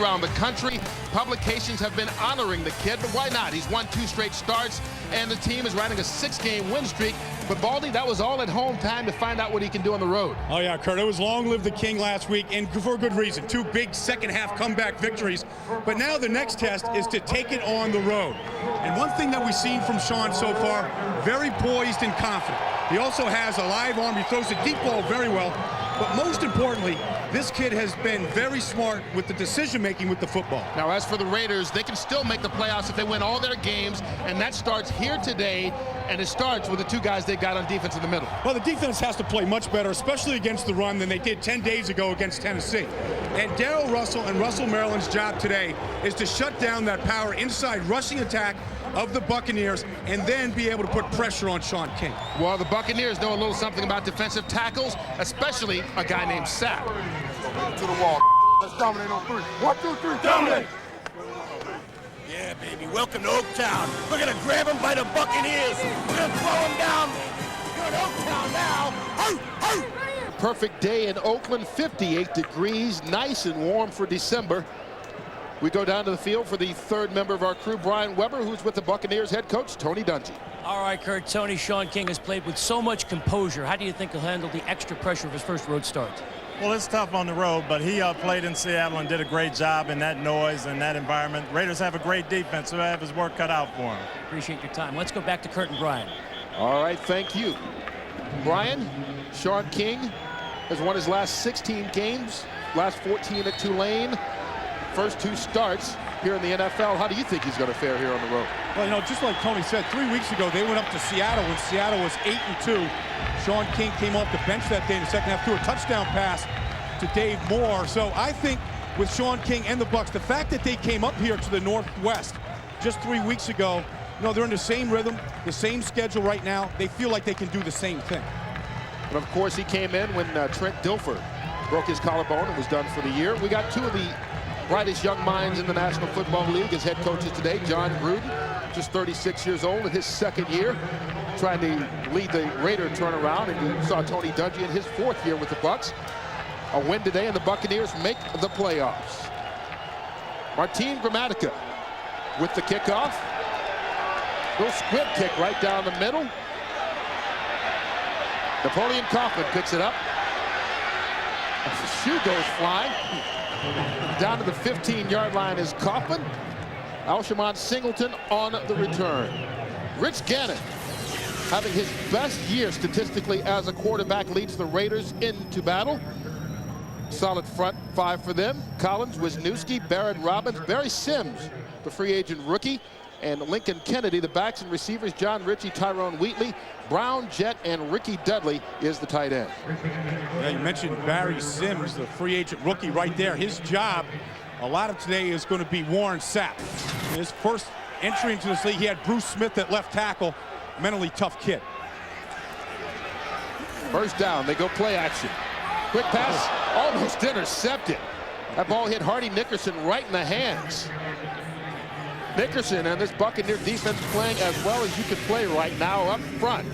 around the country. Publications have been honoring the kid, but why not? He's won 2 straight starts, and the team is riding a 6-game win streak. But, Baldy, that was all at home time to find out what he can do on the road. Oh, yeah, Kurt, it was long live the King last week, and for good reason. 2 big second-half comeback victories. But now the next test is to take it on the road. And one thing that we've seen from Sean so far, very poised and confident. He also has a live arm. He throws the deep ball very well. But most importantly, this kid has been very smart with the decision-making with the football. Now, as for the Raiders, they can still make the playoffs if they win all their games, and that starts here today, and it starts with the 2 guys they've got on defense in the middle. Well, the defense has to play much better, especially against the run, than they did 10 days ago against Tennessee. And Darrell Russell and Russell Maryland's job today is to shut down that power inside rushing attack of the Buccaneers and then be able to put pressure on Sean King. Well, the Buccaneers know a little something about defensive tackles, especially a guy named Sapp. To the wall. Let's dominate on 3. 1, 2, 3, dominate! Yeah, baby, welcome to Oaktown. We're gonna grab him by the Buccaneers. We're gonna throw him down. You're in Oaktown now. Ho, ho! Perfect day in Oakland, 58 degrees, nice and warm for December. We go down to the field for the 3rd member of our crew, Brian Weber, who's with the Buccaneers head coach, Tony Dungy. All right, Kurt, Tony, Sean King has played with so much composure. How do you think he'll handle the extra pressure of his first road start? Well, it's tough on the road, but he played in Seattle and did a great job in that noise and that environment. Raiders have a great defense, so they have his work cut out for him. Appreciate your time. Let's go back to Kurt and Brian. All right, thank you. Brian, Sean King has won his last 16 games, last 14 at Tulane. First 2 starts here in the NFL. How do you think he's going to fare here on the road? Well, you know, just like Tony said, 3 weeks ago, they went up to Seattle when Seattle was 8-2. Sean King came off the bench that day in the second half, threw a touchdown pass to Dave Moore. So I think with Sean King and the Bucs, the fact that they came up here to the Northwest just 3 weeks ago, you know, they're in the same rhythm, the same schedule right now. They feel like they can do the same thing. And of course, he came in when Trent Dilfer broke his collarbone and was done for the year. We got 2 of the brightest young minds in the National Football League as head coaches today. John Gruden, just 36 years old in his 2nd year, trying to lead the Raider turnaround. And you saw Tony Dungy in his 4th year with the Bucs. A win today, and the Buccaneers make the playoffs. Martin Gramatica with the kickoff. Little squib kick right down the middle. Napoleon Kaufman picks it up. The shoe goes flying. Down to the 15-yard line is Kaufman. Alshimon Singleton on the return. Rich Gannon, having his best year statistically as a quarterback, leads the Raiders into battle. Solid front 5 for them. Collins, Wisniewski, Barrett Robbins, Barry Sims, the free agent rookie, and Lincoln Kennedy, the backs and receivers. John Ritchie, Tyrone Wheatley, Brown, Jett, and Ricky Dudley is the tight end. Yeah, you mentioned Barry Sims, the free agent rookie right there. His job, a lot of today, is going to be Warren Sapp. In his first entry into this league, he had Bruce Smith at left tackle, mentally tough kid. First down, they go play action. Quick pass, almost intercepted. That ball hit Hardy Nickerson right in the hands. Nickerson and this Buccaneer defense playing as well as you can play right now up front.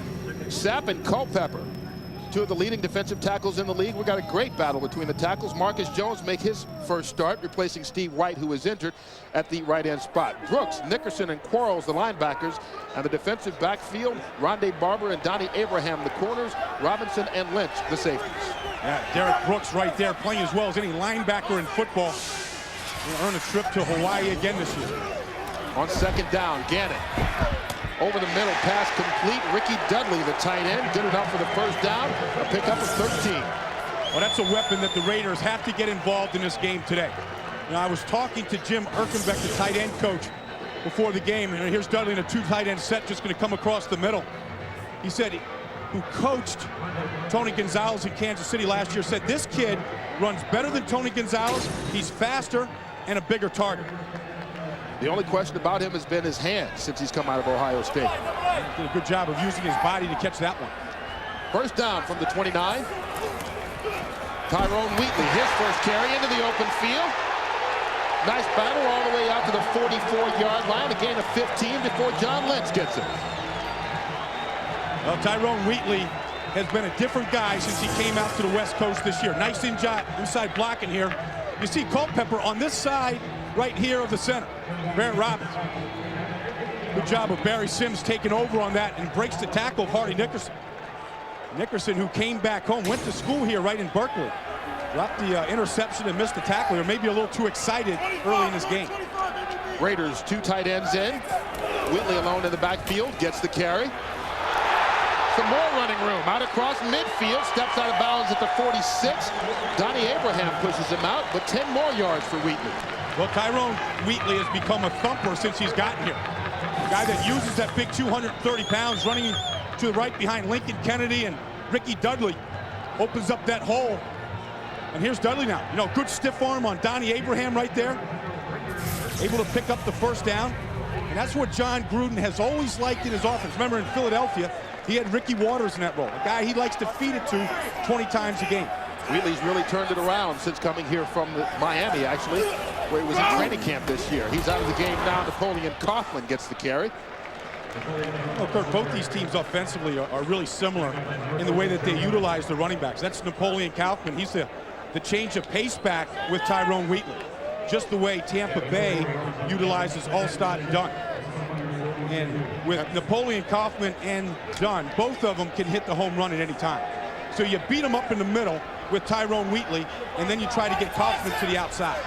Sapp and Culpepper, 2 of the leading defensive tackles in the league. We got a great battle between the tackles. Marcus Jones make his first start, replacing Steve White, who was injured at the right end spot. Brooks, Nickerson, and Quarles, the linebackers, and the defensive backfield, Rondé Barber and Donnie Abraham, the corners, Robinson and Lynch, the safeties. Yeah, Derek Brooks right there, playing as well as any linebacker in football. He'll earn a trip to Hawaii again this year. On 2nd down, Gannon. Over the middle, pass complete. Ricky Dudley, the tight end, good enough for the first down. A pickup of 13. Well, that's a weapon that the Raiders have to get involved in this game today. You know, I was talking to Jim Erkenbeck, the tight end coach, before the game, and here's Dudley in a 2 tight end set, just going to come across the middle. He said, who coached Tony Gonzalez in Kansas City last year, said this kid runs better than Tony Gonzalez. He's faster and a bigger target. The only question about him has been his hands since he's come out of Ohio State. He did a good job of using his body to catch that one. First down from the 29. Tyrone Wheatley, his first carry into the open field. Nice battle all the way out to the 44-yard line. A gain of 15 before John Lynch gets it. Well, Tyrone Wheatley has been a different guy since he came out to the West Coast this year. Nice inside blocking here You see Culpepper on this side right here of the center. Barrett Robbins. Good job of Barry Sims taking over on that and breaks the tackle of Hardy Nickerson. Nickerson, who came back home, went to school here right in Berkeley. Dropped the interception and missed the tackle, or maybe a little too excited early in this game. Raiders 2 tight ends in. Whitley alone in the backfield, gets the carry. Some more running room out across midfield, steps out of bounds at the 46. Donnie Abraham pushes him out, but 10 more yards for Wheatley. Well, Tyrone Wheatley has become a thumper since he's gotten here. A guy that uses that big 230 pounds, running to the right behind Lincoln Kennedy and Ricky Dudley. Opens up that hole. And here's Dudley now. You know, good stiff arm on Donnie Abraham right there. Able to pick up the first down. And that's what John Gruden has always liked in his offense. Remember, in Philadelphia, he had Ricky Waters in that role, a guy he likes to feed it to 20 times a game. Wheatley's really turned it around since coming here from Miami, actually, where he was in training camp this year. He's out of the game now. Napoleon Kaufman gets the carry. Well, Kurt, both these teams offensively are really similar in the way that they utilize the running backs. That's Napoleon Kaufman. He's the change of pace back with Tyrone Wheatley. Just the way Tampa Bay utilizes Allstott and Dunn. And with Napoleon Kaufman and Dunn, both of them can hit the home run at any time. So you beat them up in the middle with Tyrone Wheatley, and then you try to get Kaufman to the outside.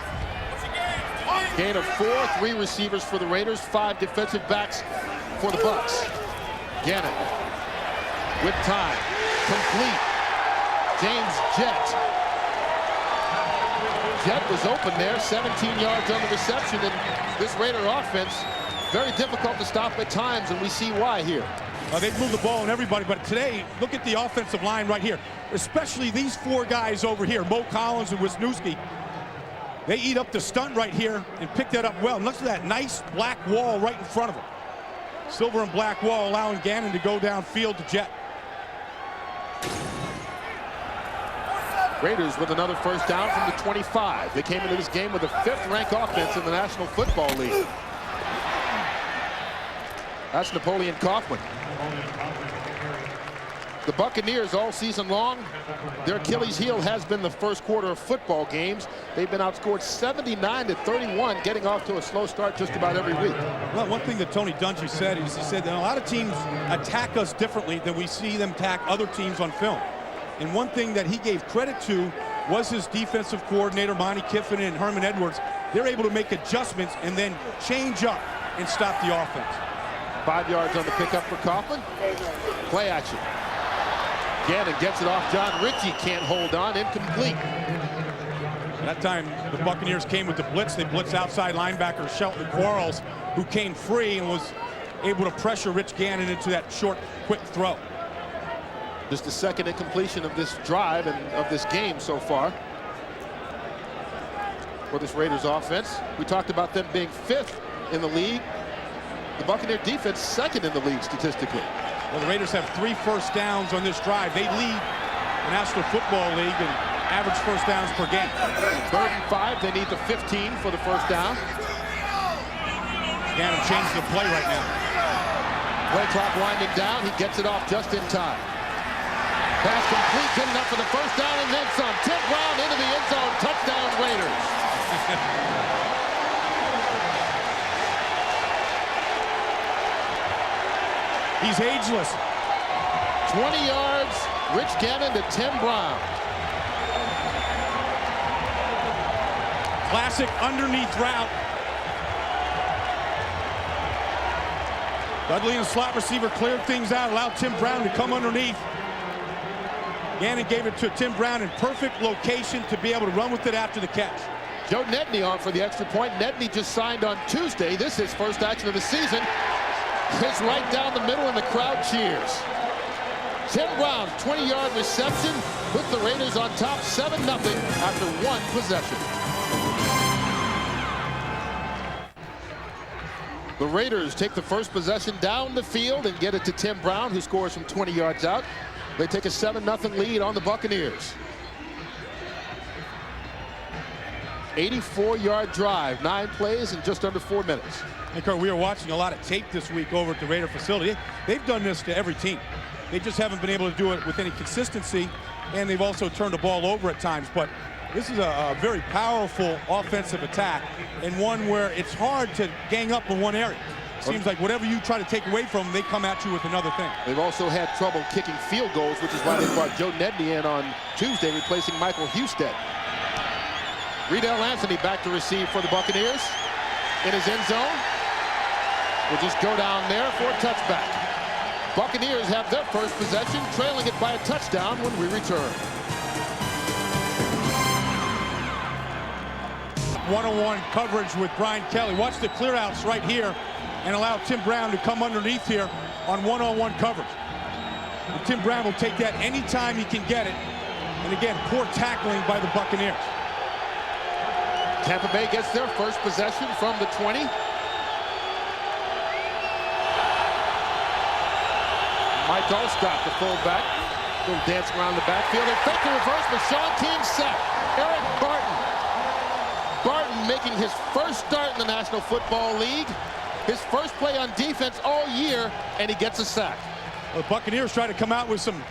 Gain of 4, 3 receivers for the Raiders, 5 defensive backs for the Bucs. Gannon with time, complete. James Jett. Jett was open there, 17 yards on the reception, and this Raider offense very difficult to stop at times, and we see why here. They've moved the ball on everybody, but today, look at the offensive line right here, especially these 4 guys over here, Mo Collins and Wisniewski. They eat up the stunt right here and pick that up well. And look at that nice black wall right in front of them. Silver and black wall allowing Gannon to go downfield to Jett. Raiders with another first down from the 25. They came into this game with a 5th-ranked offense in the National Football League. That's Napoleon Kaufman. The Buccaneers all season long, their Achilles heel has been the first quarter of football games. They've been outscored 79-31, getting off to a slow start just about every week. Well, one thing that Tony Dungy said is he said that a lot of teams attack us differently than we see them attack other teams on film. And one thing that he gave credit to was his defensive coordinator, Monty Kiffin and Herman Edwards. They're able to make adjustments and then change up and stop the offense. 5 yards on the pickup for Kaufman. Play action. Gannon gets it off John Ritchie, can't hold on, incomplete. That time the Buccaneers came with the blitz. They blitzed outside linebacker Shelton Quarles, who came free and was able to pressure Rich Gannon into that short, quick throw. Just the second incompletion of this drive and of this game so far for this Raiders offense. We talked about them being 5th in the league. The Buccaneer defense 2nd in the league statistically. Well, the Raiders have 3 first downs on this drive. They lead the National Football League in average first downs per game. 3rd and 5, they need the 15 for the first down. Gannon changed the play right now. Play clock winding down, he gets it off just in time. Pass complete, good enough for the first down and then some. Tim Brown into the end zone, touchdown Raiders. He's ageless. 20 yards, Rich Gannon to Tim Brown. Classic underneath route. Dudley and slot receiver cleared things out, allowed Tim Brown to come underneath. Gannon gave it to Tim Brown in perfect location to be able to run with it after the catch. Joe Nedney on for the extra point. Nedney just signed on Tuesday. This is his first action of the season. It's right down the middle and the crowd cheers. Tim Brown's 20-yard reception with the Raiders on top 7-0 after 1 possession. The Raiders take the first possession down the field and get it to Tim Brown, who scores from 20 yards out. They take a 7-0 lead on the Buccaneers. 84-yard drive, 9 plays in just under 4 minutes. Hey, Kurt, we are watching a lot of tape this week over at the Raider facility. They've done this to every team. They just haven't been able to do it with any consistency, and they've also turned the ball over at times. But This is a very powerful offensive attack, and one where it's hard to gang up in one area. Seems like whatever you try to take away from them, they come at you with another thing. They've also had trouble kicking field goals, which is why they brought Joe Nedney in on Tuesday, replacing Michael Husted. Riedel Anthony back to receive for the Buccaneers in his end zone. Will just go down there for a touchback. Buccaneers have their first possession, trailing it by a touchdown when we return. One-on-one coverage with Brian Kelly. Watch the clear-outs right here and allow Tim Brown to come underneath here on one-on-one coverage. And Tim Brown will take that anytime he can get it. And again, poor tackling by the Buccaneers. Tampa Bay gets their first possession from the 20. Mike Allstott, the fullback, little dance around the backfield. They fake the reverse, but Sean King set. Eric Barton. Barton making his first start in the National Football League. His first play on defense all year, and he gets a sack. The Buccaneers try to come out with some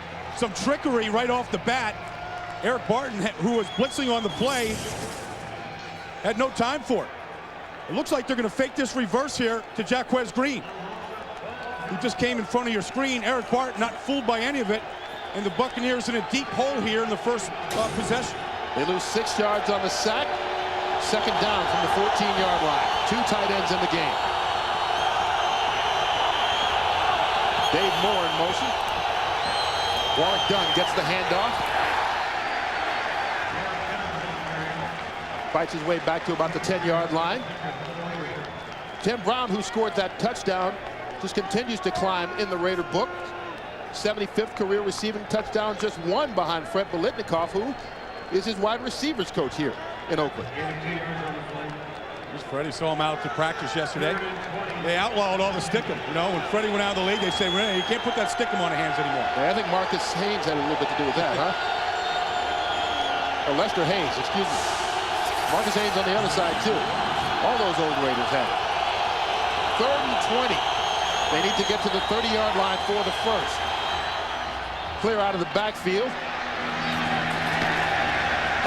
trickery right off the bat. Eric Barton, who was blitzing on the play, had no time for it. It looks like they're going to fake this reverse here to Jaquez Green, who just came in front of your screen. Eric Barton not fooled by any of it, and the Buccaneers in a deep hole here in the first possession. They lose 6 yards on the sack. Second down from the 14-yard line. 2 tight ends in the game. Dave Moore in motion. Warwick Dunn gets the handoff. Fights his way back to about the 10-yard line. Tim Brown, who scored that touchdown, just continues to climb in the Raider book. 75th career receiving touchdown, just one behind Fred Biletnikoff, who is his wide receivers coach here in Oakland. Freddie saw him out to practice yesterday. They outlawed all the stickum. You know, when Freddie went out of the league, they say, well, you can't put that stickum on the hands anymore. Yeah, I think Marcus Haynes had a little bit to do with that, huh? Or Lester Hayes, excuse me. Marcus Haynes on the other side, too. All those old Raiders had it. 3rd and 20. They need to get to the 30-yard line for the first. Clear out of the backfield.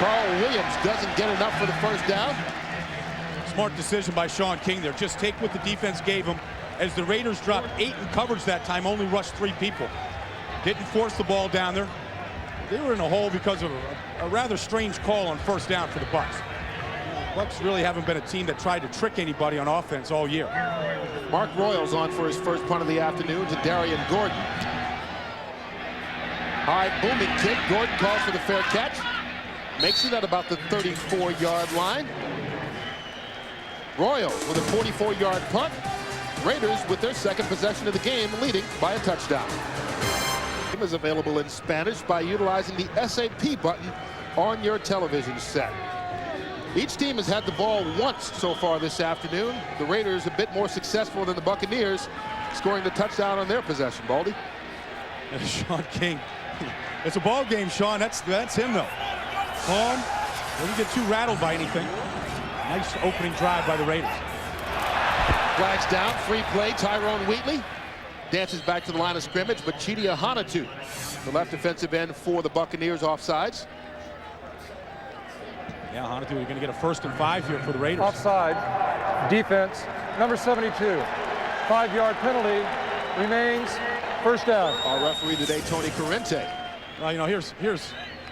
Carl Williams doesn't get enough for the first down. Smart decision by Sean King there. Just take what the defense gave him. As the Raiders dropped 8 in coverage that time, only rushed 3 people. Didn't force the ball down there. They were in a hole because of a rather strange call on first down for the Bucs. Bucs really haven't been a team that tried to trick anybody on offense all year. Mark Royals on for his first punt of the afternoon to Darian Gordon. High booming kick. Gordon calls for the fair catch. Makes it at about the 34-yard line. Royals with a 44-yard punt. Raiders with their second possession of the game, leading by a touchdown. It is available in Spanish by utilizing the SAP button on your television set. Each team has had the ball once so far this afternoon. The Raiders a bit more successful than the Buccaneers, scoring the touchdown on their possession. Baldy. Sean King. It's a ball game, Sean. That's him, though. Calm. Doesn't get too rattled by anything. Nice opening drive by the Raiders. Flags down, free play. Tyrone Wheatley dances back to the line of scrimmage, but Chidi Ahanatu, the left defensive end for the Buccaneers, offsides. Yeah, Ahanatu, you're going to get a 1st and 5 here for the Raiders. Offside. Defense. Number 72. 5-yard penalty. Remains first down. Our referee today, Tony Corrente. Well, you know, here's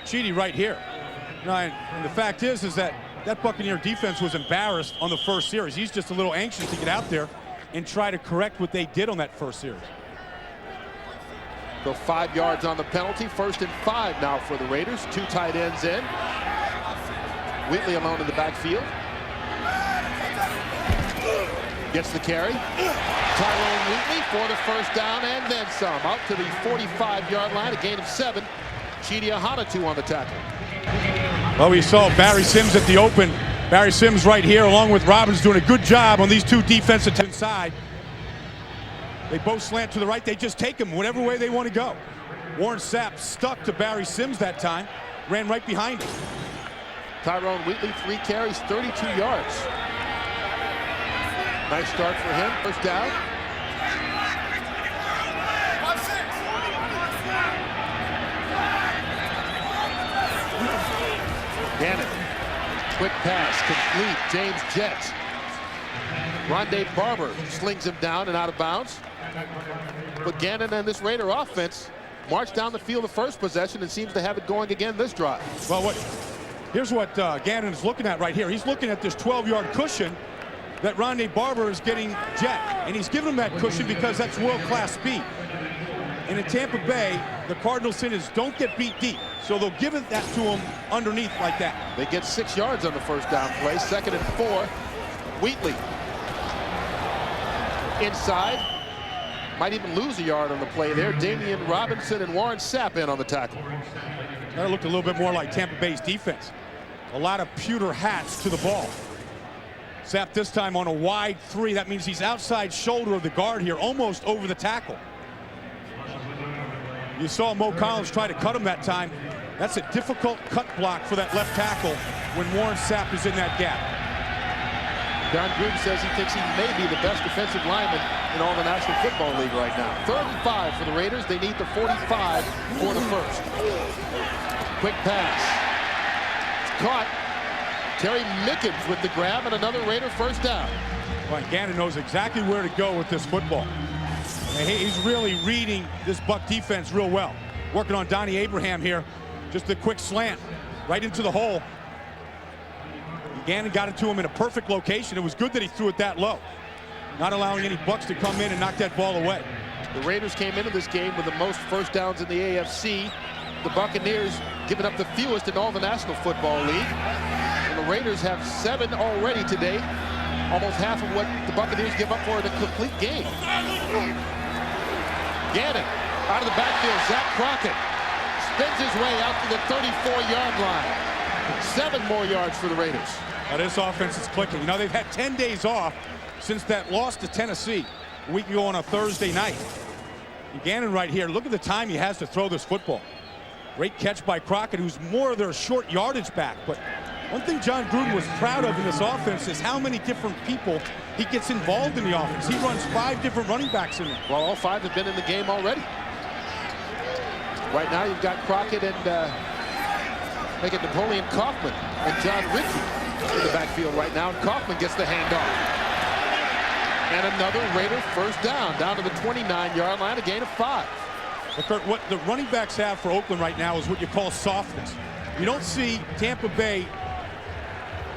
Chidi right here. And the fact is that Buccaneer defense was embarrassed on the first series. He's just a little anxious to get out there and try to correct what they did on that first series. Go 5 yards on the penalty. 1st and 5 now for the Raiders. 2 tight ends in. Wheatley alone in the backfield. Gets the carry. Tyrone Wheatley for the first down and then some. Out to the 45-yard line, a gain of 7. Chidi Ahanatu on the tackle. Well, we saw Barry Sims at the open. Barry Sims right here, along with Robbins, doing a good job on these 2 defensive inside. They both slant to the right. They just take them whatever way they want to go. Warren Sapp stuck to Barry Sims that time, ran right behind him. Tyrone Wheatley, 3 carries, 32 yards. Nice start for him. First down. Gannon Quick pass, complete. James Jets. Rondé Barber slings him down and out of bounds. But Gannon and this Raider offense marched down the field the first possession and seems to have it going again this drive. Well, here's what Gannon is looking at right here. He's looking at this 12-yard cushion that Rondé Barber is getting Jet. And he's giving him that cushion because that's world-class speed. And in Tampa Bay, the Cardinals' sin is don't get beat deep. So they'll give it that to him underneath like that. They get 6 yards on the first down play. 2nd and 4. Wheatley. Inside. Might even lose a yard on the play there. Damian Robinson and Warren Sapp in on the tackle. That looked a little bit more like Tampa Bay's defense. A lot of pewter hats to the ball. Sapp this time on a wide 3. That means he's outside shoulder of the guard here, almost over the tackle. You saw Mo Collins try to cut him that time. That's a difficult cut block for that left tackle when Warren Sapp is in that gap. John Gruden says he thinks he may be the best defensive lineman in all the National Football League right now. 3rd and 5 for the Raiders. They need the 45 for the first. Quick pass. It's caught. Terry Mickens with the grab and another Raider first down. Well, Gannon knows exactly where to go with this football. And he's really reading this Buck defense real well. Working on Donnie Abraham here. Just a quick slant right into the hole. Gannon got it to him in a perfect location. It was good that he threw it that low. Not allowing any Bucks to come in and knock that ball away. The Raiders came into this game with the most first downs in the AFC. The Buccaneers giving up the fewest in all the National Football League. And the Raiders have 7 already today. Almost half of what the Buccaneers give up for in a complete game. Gannon out of the backfield. Zach Crockett spins his way out to the 34-yard line. 7 more yards for the Raiders. Now this offense is clicking. You know, they've had 10 days off since that loss to Tennessee a week ago on a Thursday night. And Gannon right here, look at the time he has to throw this football. Great catch by Crockett, who's more of their short yardage back. But one thing John Gruden was proud of in this offense is how many different people he gets involved in the offense. He runs 5 different running backs in there. Well, all 5 have been in the game already. Right now you've got Crockett and Napoleon Kaufman and John Ritchie in the backfield right now. And Kaufman gets the handoff. And another Raider first down to the 29-yard line, a gain of 5. But Kurt, what the running backs have for Oakland right now is what you call softness. You don't see Tampa Bay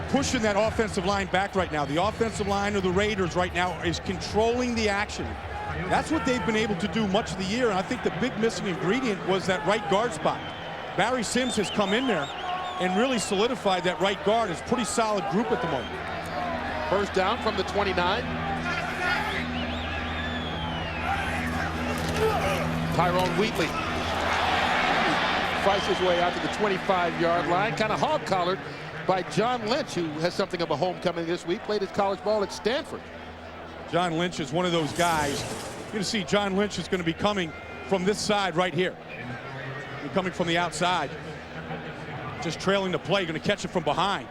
pushing that offensive line back right now. The offensive line of the Raiders right now is controlling the action. That's what they've been able to do much of the year. And I think the big missing ingredient was that right guard spot. Barry Sims has come in there and really solidified that right guard. It's a pretty solid group at the moment. First down from the 29. Tyrone Wheatley fights his way out to the 25-yard line. Kind of hog-collared by John Lynch, who has something of a homecoming this week. Played his college ball at Stanford. John Lynch is one of those guys. You're going to see John Lynch is going to be coming from this side right here. He's coming from the outside. Just trailing the play, going to catch it from behind.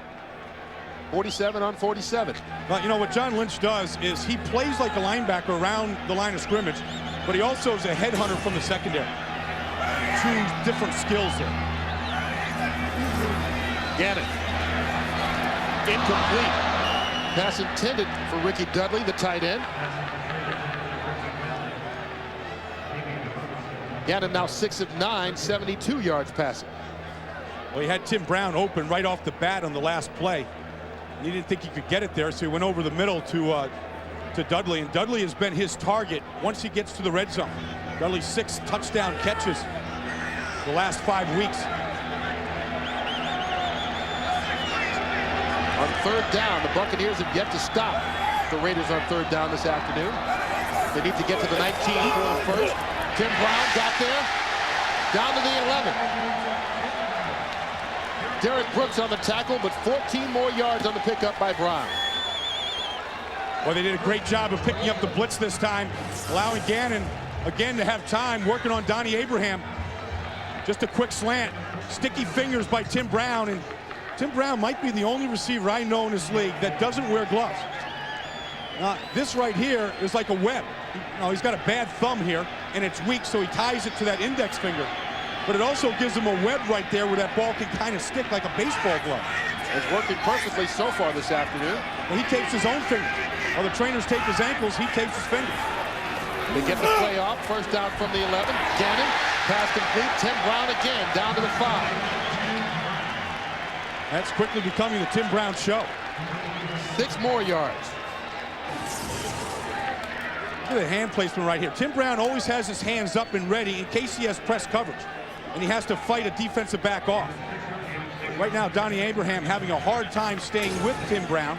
47 on 47. But you know what John Lynch does is he plays like a linebacker around the line of scrimmage, but he also is a headhunter from the secondary. 2 different skills there. Gannon. Incomplete. Pass intended for Ricky Dudley, the tight end. Gannon now 6 of 9, 72 yards passing. Well, he had Tim Brown open right off the bat on the last play. He didn't think he could get it there, so he went over the middle to Dudley, and Dudley has been his target once he gets to the red zone. Dudley 6 touchdown catches the last 5 weeks. On 3rd down, the Buccaneers have yet to stop the Raiders on 3rd down this afternoon. They need to get to the 19 for the first. Tim Brown got there, down to the 11. Derek Brooks on the tackle, but 14 more yards on the pickup by Brown. Well, they did a great job of picking up the blitz this time, allowing Gannon again to have time working on Donnie Abraham. Just a quick slant, sticky fingers by Tim Brown, and Tim Brown might be the only receiver I know in this league that doesn't wear gloves. This right here is like a web. He's got a bad thumb here, and it's weak, so he ties it to that index finger. But it also gives him a web right there where that ball can kind of stick like a baseball glove. It's working perfectly so far this afternoon. Well, he tapes his own fingers. While the trainers tape his ankles, he tapes his fingers. They get the play off. First down from the 11. Gannon, pass complete. Tim Brown again, down to the 5. That's quickly becoming the Tim Brown show. 6 more yards. Look at the hand placement right here. Tim Brown always has his hands up and ready in case he has press coverage, and he has to fight a defensive back off. Right now, Donnie Abraham having a hard time staying with Tim Brown,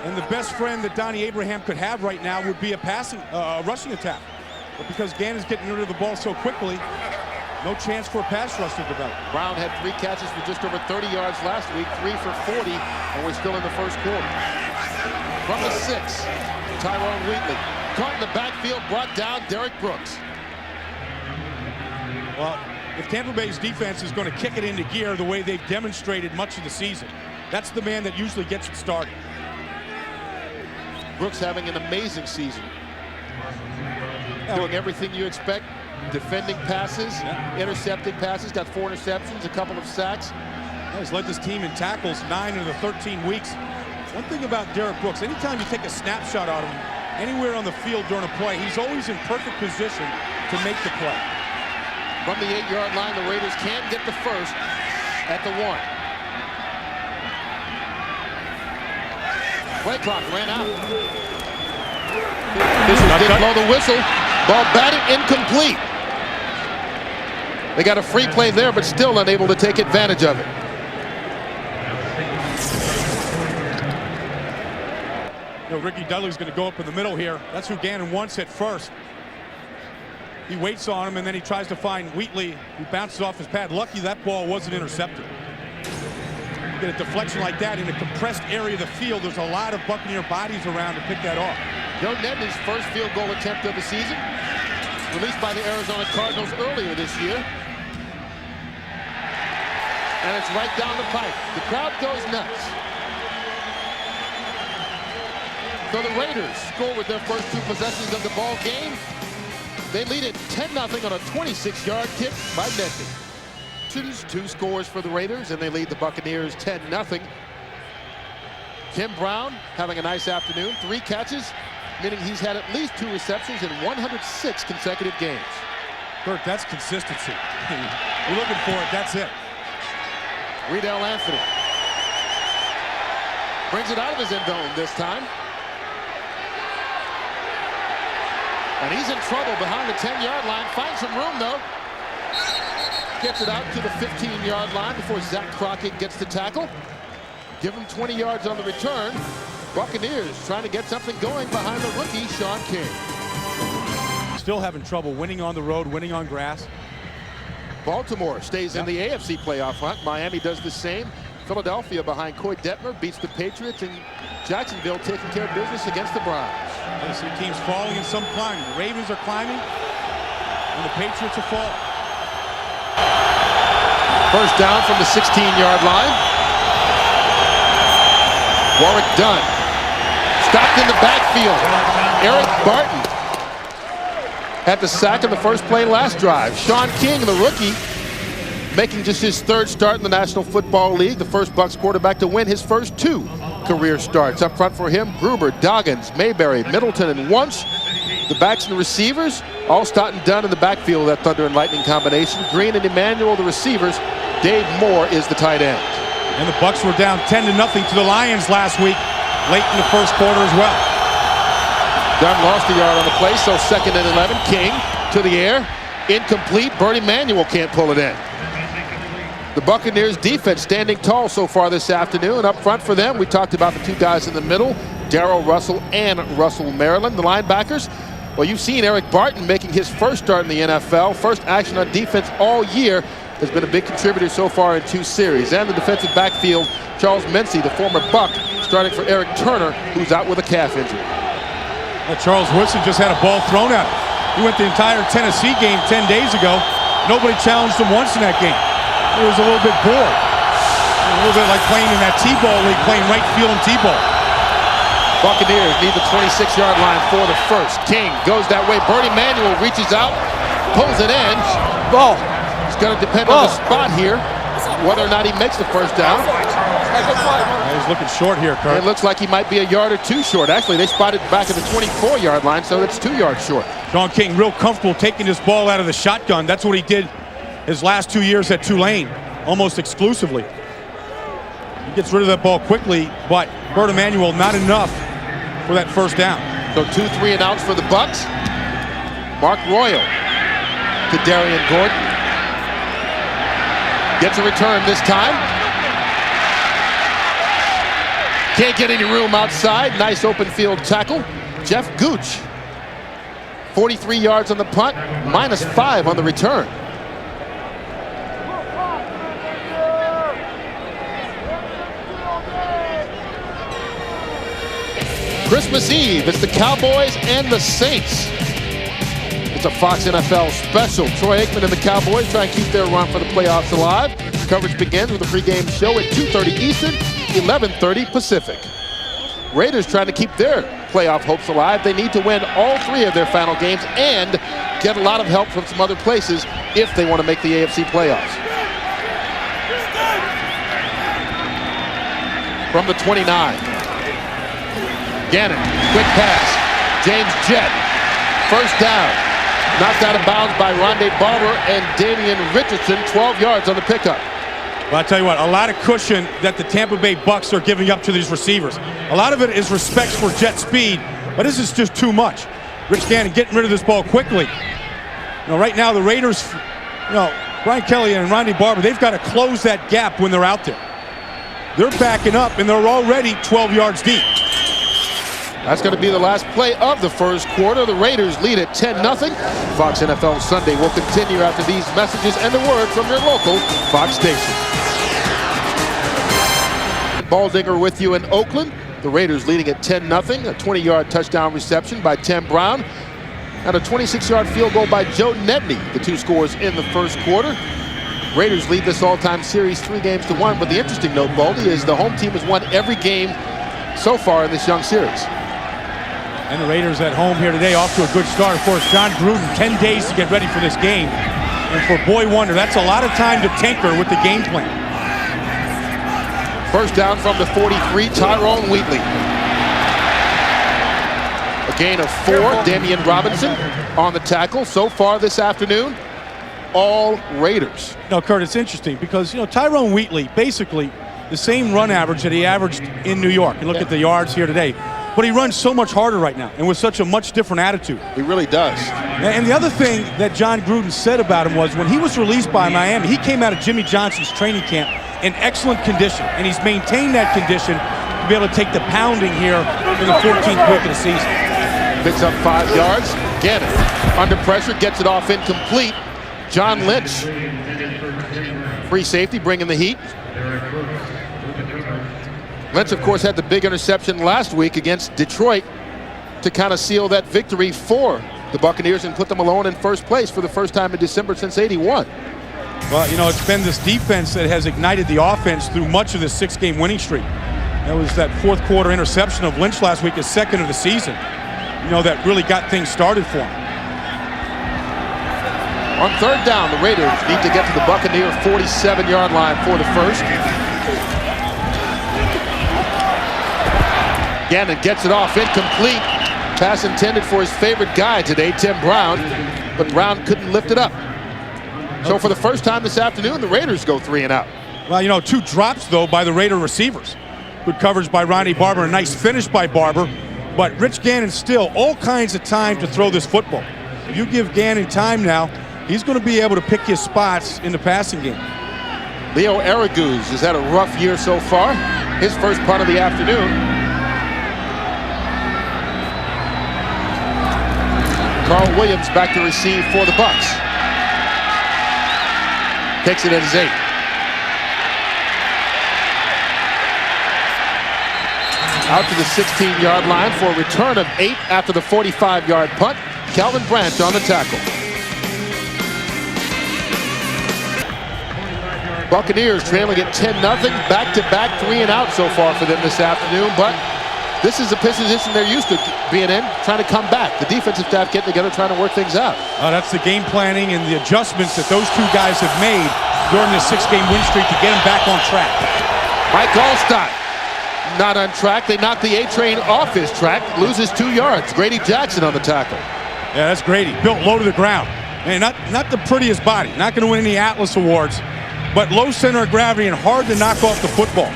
and the best friend that Donnie Abraham could have right now would be a rushing attack. But because Gannon's getting rid of the ball so quickly, no chance for a pass rush to develop. Brown had 3 catches for just over 30 yards last week, 3 for 40, and we're still in the first quarter. From the 6, Tyrone Wheatley. Caught in the backfield, brought down Derek Brooks. Well, if Tampa Bay's defense is going to kick it into gear the way they've demonstrated much of the season, that's the man that usually gets it started. Brooks having an amazing season. Doing everything you expect. Defending passes, intercepting passes, got 4 interceptions, a couple of sacks. He's led this team in tackles 9 of the 13 weeks. One thing about Derek Brooks, anytime you take a snapshot out of him, anywhere on the field during a play, he's always in perfect position to make the play. From the 8-yard line, the Raiders can get the first at the 1. Play clock ran out. Didn't blow the whistle. Ball batted incomplete. They got a free play there, but still unable to take advantage of it. You know, Ricky Dudley's going to go up in the middle here. That's who Gannon wants at first. He waits on him, and then he tries to find Wheatley, who bounces off his pad. Lucky that ball wasn't intercepted. You get a deflection like that in a compressed area of the field. There's a lot of Buccaneer bodies around to pick that off. Joe Nedney's first field goal attempt of the season, released by the Arizona Cardinals earlier this year. And it's right down the pipe. The crowd goes nuts. So the Raiders score with their first 2 possessions of the ball game. They lead it 10-0 on a 26-yard kick by Nedney. 2 scores for the Raiders, and they lead the Buccaneers 10-0. Tim Brown having a nice afternoon. 3 catches, meaning he's had at least 2 receptions in 106 consecutive games. Bert, that's consistency. You're looking for it, that's it. Riedel Anthony brings it out of his end zone this time. And he's in trouble behind the 10-yard line. Finds some room, though. Gets it out to the 15-yard line before Zach Crockett gets the tackle. Give him 20 yards on the return. Buccaneers trying to get something going behind the rookie, Sean King. Still having trouble winning on the road, winning on grass. Baltimore stays in the AFC playoff hunt. Miami does the same. Philadelphia behind Coy Detmer beats the Patriots, and Jacksonville taking care of business against the Browns. You see teams falling and some climbing. The Ravens are climbing, and the Patriots are falling. First down from the 16-yard line. Warwick Dunn. Stopped in the backfield. Eric Barton had the sack in the first play last drive. Sean King, the rookie, making just his 3rd start in the National Football League. The first Bucs quarterback to win his first 2 career starts. Up front for him, Gruber, Doggins, Mayberry, Middleton, and Wunsch. The backs and receivers, all starting done in the backfield, that Thunder and Lightning combination. Green and Emmanuel, the receivers. Dave Moore is the tight end. And the Bucs were down 10-0 to the Lions last week, late in the first quarter as well. Dunn lost a yard on the play, so 2nd and 11. King to the air. Incomplete. Bernie Manuel can't pull it in. The Buccaneers defense standing tall so far this afternoon. Up front for them, we talked about the 2 guys in the middle, Darrell Russell and Russell Maryland. The linebackers, well, you've seen Eric Barton making his first start in the NFL. First action on defense all year. Has been a big contributor so far in 2 series. And the defensive backfield, Charles Mency, the former Buck, starting for Eric Turner, who's out with a calf injury. Charles Woodson just had a ball thrown at him. He went the entire Tennessee game 10 days ago. Nobody challenged him once in that game. He was a little bit bored. A little bit like playing in that T-ball league, playing right field and T-ball. Buccaneers need the 26-yard line for the first. King goes that way. Bernie Manuel reaches out, pulls it in. Ball. It's going to depend on the spot here, whether or not he makes the first down. He's looking short here, Kurt. It looks like he might be a yard or two short. Actually, they spotted back at the 24-yard line, so it's 2 yards short. Sean King real comfortable taking this ball out of the shotgun. That's what he did his last 2 years at Tulane, almost exclusively. He gets rid of that ball quickly, but Bert Emanuel not enough for that first down. So 2 3-and-outs for the Bucs. Mark Royal to Darian Gordon. Gets a return this time. Can't get any room outside. Nice open field tackle. Jeff Gooch. 43 yards on the punt, -5 on the return. Christmas Eve, it's the Cowboys and the Saints. It's a Fox NFL special. Troy Aikman and the Cowboys try and keep their run for the playoffs alive. Coverage begins with a pregame show at 2:30 Eastern, 11:30 Pacific. Raiders trying to keep their playoff hopes alive. They need to win all 3 of their final games and get a lot of help from some other places if they want to make the AFC playoffs. From the 29. Gannon, quick pass. James Jett, first down. Knocked out of bounds by Rondé Barber and Damian Richardson, 12 yards on the pickup. Well, I'll tell you what, a lot of cushion that the Tampa Bay Bucs are giving up to these receivers. A lot of it is respect for jet speed, but this is just too much. Rich Gannon getting rid of this ball quickly. Right now the Raiders, Brian Kelly and Rondé Barber, they've got to close that gap when they're out there. They're backing up and they're already 12 yards deep. That's going to be the last play of the first quarter. The Raiders lead at 10-0. Fox NFL Sunday will continue after these messages and a word from your local Fox station. Baldinger with you in Oakland. The Raiders leading at 10-0. A 20-yard touchdown reception by Tim Brown. And a 26-yard field goal by Joe Nedney. The 2 scores in the first quarter. Raiders lead this all-time series 3-1. But the interesting note, Baldy, is the home team has won every game so far in this young series. And the Raiders at home here today off to a good start. Of course, John Gruden, 10 days to get ready for this game. And for Boy Wonder, that's a lot of time to tinker with the game plan. First down from the 43, Tyrone Wheatley. A gain of 4, Damian Robinson on the tackle. So far this afternoon, all Raiders. Kurt, it's interesting because, Tyrone Wheatley, basically the same run average that he averaged in New York. And look at the yards here today. But he runs so much harder right now and with such a much different attitude. He really does. And the other thing that John Gruden said about him was when he was released by Miami, he came out of Jimmy Johnson's training camp in excellent condition. And he's maintained that condition to be able to take the pounding here in the 14th week of the season. Picks up 5 yards. Gannon under pressure, gets it off incomplete. John Lynch, free safety, bringing the heat. Lynch, of course, had the big interception last week against Detroit to kind of seal that victory for the Buccaneers and put them alone in first place for the first time in December since '81. Well, it's been this defense that has ignited the offense through much of this 6-game winning streak. That was that 4th quarter interception of Lynch last week, his 2nd of the season. That really got things started for him. On 3rd down, the Raiders need to get to the Buccaneer 47-yard line for the first. Gannon gets it off incomplete. Pass intended for his favorite guy today, Tim Brown, but Brown couldn't lift it up. So for the first time this afternoon, the Raiders go 3-and-out. Well, 2 drops, though, by the Raider receivers. Good coverage by Rondé Barber, a nice finish by Barber. But Rich Gannon still all kinds of time to throw this football. If you give Gannon time now, he's going to be able to pick his spots in the passing game. Leo Araguz has had a rough year so far. His first punt of the afternoon. Carl Williams back to receive for the Bucs. Takes it at his 8. Out to the 16-yard line for a return of 8 after the 45-yard punt. Calvin Branch on the tackle. Buccaneers trailing at 10-0. Back-to-back 3-and-out so far for them this afternoon, but this is the position they're used to being in, trying to come back. The defensive staff getting together, trying to work things out. That's the game planning and the adjustments that those 2 guys have made during this 6-game win streak to get them back on track. Mike Allstott, not on track. They knock the A-train off his track, loses 2 yards. Grady Jackson on the tackle. Yeah, that's Grady. Built low to the ground. Man, not the prettiest body. Not going to win any Atlas Awards, but low center of gravity and hard to knock off the football.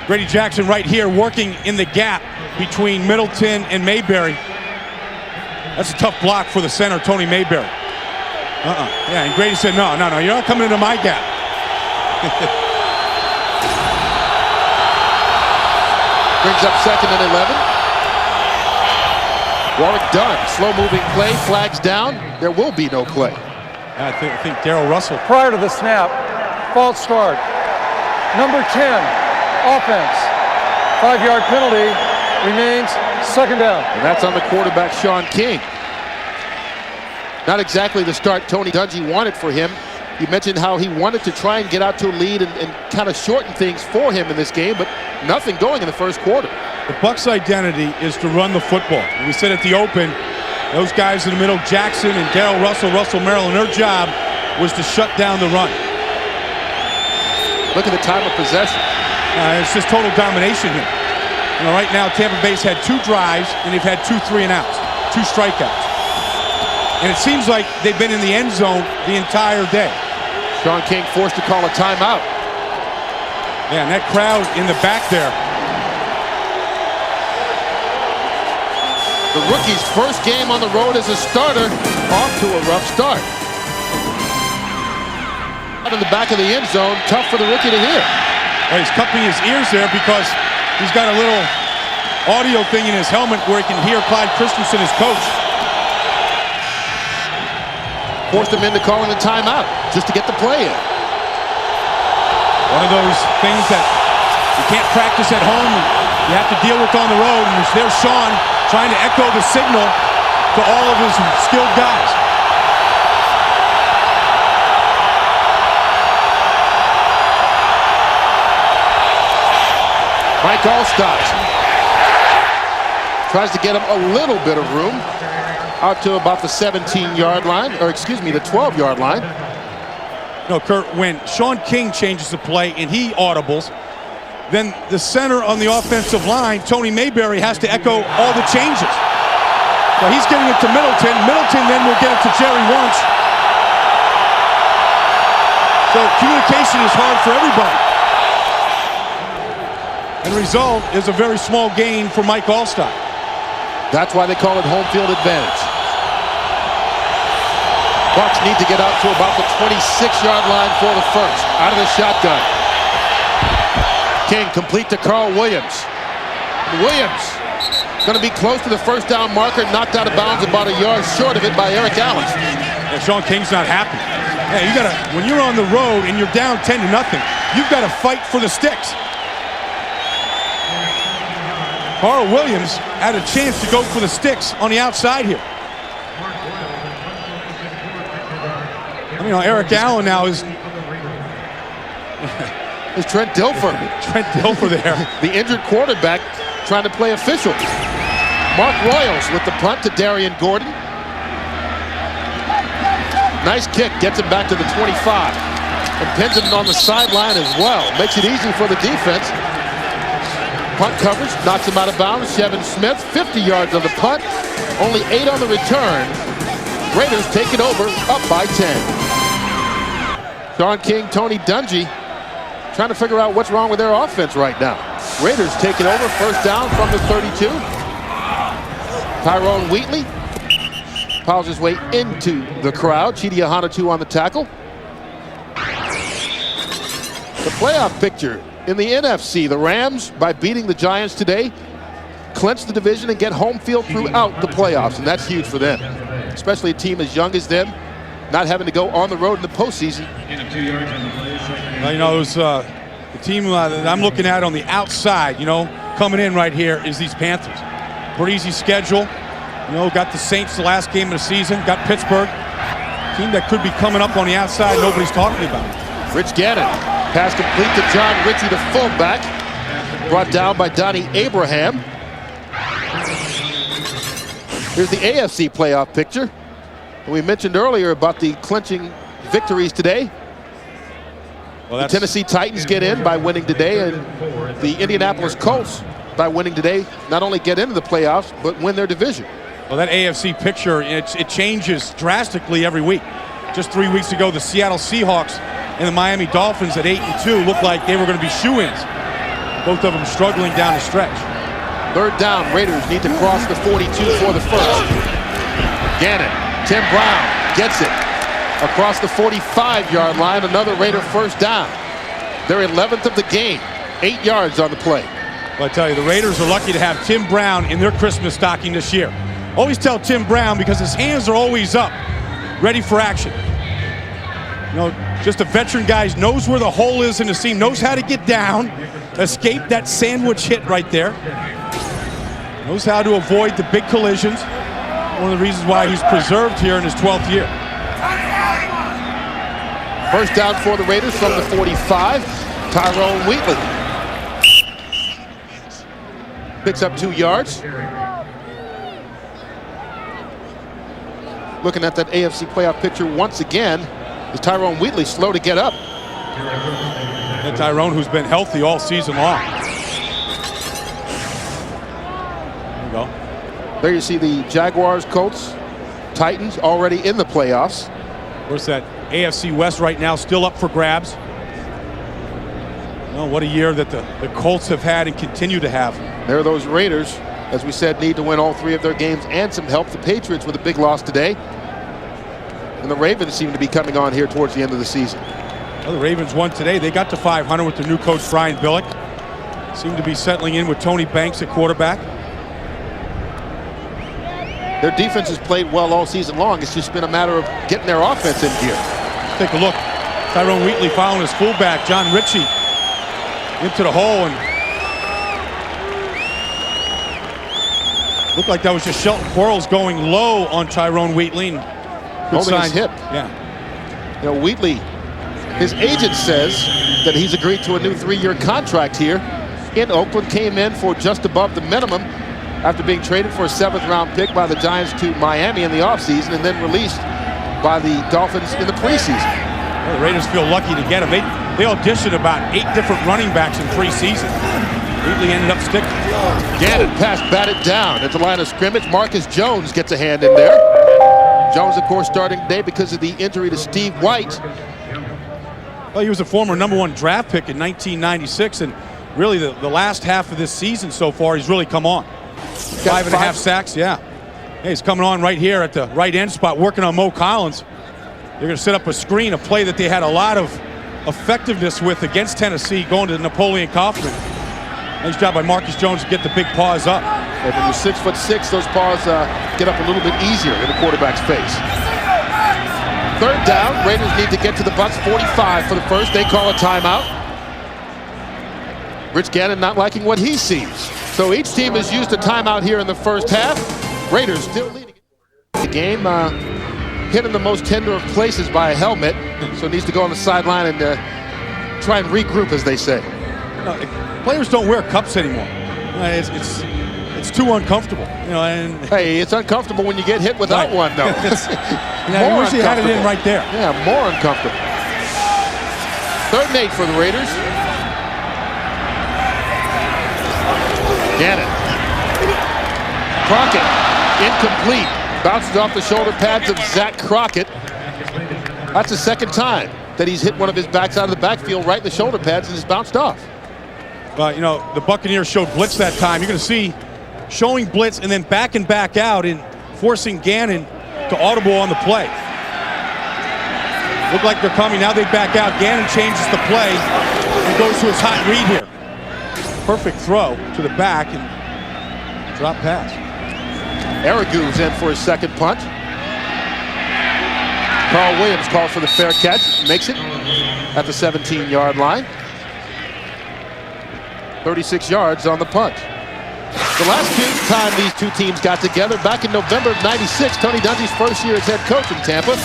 Grady Jackson right here working in the gap between Middleton and Mayberry. That's a tough block for the center, Tony Mayberry. Yeah, and Grady said, no, you're not coming into my gap. Brings up 2nd and 11. Warwick Dunn, slow-moving play, flags down. There will be no play. I think Darrell Russell. Prior to the snap, false start. Number 10, offense. 5-yard penalty, remains 2nd down. And that's on the quarterback, Sean King. Not exactly the start Tony Dungy wanted for him. You mentioned how he wanted to try and get out to a lead and kind of shorten things for him in this game, but nothing going in the first quarter. The Bucs' identity is to run the football. We said at the open, those guys in the middle, Jackson and Darrell Russell, Russell Merrill, their job was to shut down the run. Look at the time of possession. It's just total domination here. You know, right now, Tampa Bay's had 2 drives, and they've had 2 3-and-outs, 2 strikeouts. And it seems like they've been in the end zone the entire day. Sean King forced to call a timeout. Yeah, and that crowd in the back there. The rookie's first game on the road as a starter, off to a rough start. Out in the back of the end zone, tough for the rookie to hear. Well, he's cupping his ears there because he's got a little audio thing in his helmet where he can hear Clyde Christensen, his coach. Forced him into calling the timeout just to get the play in. One of those things that you can't practice at home, you have to deal with on the road, and there's Sean trying to echo the signal to all of his skilled guys. Mike Allstott tries to get him a little bit of room out to about the 17-yard line, or excuse me, the 12-yard line. No, Kurt, when Sean King changes the play and he audibles, then the center on the offensive line, Tony Mayberry, has to echo all the changes. So he's getting it to Middleton. Middleton then will get it to Jerry Wunsch. So communication is hard for everybody. And the result is a very small gain for Mike Allstott. That's why they call it home field advantage. Bucs need to get out to about the 26-yard line for the first. Out of the shotgun. King complete to Carl Williams. Williams going to be close to the first down marker, knocked out of bounds about a yard short of it by Eric Allen. Yeah, Sean King's not happy. Yeah, you gotta, when you're on the road and you're down 10-0, you've got to fight for the sticks. Carl Williams had a chance to go for the sticks on the outside here. You know, Eric Allen now is... It's Trent Dilfer. Trent Dilfer there. The injured quarterback trying to play official. Mark Royals with the punt to Darian Gordon. Nice kick, gets him back to the 25. And pins him on the sideline as well. Makes it easy for the defense. Punt coverage, knocks him out of bounds. Shevin Smith, 50 yards on the punt. Only 8 on the return. Raiders take it over, up by 10. Sean King, Tony Dungy trying to figure out what's wrong with their offense right now. Raiders take it over, first down from the 32. Tyrone Wheatley piles his way into the crowd. Chidi Ahanotu on the tackle. The playoff picture in the NFC. The Rams, by beating the Giants today, clinch the division and get home field throughout the playoffs, and that's huge for them, especially a team as young as them, not having to go on the road in the postseason. Well, you know, it was, the team that I'm looking at on the outside, you know, coming in right here is these Panthers. Pretty easy schedule. You know, got the Saints the last game of the season, got Pittsburgh. Team that could be coming up on the outside, nobody's talking about it. Rich Gannon, pass complete to John Ritchie, the fullback. Brought down by Donnie Abraham. Here's the AFC playoff picture. We mentioned earlier about the clinching victories today. Well, the Tennessee Titans get in by winning today, and the Indianapolis Colts, by winning today, not only get into the playoffs, but win their division. Well, that AFC picture, it changes drastically every week. Just 3 weeks ago, the Seattle Seahawks and the Miami Dolphins at 8-2 looked like they were going to be shoo-ins. Both of them struggling down the stretch. Third down, Raiders need to cross the 42 for the first. Gannon, Tim Brown gets it across the 45-yard line. Another Raider first down. Their 11th of the game. 8 yards on the play. Well, I tell you, the Raiders are lucky to have Tim Brown in their Christmas stocking this year. Always tell Tim Brown because his hands are always up, ready for action. You know, just a veteran guy, knows where the hole is in the seam, knows how to get down, escape that sandwich hit right there. Knows how to avoid the big collisions. One of the reasons why he's preserved here in his 12th year. First down for the Raiders from the 45. Tyrone Wheatley picks up 2 yards. Looking at that AFC playoff picture once again, is Tyrone Wheatley slow to get up? And Tyrone, who's been healthy all season long. There you go. There you see the Jaguars, Colts, Titans already in the playoffs. Of course, that AFC West right now still up for grabs. Oh, what a year that the Colts have had and continue to have. There are those Raiders, as we said, need to win all 3 of their games and some help. The Patriots with a big loss today. And the Ravens seem to be coming on here towards the end of the season. Well, the Ravens won today. They got to 500 with their new coach, Brian Billick. Seem to be settling in with Tony Banks at quarterback. Their defense has played well all season long. It's just been a matter of getting their offense in gear. Take a look. Tyrone Wheatley following his fullback, John Ritchie, into the hole, and looked like that was just Shelton Quarles going low on Tyrone Wheatley. Holding his hip. Yeah. You know, Wheatley, his agent says that he's agreed to a new 3-year contract here in Oakland. Came in for just above the minimum after being traded for a 7th-round pick by the Giants to Miami in the offseason and then released by the Dolphins in the preseason. Well, the Raiders feel lucky to get him. They auditioned about 8 different running backs in preseason. Wheatley ended up sticking. Gannon pass batted down at the line of scrimmage. Marcus Jones gets a hand in there. Jones, of course, starting today because of the injury to Steve White. Well, he was a former #1 draft pick in 1996, and really the last half of this season so far, he's really come on. 5.5 sacks, yeah. Hey, he's coming on right here at the right end spot, working on Mo Collins. They're going to set up a screen, a play that they had a lot of effectiveness with against Tennessee, going to Napoleon Kaufman. Nice job by Marcus Jones to get the big paws up. And when you're 6'6", those paws get up a little bit easier in the quarterback's face. Third down, Raiders need to get to the Bucs 45 for the first. They call a timeout. Rich Gannon not liking what he sees. So each team has used a timeout here in the first half. Raiders still leading the game. Hit in the most tender of places by a helmet. So needs to go on the sideline and try and regroup, as they say. No, players don't wear cups anymore. It's too uncomfortable, you know. And hey, it's uncomfortable when you get hit without one, though. I wish he had it in right there. Yeah, more uncomfortable. 3rd and 8 for the Raiders. Gannon. Crockett, incomplete. Bounces off the shoulder pads of Zach Crockett. That's the 2nd time that he's hit one of his backs out of the backfield right in the shoulder pads and has bounced off. Well, you know, the Buccaneers showed blitz that time. You're going to see showing blitz and then backing back out and forcing Gannon to audible on the play. Look like they're coming. Now they back out. Gannon changes the play and goes to his hot read here. Perfect throw to the back and drop pass. Aragu's in for his 2nd punt. Carl Williams calls for the fair catch. Makes it at the 17-yard line. 36 yards on the punt. The last time these two teams got together, back in November of '96, Tony Dungy's first year as head coach in Tampa.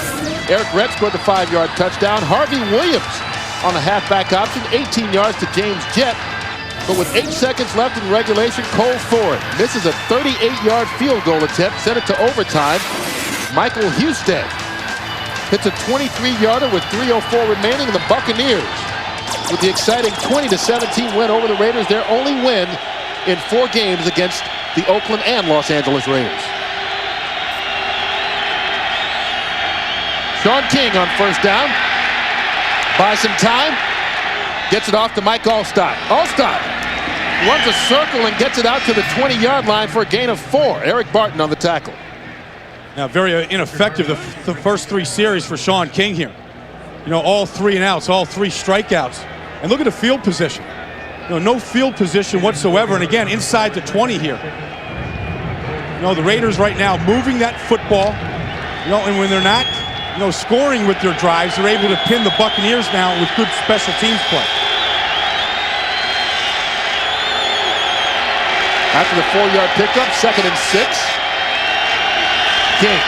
Eric Redd scored the 5-yard touchdown. Harvey Williams on the halfback option, 18 yards to James Jett. But with 8 seconds left in regulation, Cole Ford misses a 38-yard field goal attempt, sent it to overtime. Michael Husted hits a 23-yarder with 3:04 remaining, and the Buccaneers with the exciting 20-17 win over the Raiders, their only win in 4 games against the Oakland and Los Angeles Raiders. Sean King on first down. Buys some time. Gets it off to Mike Allstott. Allstott runs a circle and gets it out to the 20-yard line for a gain of 4. Eric Barton on the tackle. Now, very ineffective the first 3 series for Sean King here. You know, all 3 and outs, all 3 strikeouts. And look at the field position. You know, no field position whatsoever. And again, inside the 20 here. You know, the Raiders right now moving that football. You know, and when they're not, you know, scoring with their drives, they're able to pin the Buccaneers now with good special teams play. After the 4-yard pickup, 2nd and 6. King.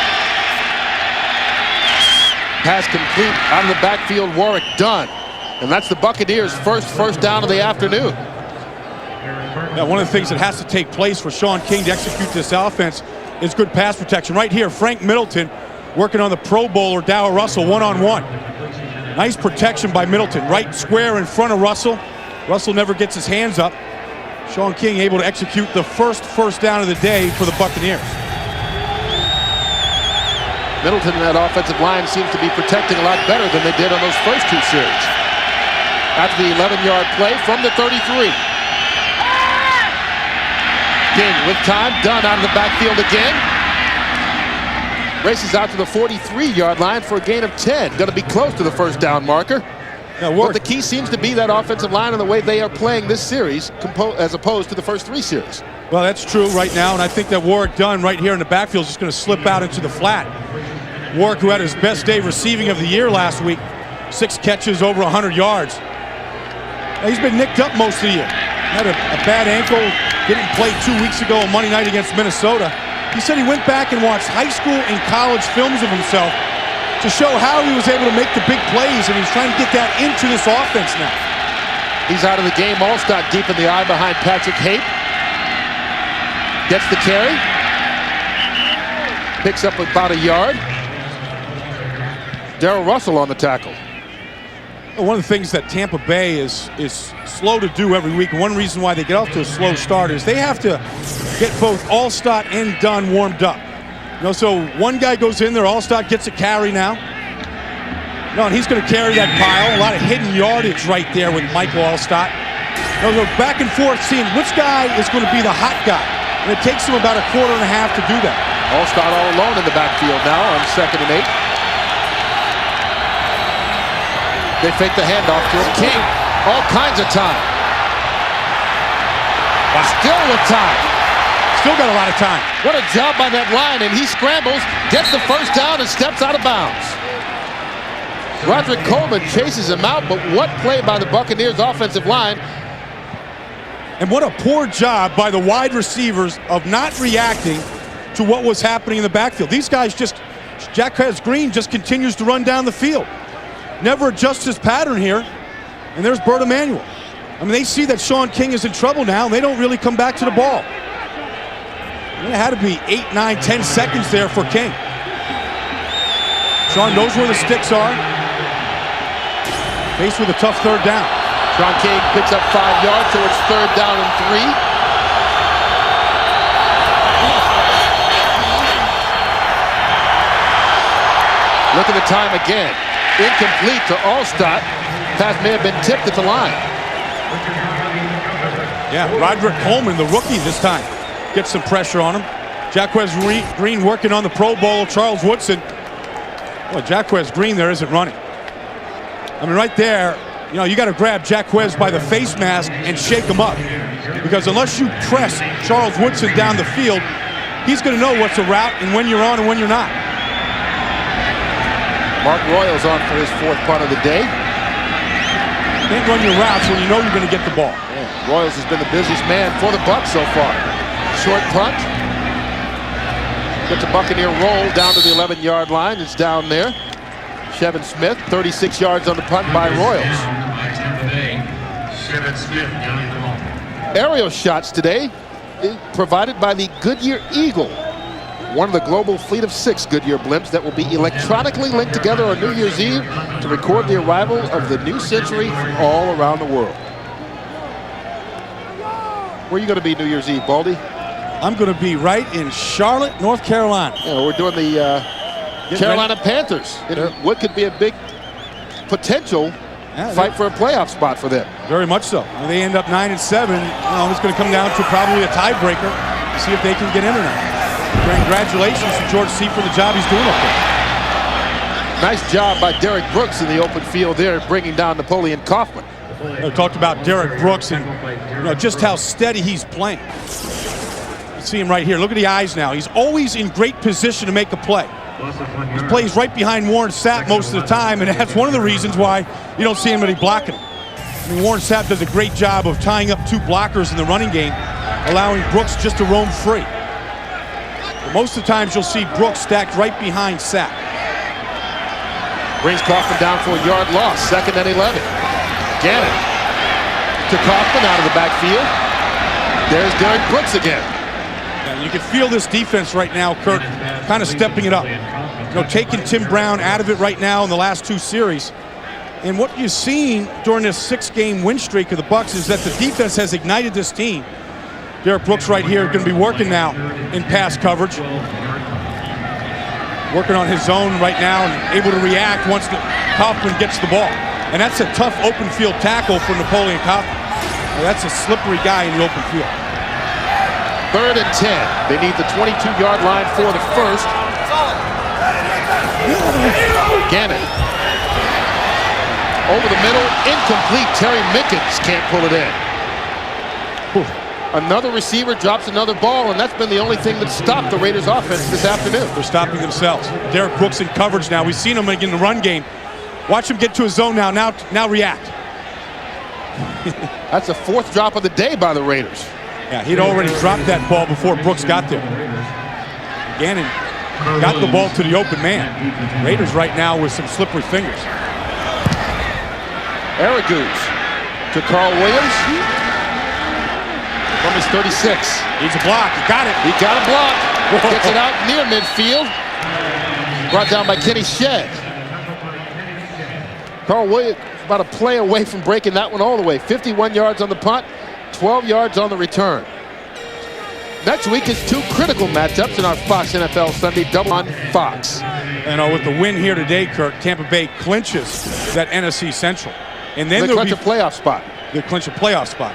Pass complete out of the backfield. Warwick done. And that's the Buccaneers' first down of the afternoon. Now, one of the things that has to take place for Sean King to execute this offense is good pass protection. Right here, Frank Middleton working on the Pro Bowler, Dow Russell, one-on-one. Nice protection by Middleton. Right square in front of Russell. Russell never gets his hands up. Sean King able to execute the first down of the day for the Buccaneers. Middleton and that offensive line seems to be protecting a lot better than they did on those first 2 series. After the 11-yard play from the 33. King with time, done out of the backfield again. Races out to the 43-yard line for a gain of 10. Going to be close to the first down marker. But the key seems to be that offensive line and the way they are playing this series as opposed to the first 3 series. Well, that's true right now, and I think that Warwick Dunn right here in the backfield is just going to slip out into the flat. Warwick, who had his best day receiving of the year last week, 6 catches, over 100 yards. Now, he's been nicked up most of the year. Had a bad ankle, didn't play 2 weeks ago on Monday night against Minnesota. He said he went back and watched high school and college films of himself to show how he was able to make the big plays, and he's trying to get that into this offense now. He's out of the game. Allstott deep in the eye behind Patrick Hape. Gets the carry. Picks up about a yard. Darrell Russell on the tackle. One of the things that Tampa Bay is slow to do every week, and one reason why they get off to a slow start is they have to get both Allstott and Dunn warmed up. You know, so one guy goes in there, Allstott gets a carry now. No, and he's going to carry that pile. A lot of hidden yardage right there with Michael Allstott. You know, they're back and forth seeing which guy is going to be the hot guy. And it takes him about a quarter and a half to do that. Allstott all alone in the backfield now on 2nd and 8. They fake the handoff to him. King, all kinds of time. Still with time. Still got a lot of time. What a job by that line, and he scrambles, gets the first down, and steps out of bounds. Roderick Coleman chases him out, but what play by the Buccaneers offensive line. And what a poor job by the wide receivers of not reacting to what was happening in the backfield. These guys just, Jacquez Green just continues to run down the field. Never adjusts his pattern here. And there's Bert Emanuel. I mean, they see that Sean King is in trouble now, and they don't really come back to the ball. It had to be 8, 9, 10 seconds there for King. Sean knows where the sticks are. Faced with a tough 3rd down. Sean King picks up 5 yards, so it's 3rd down and 3. Look at the time again. Incomplete to Allstott. Pass may have been tipped at the line. Yeah, Roderick Coleman, the rookie this time, gets some pressure on him. Jacquez Green working on the Pro Bowl. Charles Woodson. Well, Jacquez Green there isn't running. I mean, right there, you know, you got to grab Jacquez by the face mask and shake him up. Because unless you press Charles Woodson down the field, he's going to know what's a route and when you're on and when you're not. Mark Royals on for his 4th punt of the day. Can't run your routes when you know you're going to get the ball. Yeah, Royals has been the busiest man for the Bucs so far. Short punt. Gets a Buccaneer roll down to the 11-yard line. It's down there. Shevin Smith, 36 yards on the punt by Royals. Aerial shots today provided by the Goodyear Eagle. one of the global fleet of 6 Goodyear blimps that will be electronically linked together on New Year's Eve to record the arrival of the new century from all around the world. Where are you going to be New Year's Eve, Baldy? I'm going to be right in Charlotte, North Carolina. Yeah, we're doing the Carolina Panthers in what could be a big potential fight for a playoff spot for them. Very much so. When they end up 9-7, it's going to come down to probably a tiebreaker to see if they can get in or not. Congratulations to George C. for the job he's doing up there. Nice job by Derek Brooks in the open field there, bringing down Napoleon Kaufman. I talked about Derek Brooks and just how steady he's playing. You see him right here. Look at the eyes now. He's always in great position to make a play. He plays right behind Warren Sapp most of the time, and that's one of the reasons why you don't see anybody blocking him. I mean, Warren Sapp does a great job of tying up 2 blockers in the running game, allowing Brooks just to roam free. But most of the times you'll see Brooks stacked right behind Sapp. Brings Kaufman down for a yard loss, 2nd and 11. Gannon to Kaufman out of the backfield. There's Derek Brooks again. And you can feel this defense right now, Kirk, kind of stepping it up. Taking Tim Brown out of it right now in the last 2 series. And what you've seen during this 6-game win streak of the Bucs is that the defense has ignited this team. Derek Brooks right here going to be working now in pass coverage. Working on his zone right now and able to react once Kaufman gets the ball. And that's a tough open field tackle for Napoleon Kaufman. That's a slippery guy in the open field. 3rd and 10. They need the 22-yard line for the first. Gannon. Over the middle, incomplete. Terry Mickens can't pull it in. Another receiver drops another ball, and that's been the only thing that stopped the Raiders' offense this afternoon. They're stopping themselves. Derek Brooks in coverage now. We've seen him in the run game. Watch him get to his zone now. Now react. That's the 4th drop of the day by the Raiders. Yeah, he'd already dropped that ball before Brooks got there. Gannon got the ball to the open man. Raiders right now with some slippery fingers. Araguz to Carl Williams from his 36. Needs a block. He got it. He got a block. Gets it out near midfield. Brought down by Kenny Shedd. Carl Williams about a play away from breaking that one all the way. 51 yards on the punt, 12 yards on the return. Next week is 2 critical matchups in our Fox NFL Sunday double on Fox. And with the win here today, Kirk, Tampa Bay clinches that NFC Central. And then they'll clinch a playoff spot. They'll clinch a playoff spot.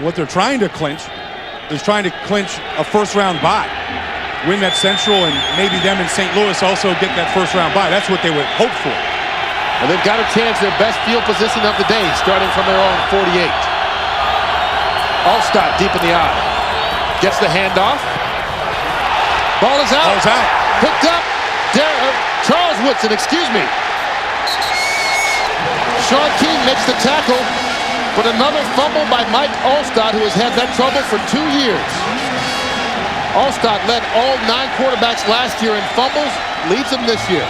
What they're trying to clinch is trying to clinch a first-round bye. Win that Central, and maybe them in St. Louis also get that first-round bye. That's what they would hope for. And they've got a chance, their best field position of the day, starting from their own 48. Allstott deep in the eye. Gets the handoff. Ball is out. Ball's out. Picked up. Charles Woodson, excuse me. Sean King makes the tackle, but another fumble by Mike Allstott, who has had that trouble for 2 years. Allstott led all 9 quarterbacks last year in fumbles, leads them this year.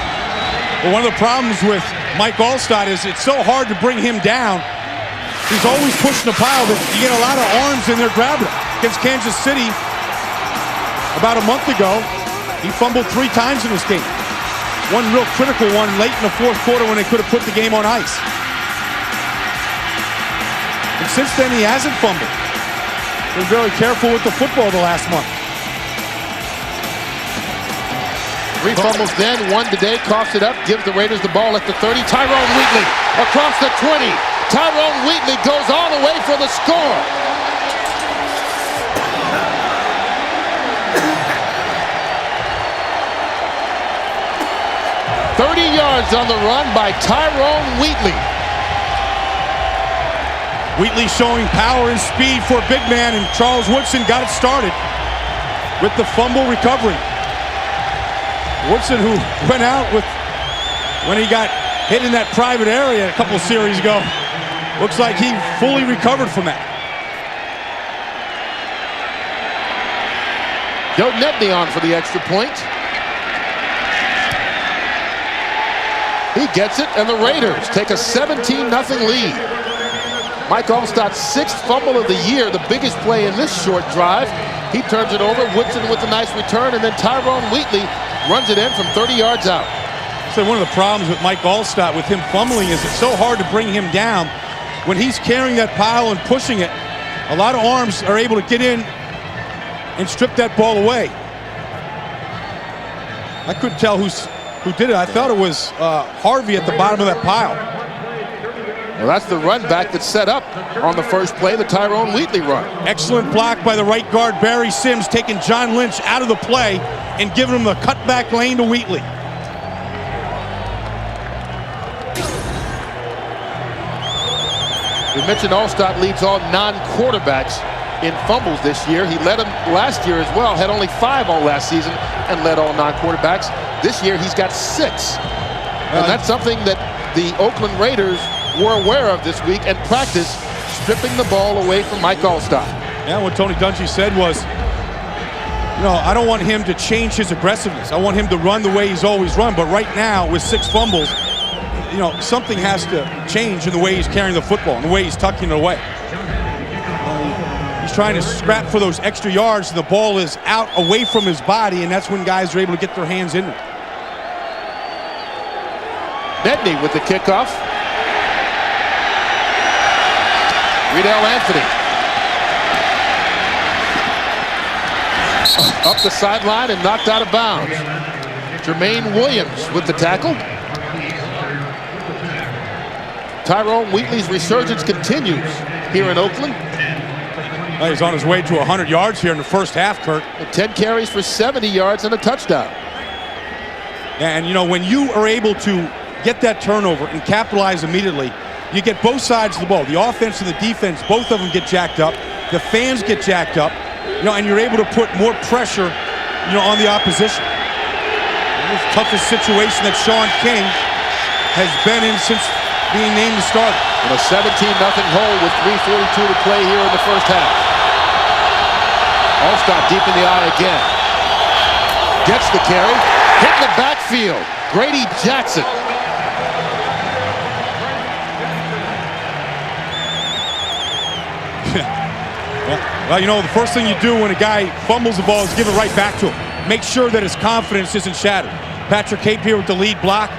Well, one of the problems with Mike Allstott is it's so hard to bring him down. He's always pushing the pile, but you get a lot of arms in there grabbing him. Against Kansas City about a month ago, he fumbled 3 times in this game. One real critical one late in the 4th quarter when they could have put the game on ice. And since then, he hasn't fumbled. Been very careful with the football the last month. 3 fumbles then, 1 today, coughs it up, gives the Raiders the ball at the 30. Tyrone Wheatley across the 20. Tyrone Wheatley goes all the way for the score. Yards on the run by Tyrone Wheatley. Wheatley showing power and speed for a big man, and Charles Woodson got it started with the fumble recovery. Woodson, who went out with when he got hit in that private area a couple of series ago, looks like he fully recovered from that. Joe Nebney on for the extra point. He gets it, and the Raiders take a 17-0 lead. Mike Allstott's 6th fumble of the year, the biggest play in this short drive. He turns it over, Woodson with a nice return, and then Tyrone Wheatley runs it in from 30 yards out. So one of the problems with Mike Allstott with him fumbling is it's so hard to bring him down. When he's carrying that pile and pushing it, a lot of arms are able to get in and strip that ball away. I couldn't tell who did it. I thought it was Harvey at the bottom of that pile. Well, that's the run back that's set up on the first play, the Tyrone Wheatley run. Excellent block by the right guard, Barry Sims, taking John Lynch out of the play and giving him the cutback lane to Wheatley. We mentioned Allstott leads all non-quarterbacks in fumbles this year. He led them last year as well, had only 5 all last season and led all non-quarterbacks. This year he's got 6. And that's something that the Oakland Raiders were aware of this week and practice stripping the ball away from Mike Allstott. Yeah, what Tony Dungy said was, I don't want him to change his aggressiveness. I want him to run the way he's always run. But right now, with 6 fumbles, something has to change in the way he's carrying the football and the way he's tucking it away. He's trying to scrap for those extra yards, and the ball is out away from his body, and that's when guys are able to get their hands in it. Nedney with the kickoff. Riedel Anthony. Up the sideline and knocked out of bounds. Jermaine Williams with the tackle. Tyrone Wheatley's resurgence continues here in Oakland. Well, he's on his way to 100 yards here in the first half, Kurt. 10 carries for 70 yards and a touchdown. And, when you are able to get that turnover and capitalize immediately, you get both sides of the ball. The offense and the defense, both of them get jacked up. The fans get jacked up, and you're able to put more pressure, on the opposition. The toughest situation that Sean King has been in since being named the starter. In a 17-0 hole with 3:42 to play here in the first half. Allstott deep in the eye again. Gets the carry. Hit the backfield. Grady Jackson. Well, the first thing you do when a guy fumbles the ball is give it right back to him. Make sure that his confidence isn't shattered. Patrick Cape here with the lead block.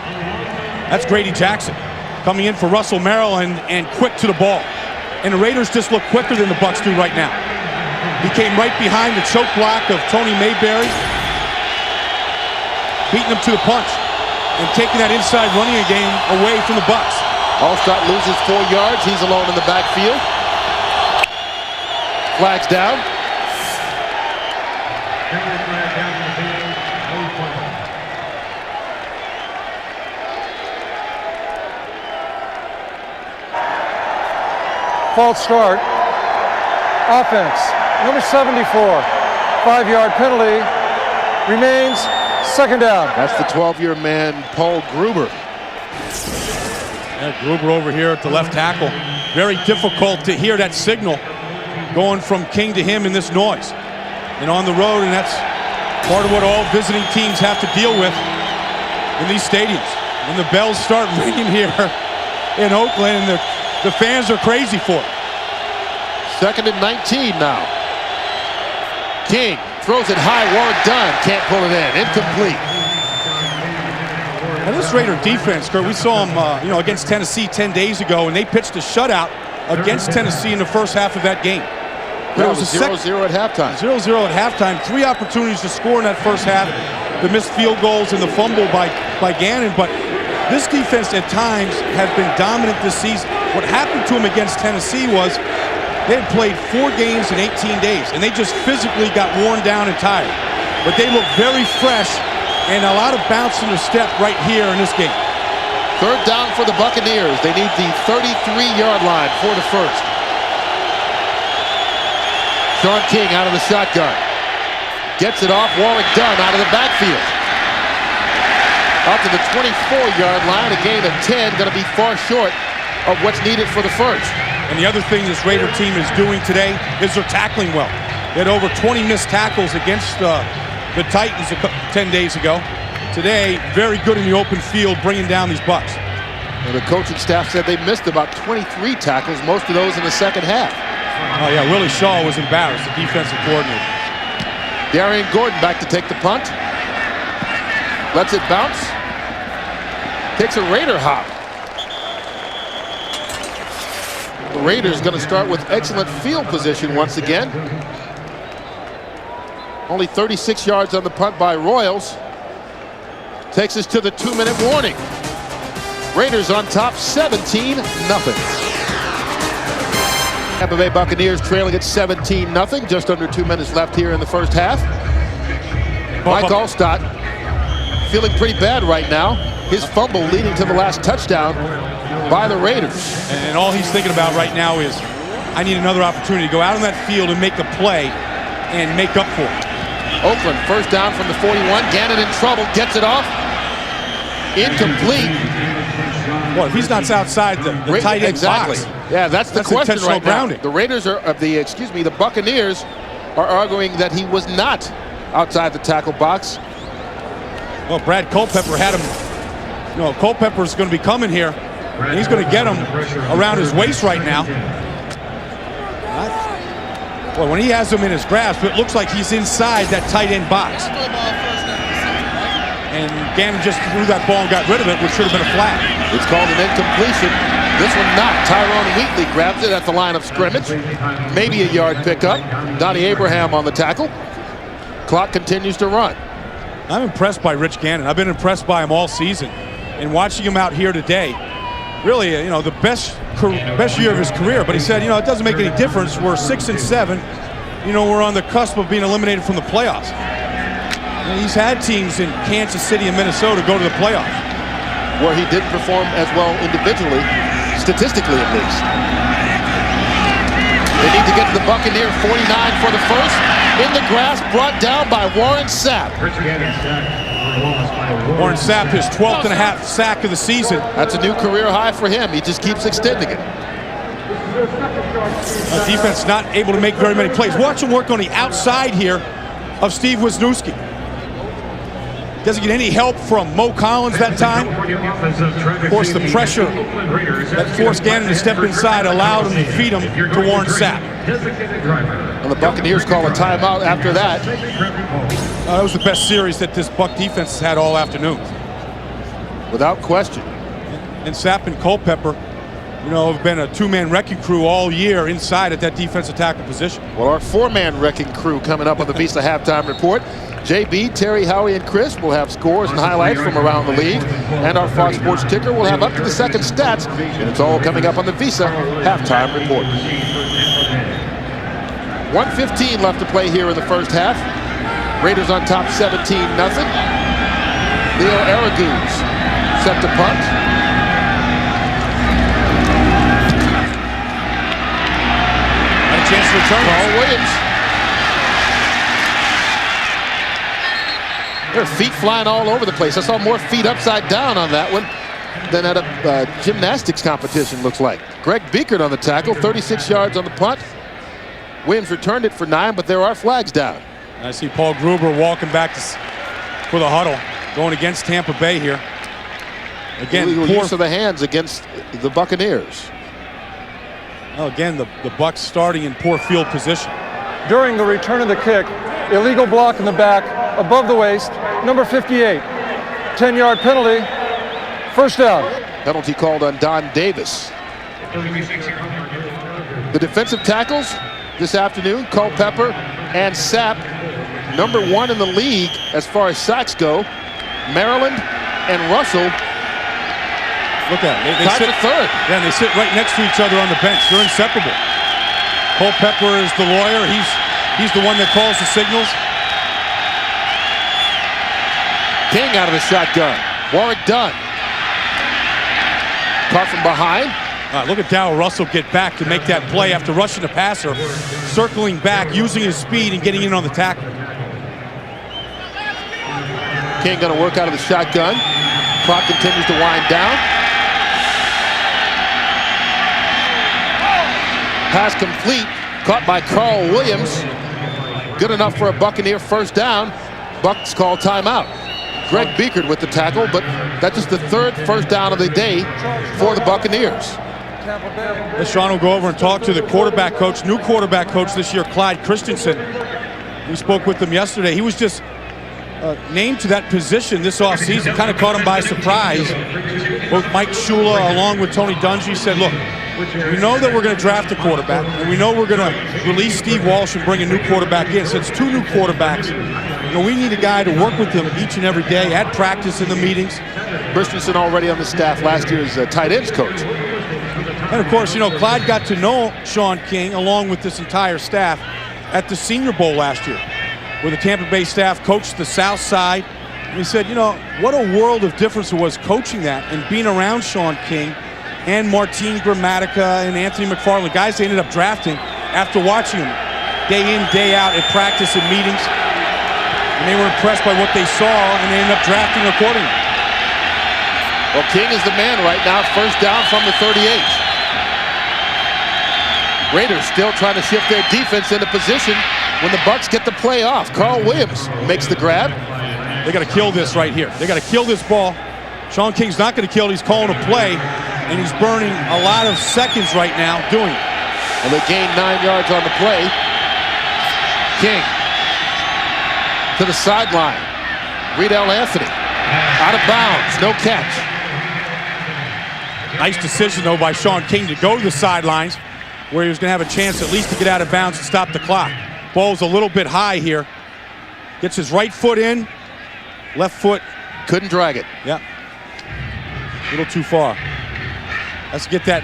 That's Grady Jackson coming in for Russell Merrill and quick to the ball. And the Raiders just look quicker than the Bucs do right now. He came right behind the choke block of Tony Mayberry, beating him to the punch and taking that inside running game away from the Bucs. Allstott loses 4 yards. He's alone in the backfield. Flags down. False start. Offense, number 74. 5-yard penalty. Remains second down. That's the 12-year man, Paul Gruber. Yeah, Gruber over here at the left tackle. Very difficult to hear that signal going from King to him in this noise. And on the road, and that's part of what all visiting teams have to deal with in these stadiums. When the bells start ringing here in Oakland, and the fans are crazy for it. 2nd and 19 now. King throws it high. Warren Dunn can't pull it in. Incomplete. And this Raider defense, Kurt, we saw them against Tennessee 10 days ago, and they pitched a shutout against Tennessee in the first half of that game. But it was 0-0 at halftime. 0-0 at halftime. 3 opportunities to score in that first half. The missed field goals and the fumble by Gannon. But this defense at times has been dominant this season. What happened to them against Tennessee was they had played 4 games in 18 days, and they just physically got worn down and tired. But they look very fresh and a lot of bounce in their step right here in this game. 3rd down for the Buccaneers. They need the 33-yard line for the first. Sean King out of the shotgun. Gets it off. Warwick Dunn out of the backfield. Out to the 24-yard line. A gain of 10. Going to be far short of what's needed for the first. And the other thing this Raider team is doing today is they're tackling well. They had over 20 missed tackles against the Titans 10 days ago. Today, very good in the open field, bringing down these Bucs. And the coaching staff said they missed about 23 tackles, most of those in the second half. Oh, yeah, Willie Shaw was embarrassed, the defensive coordinator. Darian Gordon back to take the punt. Lets it bounce. Takes a Raider hop. The Raiders going to start with excellent field position once again. Only 36 yards on the punt by Royals. Takes us to the 2-minute warning. Raiders on top 17-0. Tampa Bay Buccaneers trailing at 17-0. Just under 2 minutes left here in the first half. Mike Allstott feeling pretty bad right now. His fumble leading to the last touchdown by the Raiders. And all he's thinking about right now is, I need another opportunity to go out on that field and make a play and make up for it. Oakland first down from the 41. Gannon in trouble, gets it off. Incomplete. Well, if he's not outside the tight end box. Yeah, that's the question right now. Grounding. The Raiders are the Buccaneers are arguing that he was not outside the tackle box. Well, Brad Culpepper had him. You know, Culpepper's going to be coming here, and he's going to get him around his waist right now. Well, when he has him in his grasp, it looks like he's inside that tight end box. And Gannon just threw that ball and got rid of it, which should have been a flag. It's called an incompletion. This one not. Tyrone Wheatley grabs it at the line of scrimmage. Maybe a yard pickup. Donnie Abraham on the tackle. Clock continues to run. I'm impressed by Rich Gannon. I've been impressed by him all season. And watching him out here today, really, you know, the best year of his career. But he said, you know, it doesn't make any difference. We're 6-7. You know, we're on the cusp of being eliminated from the playoffs. And he's had teams in Kansas City and Minnesota go to the playoffs, where he didn't perform as well individually, statistically at least. They need to get to the Buccaneer 49 for the first. In the grass, brought down by Warren Sapp. Warren Sapp, his 12th and a half sack of the season. That's a new career high for him. He just keeps extending it. The defense not able to make very many plays. Watch him work on the outside here of Steve Wisniewski. Doesn't get any help from Mo Collins that time. Of course, the pressure that forced Gannon to step inside allowed him to feed him to Warren Sapp. And the Buccaneers call a timeout after that. That was the best series that this Buck defense has had all afternoon. Without question. And Sapp and Culpepper, you know, have been a two-man wrecking crew all year inside at that defensive tackle position. Well, our four-man wrecking crew coming up on the Visa Halftime Report. JB, Terry, Howie, and Chris will have scores and highlights from around the league. And our Fox Sports ticker will have up to the second stats. And it's all coming up on the Visa Halftime Report. 1:15 left to play here in the first half. Raiders on top 17-0. Leo Araguz set to punt. And a chance to return. Carl Williams. There are feet flying all over the place. I saw more feet upside down on that one than at a gymnastics competition, looks like. Greg Biekert on the tackle, 36 yards on the punt. Williams returned it for 9, but there are flags down. I see Paul Gruber walking back for the huddle, going against Tampa Bay here. Again, illegal use of the hands against the Buccaneers. Well, again, the Bucs starting in poor field position. During the return of the kick, illegal block in the back, above the waist, number 58. 10-yard penalty, first down. Penalty called on Don Davis. The defensive tackles this afternoon, Culpepper and Sapp, number 1 in the league as far as sacks go. Maryland and Russell. Look at it. They sit third. Yeah, they sit right next to each other on the bench. They're inseparable. Culpepper is the lawyer. He's the one that calls the signals. King out of the shotgun. Warwick Dunn. Caught from behind. Look at Darrell Russell get back to make that play after rushing the passer, circling back, using his speed and getting in on the tackle. King going to work out of the shotgun. Clock continues to wind down. Pass complete, caught by Carl Williams. Good enough for a Buccaneer first down. Bucs call timeout. Greg Biekert with the tackle, but that's just the third first down of the day for the Buccaneers. Sean will go over and talk to the quarterback coach, new quarterback coach this year, Clyde Christensen. We spoke with him yesterday. He was just named to that position this offseason. Kind of caught him by surprise. Both Mike Shula along with Tony Dungy said, look, we know that we're going to draft a quarterback, and we know we're going to release Steve Walsh and bring a new quarterback in. So it's 2 new quarterbacks. You know, we need a guy to work with him each and every day at practice, in the meetings. Christensen already on the staff last year as tight ends coach. And of course, you know, Clyde got to know Sean King along with this entire staff at the Senior Bowl last year, where the Tampa Bay staff coached the South Side. And he said, you know, what a world of difference it was coaching that and being around Sean King and Martin Gramatica and Anthony McFarland, guys they ended up drafting after watching them day in, day out at practice and meetings. And they were impressed by what they saw, and they ended up drafting accordingly. Well, King is the man right now. First down from the 38. Raiders still trying to shift their defense into position when the Bucs get the play off. Carl Williams makes the grab. They got to kill this right here. They got to kill this ball. Sean King's not going to kill it. He's calling a play, and he's burning a lot of seconds right now doing it. And they gain 9 yards on the play. King to the sideline. Riedel Anthony out of bounds. No catch. Nice decision, though, by Sean King to go to the sidelines, where he was going to have a chance at least to get out of bounds and stop the clock. Ball's a little bit high here. Gets his right foot in, left foot. Couldn't drag it. Yeah. A little too far. Let's get that.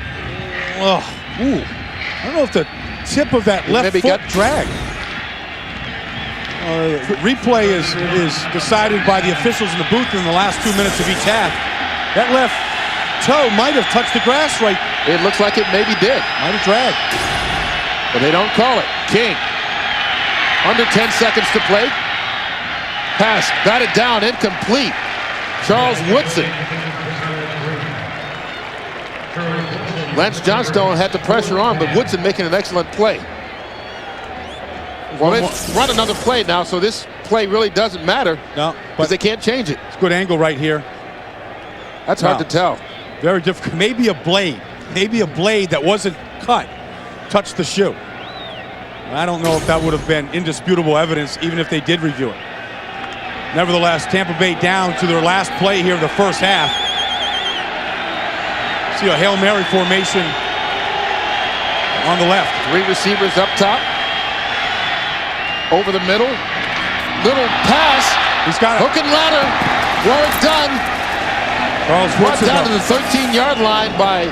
Oh, ooh. I don't know if the tip of that left foot got dragged. Replay is decided by the officials in the booth in the last 2 minutes of each half. That left toe might have touched the grass right. It looks like it maybe did. Might have dragged. But they don't call it. King. Under 10 seconds to play. Pass. Batted down. Incomplete. Charles Woodson. Lance Johnstone had the pressure on, but Woodson making an excellent play. Well, they've run another play now, so this play really doesn't matter. No, because they can't change it. It's a good angle right here. That's hard to tell. Very difficult. Maybe a blade that wasn't cut touched the shoe. I don't know if that would have been indisputable evidence, even if they did review it. Nevertheless, Tampa Bay down to their last play here of the first half. See a Hail Mary formation on the left. 3 receivers up top. Over the middle. Little pass. He's got it. Hook and ladder. Warwick Dunn. Brought down to the 13-yard line by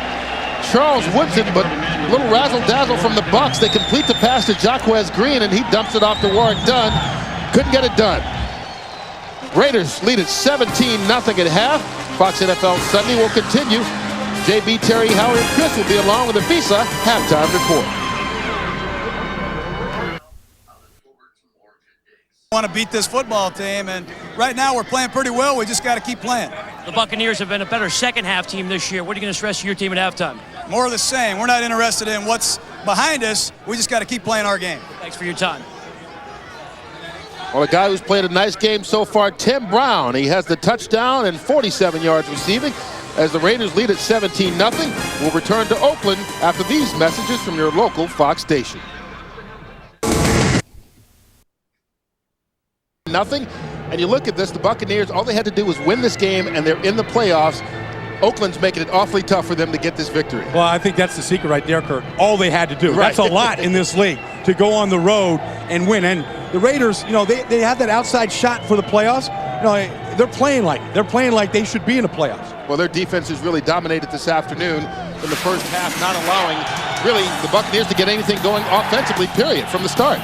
Charles Woodson, but a little razzle-dazzle from the Bucs. They complete the pass to Jaquez Green, and he dumps it off to Warwick Dunn. Couldn't get it done. Raiders lead at 17-0 at half. Fox NFL Sunday will continue. JB, Terry, Howie, and Chris will be along with the Visa halftime report. Want to beat this football team, and right now we're playing pretty well. We just got to keep playing. The Buccaneers have been a better second-half team this year. What are you going to stress to your team at halftime? More of the same. We're not interested in what's behind us. We just got to keep playing our game. Thanks for your time. Well, a guy who's played a nice game so far, Tim Brown. He has the touchdown and 47 yards receiving as the Raiders lead at 17-0. We'll return to Oakland after these messages from your local Fox station. Nothing. And you look at this, the Buccaneers, all they had to do was win this game, and they're in the playoffs. Oakland's making it awfully tough for them to get this victory. Well, I think that's the secret right there, Kurt. All they had to do. Right. That's a lot in this league, to go on the road and win. And the Raiders, you know, they have that outside shot for the playoffs. You know, they're playing like they should be in the playoffs. Well, their defense has really dominated this afternoon in the first half, not allowing really the Buccaneers to get anything going offensively, period, from the start.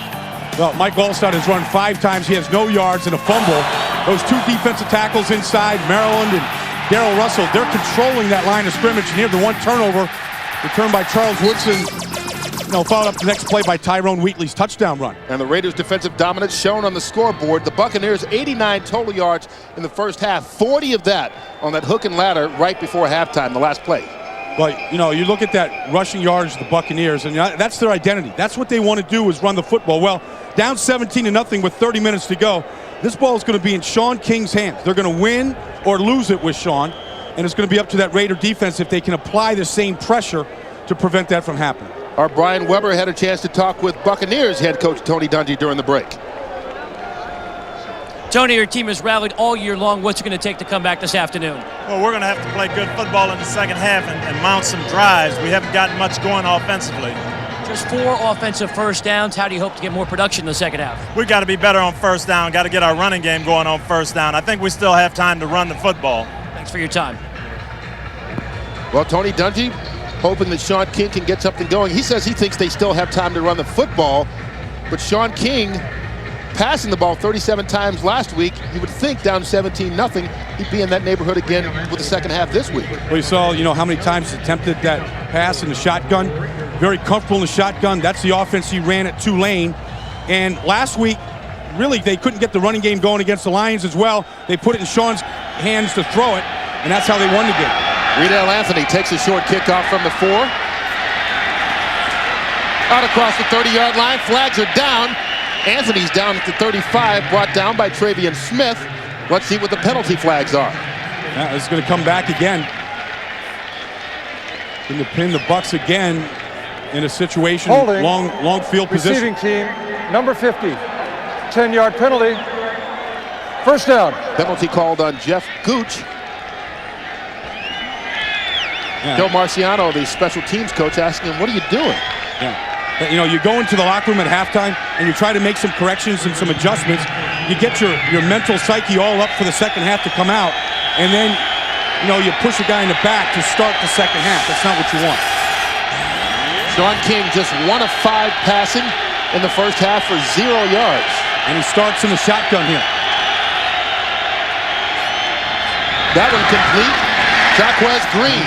Well, Mike Gallstad has run 5 times. He has no yards and a fumble. Those 2 defensive tackles inside, Maryland and Darrell Russell, they're controlling that line of scrimmage. And here, the 1 turnover, returned by Charles Woodson, followed up the next play by Tyrone Wheatley's touchdown run. And the Raiders' defensive dominance shown on the scoreboard. The Buccaneers, 89 total yards in the first half, 40 of that on that hook and ladder right before halftime, the last play. But, you look at that rushing yards of the Buccaneers, and that's their identity. That's what they want to do, is run the football. Well, down 17-0 with 30 minutes to go. This ball is going to be in Sean King's hands. They're going to win or lose it with Sean, and it's going to be up to that Raider defense if they can apply the same pressure to prevent that from happening. Our Brian Weber had a chance to talk with Buccaneers head coach Tony Dungy during the break. Tony, your team has rallied all year long. What's it going to take to come back this afternoon? Well, we're going to have to play good football in the second half and mount some drives. We haven't gotten much going offensively. Just 4 offensive first downs. How do you hope to get more production in the second half? We've got to be better on first down. Got to get our running game going on first down. I think we still have time to run the football. Thanks for your time. Well, Tony Dungy hoping that Sean King can get something going. He says he thinks they still have time to run the football, but Sean King passing the ball 37 times last week. You would think down 17-0, he'd be in that neighborhood again with the second half this week. Well, you saw, how many times he attempted that pass in the shotgun. Very comfortable in the shotgun. That's the offense he ran at Tulane. And last week, really, they couldn't get the running game going against the Lions as well. They put it in Sean's hands to throw it, and that's how they won the game. Riedel Anthony takes a short kickoff from the 4. Out across the 30-yard line. Flags are down. Anthony's down at the 35, brought down by Travion Smith. Let's see what the penalty flags are. Yeah, it's going to come back again. Going to pin the Bucs again in a situation, Holding. long field position. Receiving team, number 50. 10-yard penalty. First down. Penalty called on Jeff Gooch. Yeah. Joe Marciano, the special teams coach, asking him, what are you doing? Yeah. You go into the locker room at halftime and you try to make some corrections and some adjustments. You get your mental psyche all up for the second half to come out, and then you push a guy in the back to start the second half. That's not what you want. Sean King just 1 of 5 passing in the first half for 0 yards. And he starts in the shotgun here. That one complete. Jacquez Green.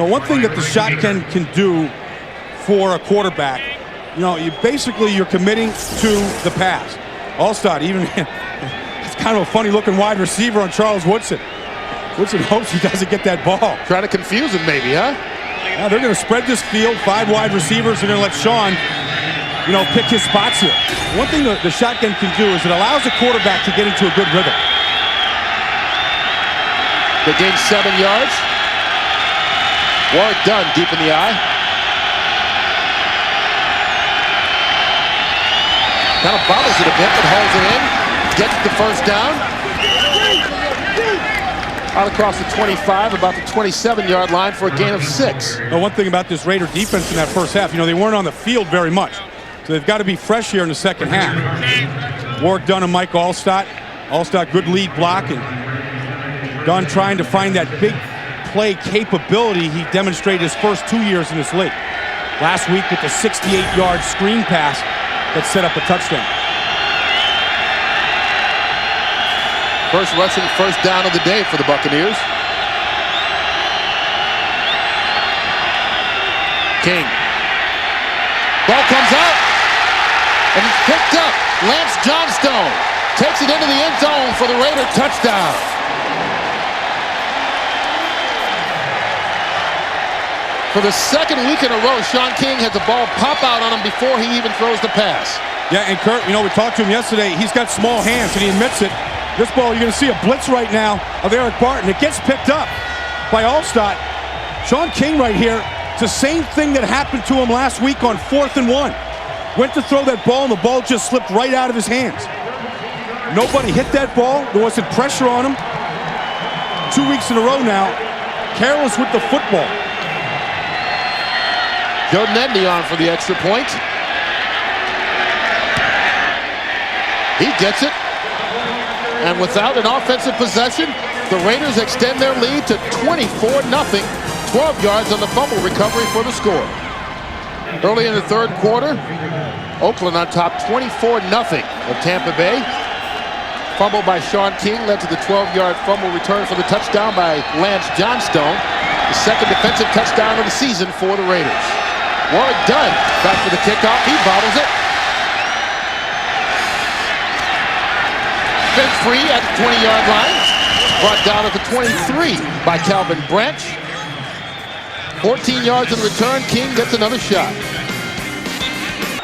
One thing that the shotgun can do for a quarterback, you're committing to the pass. Allstott, even it's kind of a funny-looking wide receiver on Charles Woodson. Woodson hopes he doesn't get that ball. Trying to confuse him maybe, huh? Yeah, they're going to spread this field. 5 wide receivers. They're going to let Sean, pick his spots here. One thing the shotgun can do is it allows the quarterback to get into a good rhythm. They gain 7 yards. Warwick Dunn deep in the eye. Kind of bobbles it a bit, but holds it in. Gets the first down. Out across the 25, about the 27-yard line for a gain of 6. Now, one thing about this Raider defense in that first half, they weren't on the field very much. So they've got to be fresh here in the second half. Warwick Dunn and Mike Allstott. Allstott, good lead block, and Dunn trying to find that big play capability he demonstrated his first 2 years in this league. Last week with the 68-yard screen pass that set up a touchdown. First rushing first down of the day for the Buccaneers. King. Ball comes out, and it's picked up. Lance Johnstone takes it into the end zone for the Raider touchdown. For the second week in a row, Sean King has the ball pop out on him before he even throws the pass. Yeah, and Kurt, we talked to him yesterday. He's got small hands, and he admits it. This ball, you're going to see a blitz right now of Eric Barton. It gets picked up by Allstott. Sean King right here, it's the same thing that happened to him last week on 4th and 1. Went to throw that ball, and the ball just slipped right out of his hands. Nobody hit that ball. There wasn't pressure on him. 2 weeks in a row now, careless with the football. Joe Nedney on for the extra point. He gets it. And without an offensive possession, the Raiders extend their lead to 24-0. 12 yards on the fumble recovery for the score. Early in the third quarter, Oakland on top 24-0 of Tampa Bay. Fumble by Sean King led to the 12-yard fumble return for the touchdown by Lance Johnstone. The second defensive touchdown of the season for the Raiders. Warwick Dunn back for the kickoff. He bobbles it. Fence free at the 20-yard line. Brought down at the 23 by Calvin Branch. 14 yards in return. King gets another shot.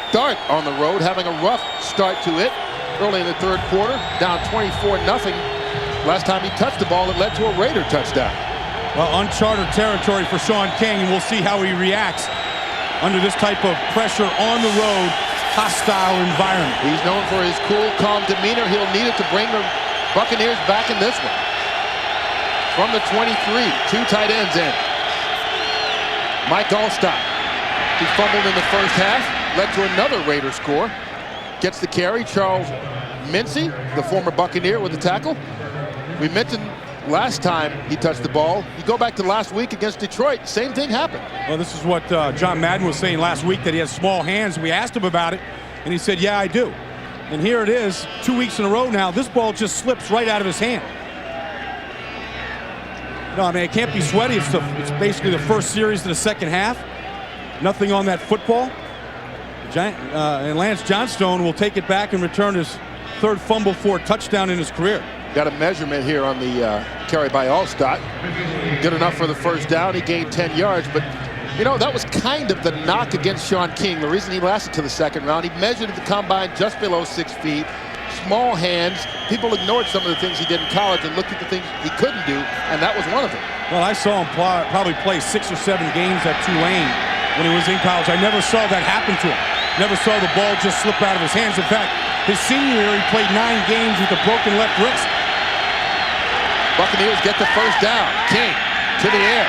Start on the road, having a rough start to it. Early in the third quarter, down 24-0. Last time he touched the ball, it led to a Raider touchdown. Well, uncharted territory for Sean King, and we'll see how he reacts under this type of pressure on the road hostile environment. He's known for his cool, calm demeanor. He'll need it to bring the Buccaneers back in this one. From the 23, 2 tight ends in. Mike Allstott, he fumbled in the first half, led to another Raider score. Gets the carry. Charles Mincy, the former Buccaneer, with the tackle. We mentioned last time he touched the ball. You go back to last week against Detroit, same thing happened. Well, this is what John Madden was saying last week, that he has small hands. We asked him about it, and he said, yeah, I do. And here it is, 2 weeks in a row now. This ball just slips right out of his hand. No, I mean, it can't be sweaty. It's basically the first series of the second half. Nothing on that football. And Lance Johnstone will take it back and return his 3rd fumble for a touchdown in his career. Got a measurement here on the carry by Allstott. Good enough for the first down. He gained 10 yards, but you know, that was kind of the knock against Sean King. The reason he lasted to the second round, he measured at the combine just below 6 feet. Small hands. People ignored some of the things he did in college and looked at the things he couldn't do, and that was one of them. Well, I saw him probably play 6 or 7 games at Tulane when he was in college. I never saw that happen to him. Never saw the ball just slip out of his hands. In fact, his senior year, he played 9 games with a broken left wrist. Buccaneers get the first down. King to the air.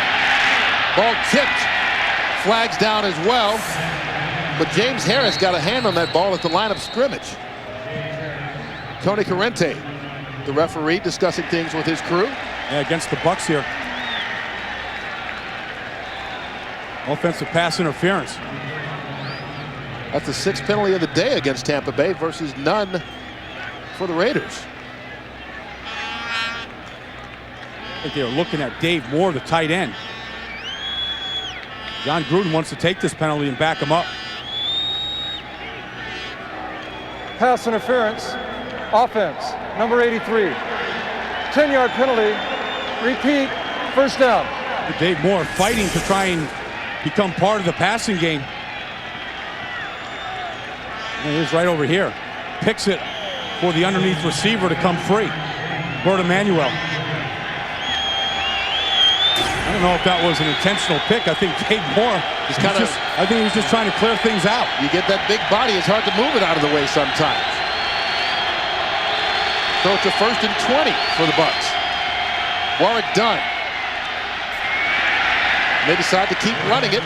Ball tipped. Flags down as well. But James Harris got a hand on that ball at the line of scrimmage. Tony Corrente, the referee, discussing things with his crew. Yeah, against the Bucs here. Offensive pass interference. That's the 6th penalty of the day against Tampa Bay versus none for the Raiders. I think they were looking at Dave Moore, the tight end. John Gruden wants to take this penalty and back him up. Pass interference. Offense, number 83. 10-yard penalty. Repeat, first down. Dave Moore fighting to try and become part of the passing game. And he's right over here. Picks it for the underneath receiver to come free. Bert Emanuel. I don't know if that was an intentional pick. I think Dave Moore I think he was just trying to clear things out. You get that big body, it's hard to move it out of the way sometimes. So it's a 1st and 20 for the Bucs. Warwick Dunn. They decide to keep running it.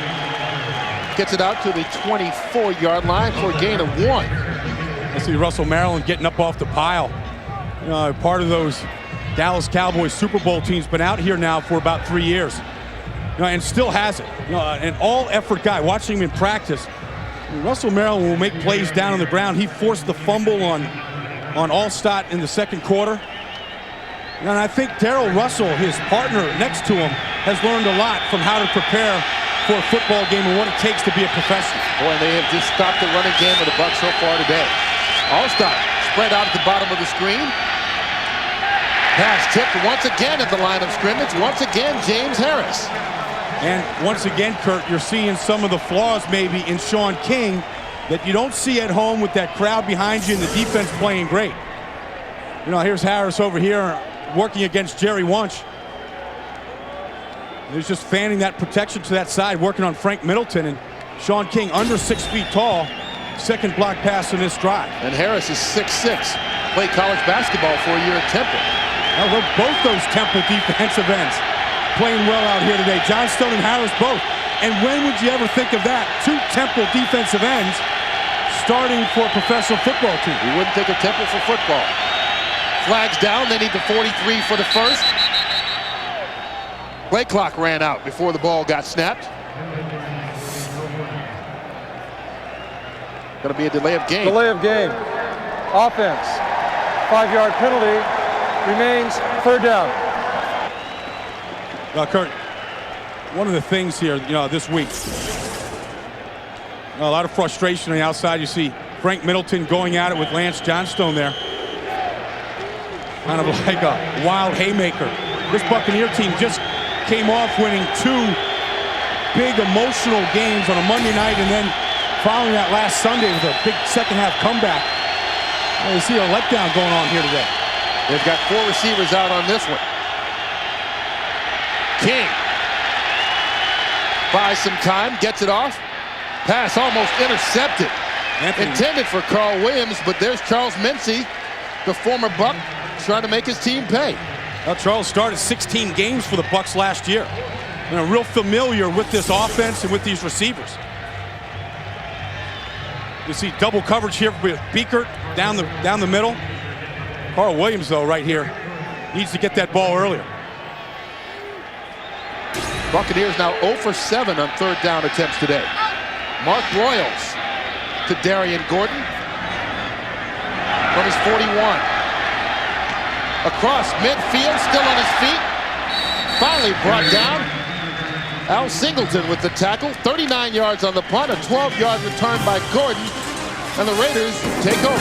Gets it out to the 24-yard line for a gain of 1. I see Russell Maryland getting up off the pile. Part of those Dallas Cowboys Super Bowl teams, been out here now for about 3 years. And still has it. An all-effort guy. Watching him in practice, Russell Maryland will make plays down on the ground. He forced the fumble on Allstott in the 2nd quarter. And I think Darrell Russell, his partner next to him, has learned a lot from how to prepare for a football game and what it takes to be a professional. Boy, they have just stopped the running game of the Bucs so far today. Allstott spread out at the bottom of the screen. Pass tipped once again at the line of scrimmage. Once again, James Harris. And once again, Kurt, you're seeing some of the flaws maybe in Sean King that you don't see at home with that crowd behind you and the defense playing great. Here's Harris over here working against Jerry Wunsch. He's just fanning that protection to that side, working on Frank Middleton. And Sean King, under 6 feet tall, 2nd block pass in this drive. And Harris is 6'6". Played college basketball for a year at Temple. Well, both those Temple defensive ends playing well out here today. Johnstone and Harris both. And when would you ever think of that? 2 Temple defensive ends starting for a professional football team. You wouldn't think of Temple for football. Flags down. They need the 43 for the first. Play clock ran out before the ball got snapped. Going to be a delay of game. Delay of game. Offense. 5-yard penalty. Remains 3rd down. Well, Kurt, one of the things here, this week, a lot of frustration on the outside. You see Frank Middleton going at it with Lance Johnstone there. Kind of like a wild haymaker. This Buccaneer team just came off winning 2 big emotional games on a Monday night, and then following that last Sunday with a big second-half comeback. You see a letdown going on here today. They've got 4 receivers out on this one. King buys some time, gets it off. Pass almost intercepted. intended for Carl Williams, but there's Charles Mincy, the former Buck, trying to make his team pay. Well, Charles started 16 games for the Bucs last year. And real familiar with this offense and with these receivers. You see double coverage here with Beekert down the middle. Carl Williams, though, right here, needs to get that ball earlier. Buccaneers now 0 for 7 on third down attempts today. Mark Broyles to Darian Gordon from his 41. Across midfield, still on his feet. Finally brought down. Al Singleton with the tackle. 39 yards on the punt. A 12-yard return by Gordon. And the Raiders take over.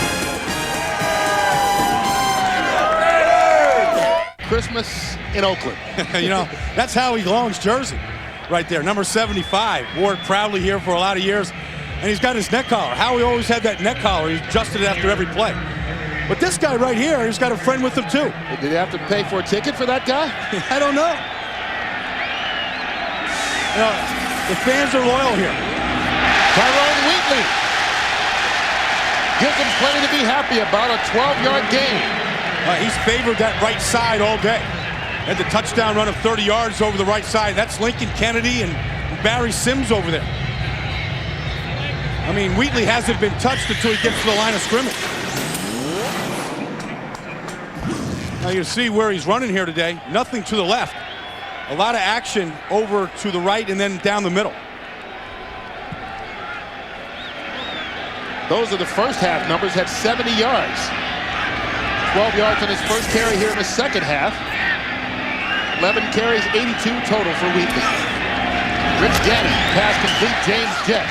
Christmas in Oakland. You know, that's Howie Long's jersey right there, number 75. Wore it proudly here for a lot of years. And he's got his neck collar. Howie always had that neck collar. He adjusted it after every play. But this guy right here, he's got a friend with him too. Did he have to pay for a ticket for that guy? I don't know. You know, the fans are loyal here. Tyrone Wheatley gives him plenty to be happy about. A 12-yard gain. He's favored that right side all day. Had the touchdown run of 30 yards over the right side. That's Lincoln Kennedy and Barry Sims over there. I mean, Wheatley hasn't been touched until he gets to the line of scrimmage. Now you see where he's running here today. Nothing to the left. A lot of action over to the right and then down the middle. Those are the first half numbers. Had 70 yards. 12 yards on his first carry here in the second half. 11 carries, 82 total for Wheatley. Rich Gannon, pass complete, James Jett.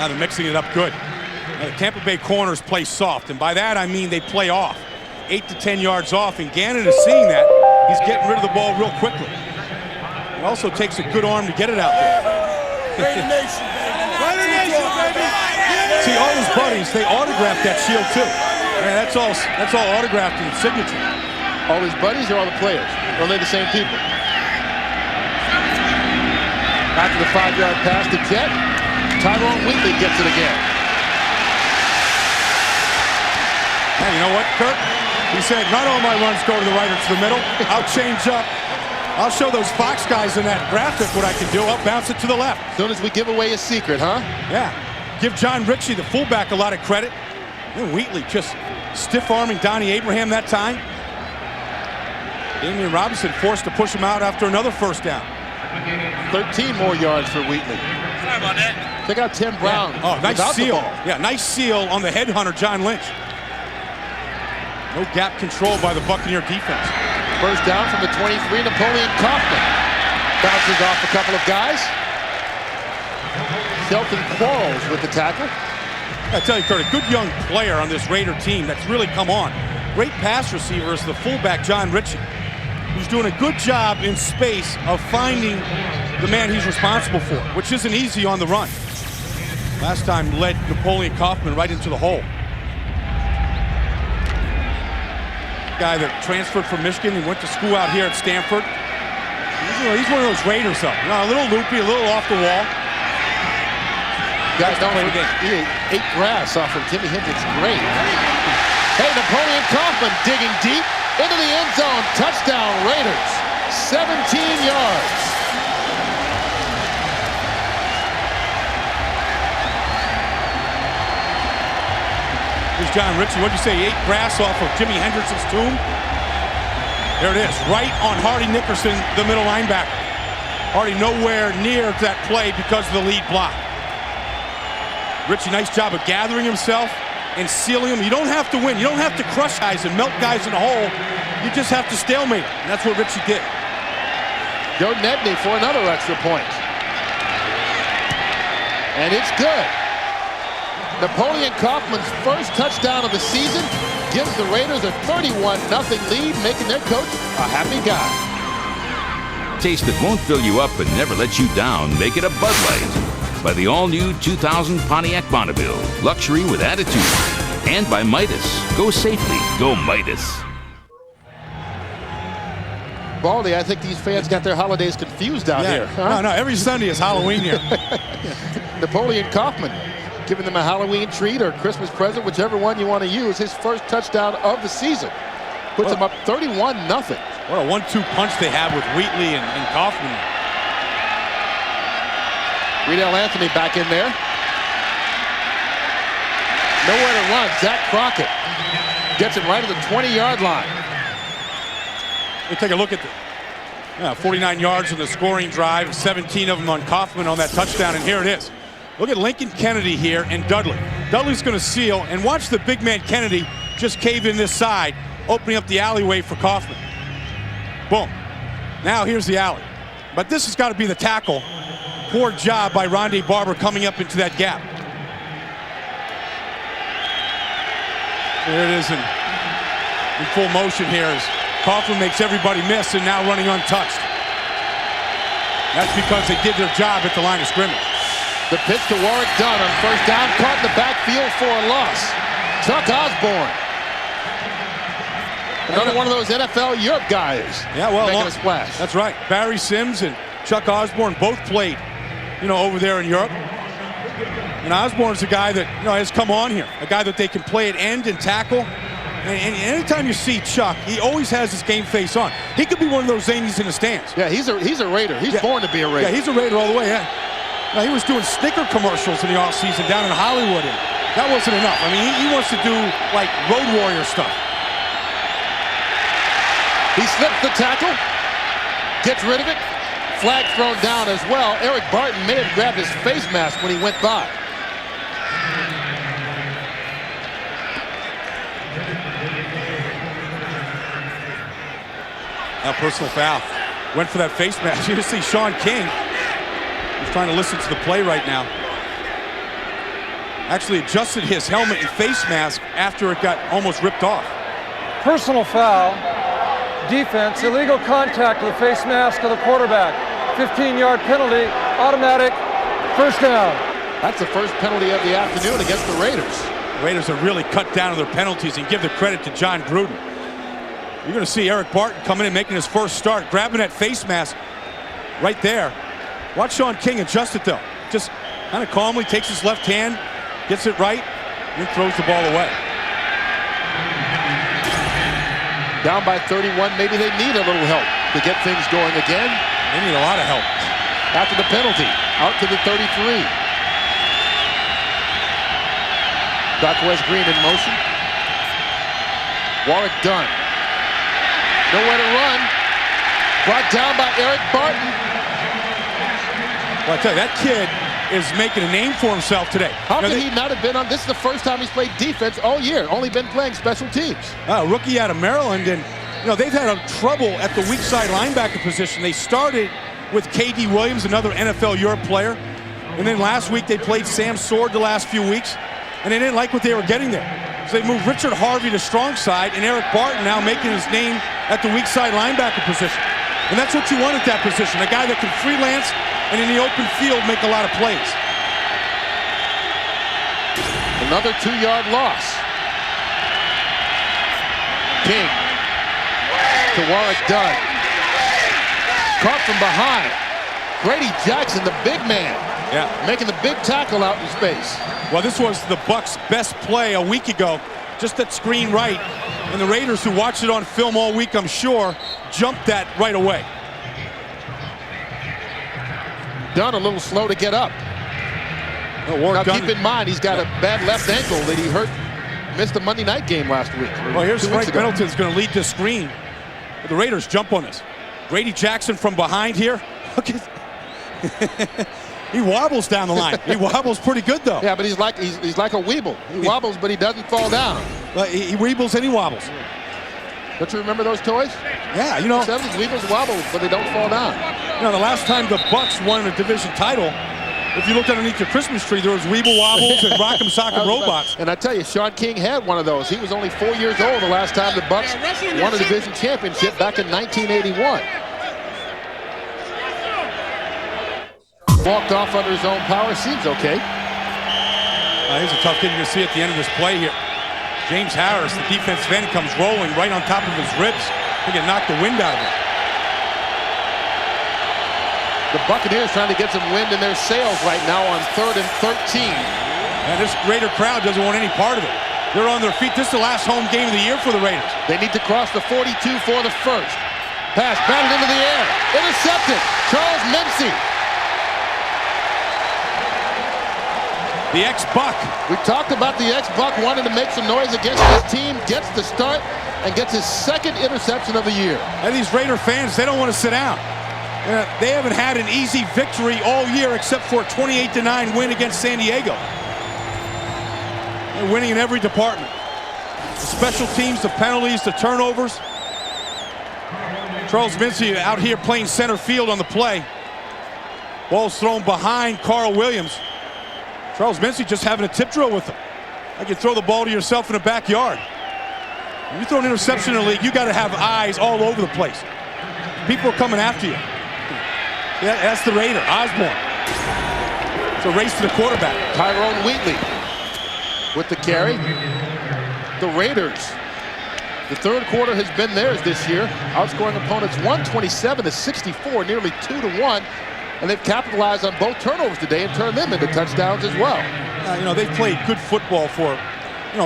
Now they're mixing it up good. The Tampa Bay corners play soft, and by that I mean they play off. 8 to 10 yards off, and Gannon is seeing that. He's getting rid of the ball real quickly. It also takes a good arm to get it out there. Raider Nation, baby. Raider Nation, baby. See, all his buddies, they autographed that shield too. Man, that's all autographed in signature. All his buddies or all the players? Or are they the same people? After the 5-yard pass to Jett, Tyrone Wheatley gets it again. Hey, you know what, Kurt? He said, not all my runs go to the right or to the middle. I'll change up. I'll show those Fox guys in that graphic what I can do. I'll bounce it to the left. As soon as we give away a secret, huh? Yeah. Give John Ritchie, the fullback, a lot of credit. And Wheatley just stiff-arming Donnie Abraham that time. Damian Robinson forced to push him out after another first down. 13 more yards for Wheatley. Sorry about that. Check out Tim Brown. Yeah. Oh, nice seal. Yeah, nice seal on the headhunter, John Lynch. No gap control by the Buccaneer defense. First down from the 23, Napoleon Kaufman. Bounces off a couple of guys. Shelton Quarles with the tackle. I tell you, Kurt, a good young player on this Raider team that's really come on. Great pass receiver is the fullback, John Ritchie, who's doing a good job in space of finding the man he's responsible for, which isn't easy on the run. Last time led Napoleon Kaufman right into the hole. Guy that transferred from Michigan and went to school out here at Stanford. He's one of those Raiders, though. You know, a little loopy, a little off the wall. Guys don't forget, he ate grass off of Jimi Hendrix's grave. Hey, Napoleon Kaufman digging deep into the end zone. Touchdown, Raiders. 17 yards. Here's John Ritchie. What'd you say? He ate grass off of Jimi Hendrix's tomb? There it is, right on Hardy Nickerson, the middle linebacker. Hardy nowhere near that play because of the lead block. Ritchie, nice job of gathering himself and sealing him. You don't have to win. You don't have to crush guys and melt guys in a hole. You just have to stalemate them. And that's what Ritchie did. Joe Nedney for another extra point. And it's good. Napoleon Kaufman's first touchdown of the season gives the Raiders a 31-0 lead, making their coach a happy guy. Taste that won't fill you up and never let you down. Make it a Bud Light. By the all-new 2000 Pontiac Bonneville. Luxury with attitude. And by Midas. Go safely. Go Midas. Baldy, I think these fans got their holidays confused out here. Huh? No, every Sunday is Halloween here. Napoleon Kaufman giving them a Halloween treat or Christmas present, whichever one you want to use. His first touchdown of the season. Puts them up 31-0. What a 1-2 punch they have with Wheatley and Kaufman. Riedel Anthony back in there. Nowhere to run. Zach Crockett gets it right at the 20-yard line. We'll take a look at the 49 yards in the scoring drive, 17 of them on Kaufman on that touchdown, and here it is. Look at Lincoln Kennedy here and Dudley. Dudley's going to seal, and watch the big man Kennedy just cave in this side, opening up the alleyway for Kaufman. Boom. Now here's the alley. But this has got to be the tackle. Poor job by Rondé Barber coming up into that gap. There it is in full motion here as Kaufman makes everybody miss and now running untouched. That's because they did their job at the line of scrimmage. The pitch to Warwick Dunn on first down, caught in the backfield for a loss. Chuck Osborne. Another one of those NFL Europe guys. Yeah, well, making a splash. That's right. Barry Sims and Chuck Osborne both played, over there in Europe. And Osborne's a guy that, has come on here. A guy that they can play at end and tackle. And anytime you see Chuck, he always has his game face on. He could be one of those zanies in the stands. Yeah, he's a Raider. He's born to be a Raider. Yeah, he's a Raider all the way, yeah. Now, he was doing Snicker commercials in the offseason down in Hollywood, and that wasn't enough. I mean, he wants to do, like, Road Warrior stuff. He slips the tackle, gets rid of it. Flag thrown down as well. Eric Barton may have grabbed his face mask when he went by. Now personal foul. Went for that face mask. You just see Sean King. He's trying to listen to the play right now. Actually adjusted his helmet and face mask after it got almost ripped off. Personal foul. Defense, illegal contact with the face mask of the quarterback. 15-yard penalty, automatic, first down. That's the first penalty of the afternoon against the Raiders. The Raiders have really cut down on their penalties and give the credit to John Gruden. You're going to see Eric Barton coming in, making his first start, grabbing that face mask right there. Watch Sean King adjust it, though. Just kind of calmly takes his left hand, gets it right, and throws the ball away. Down by 31, maybe they need a little help to get things going again. They need a lot of help. After the penalty, out to the 33. Doc West Green in motion. Warwick Dunn. Nowhere to run. Brought down by Eric Barton. Well, I tell you, that kid is making a name for himself today. How could he not have been on? This is the first time he's played defense all year. Only been playing special teams. Rookie out of Maryland, and they've had trouble at the weak side linebacker position. They started with K.D. Williams, another NFL Europe player, and then last week they played Sam Sword the last few weeks, and they didn't like what they were getting there. So they moved Richard Harvey to strong side, and Eric Barton now making his name at the weak side linebacker position. And that's what you want at that position, a guy that can freelance and in the open field make a lot of plays. Another 2-yard loss. King to Warwick Dunn. Caught from behind. Grady Jackson, the big man, making the big tackle out in space. Well, this was the Bucs' best play a week ago. Just that screen right. And the Raiders, who watched it on film all week, I'm sure, jumped that right away. Dunn a little slow to get up. Now keep in mind, he's got a bad left ankle that he missed the Monday night game last week. Well, here's Frank Middleton's going to lead the screen. But the Raiders jump on this. Grady Jackson from behind here. Look at he wobbles down the line. He wobbles pretty good, though. Yeah, but he's like a weeble. He wobbles, but he doesn't fall down. He weebles and he wobbles. Don't you remember those toys? Yeah, 70s, weebles wobble, but they don't fall down. The last time the Bucs won a division title, if you looked underneath your Christmas tree, there was Weeble Wobbles and Rock'em Sock'em Robots. And I tell you, Sean King had one of those. He was only 4 years old the last time the Bucs won a division championship back in 1981. Walked off under his own power. Seems okay. Here's a tough kid you're going to see at the end of this play here. James Harris, the defensive end, comes rolling right on top of his ribs. He can knock the wind out of it. The Buccaneers trying to get some wind in their sails right now on 3rd and 13. And this Raider crowd doesn't want any part of it. They're on their feet. This is the last home game of the year for the Raiders. They need to cross the 42 for the first. Pass batted into the air. Intercepted. Charles Mincy. The ex-Buck. We talked about the ex-Buck wanting to make some noise against his team. Gets the start and gets his second interception of the year. And these Raider fans, they don't want to sit down. They haven't had an easy victory all year except for a 28-9 win against San Diego. They're winning in every department. The special teams, the penalties, the turnovers. Charles Mincy out here playing center field on the play. Ball's thrown behind Carl Williams. Charles Mincy just having a tip drill with him. Like you throw the ball to yourself in the backyard. When you throw an interception in the league, you got to have eyes all over the place. People are coming after you. Yeah, that's the Raider, Osborne. It's a race to the quarterback. Tyrone Wheatley with the carry. The Raiders, the third quarter has been theirs this year, outscoring opponents 127-64, nearly 2-1, and they've capitalized on both turnovers today and turned them into touchdowns as well. You know, they've played good football for,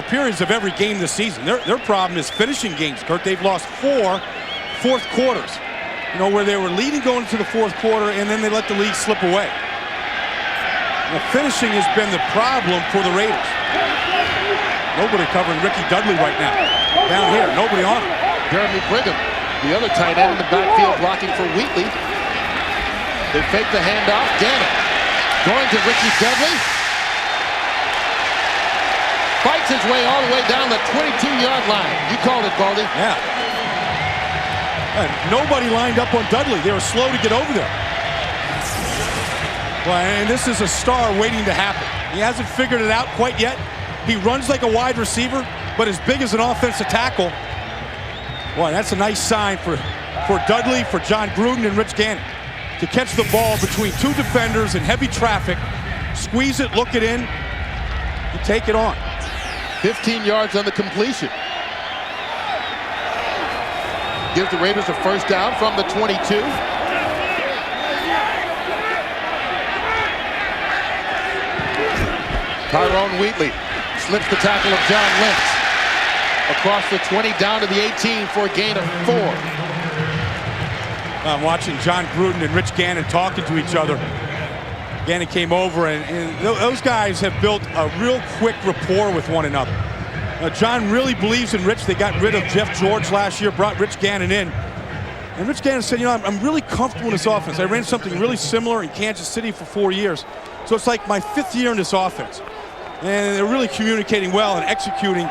periods of every game this season. Their problem is finishing games, Kurt. They've lost 4 fourth quarters, where they were leading going into the fourth quarter, and then they let the lead slip away. Finishing has been the problem for the Raiders. Nobody covering Ricky Dudley right now. Down here, nobody on him. Jeremy Brigham, the other tight end in the backfield, blocking for Wheatley. They fake the handoff. Gannon going to Ricky Dudley. Fights his way all the way down the 22-yard line. You called it, Baldy. Yeah. And nobody lined up on Dudley. They were slow to get over there. Well, and this is a star waiting to happen. He hasn't figured it out quite yet. He runs like a wide receiver, but as big as an offensive tackle. Boy, that's a nice sign for Dudley, for John Gruden, and Rich Gannon. To catch the ball between two defenders in heavy traffic, squeeze it, look it in, and take it on. 15 yards on the completion. Gives the Raiders a first down from the 22. Tyrone Wheatley slips the tackle of John Lynch. Across the 20, down to the 18 for a gain of 4. I'm watching John Gruden and Rich Gannon talking to each other. Gannon came over, and those guys have built a real quick rapport with one another. John really believes in Rich. They got rid of Jeff George last year, brought Rich Gannon in. And Rich Gannon said, I'm really comfortable in this offense. I ran something really similar in Kansas City for 4 years. So it's like my 5th year in this offense. And they're really communicating well and executing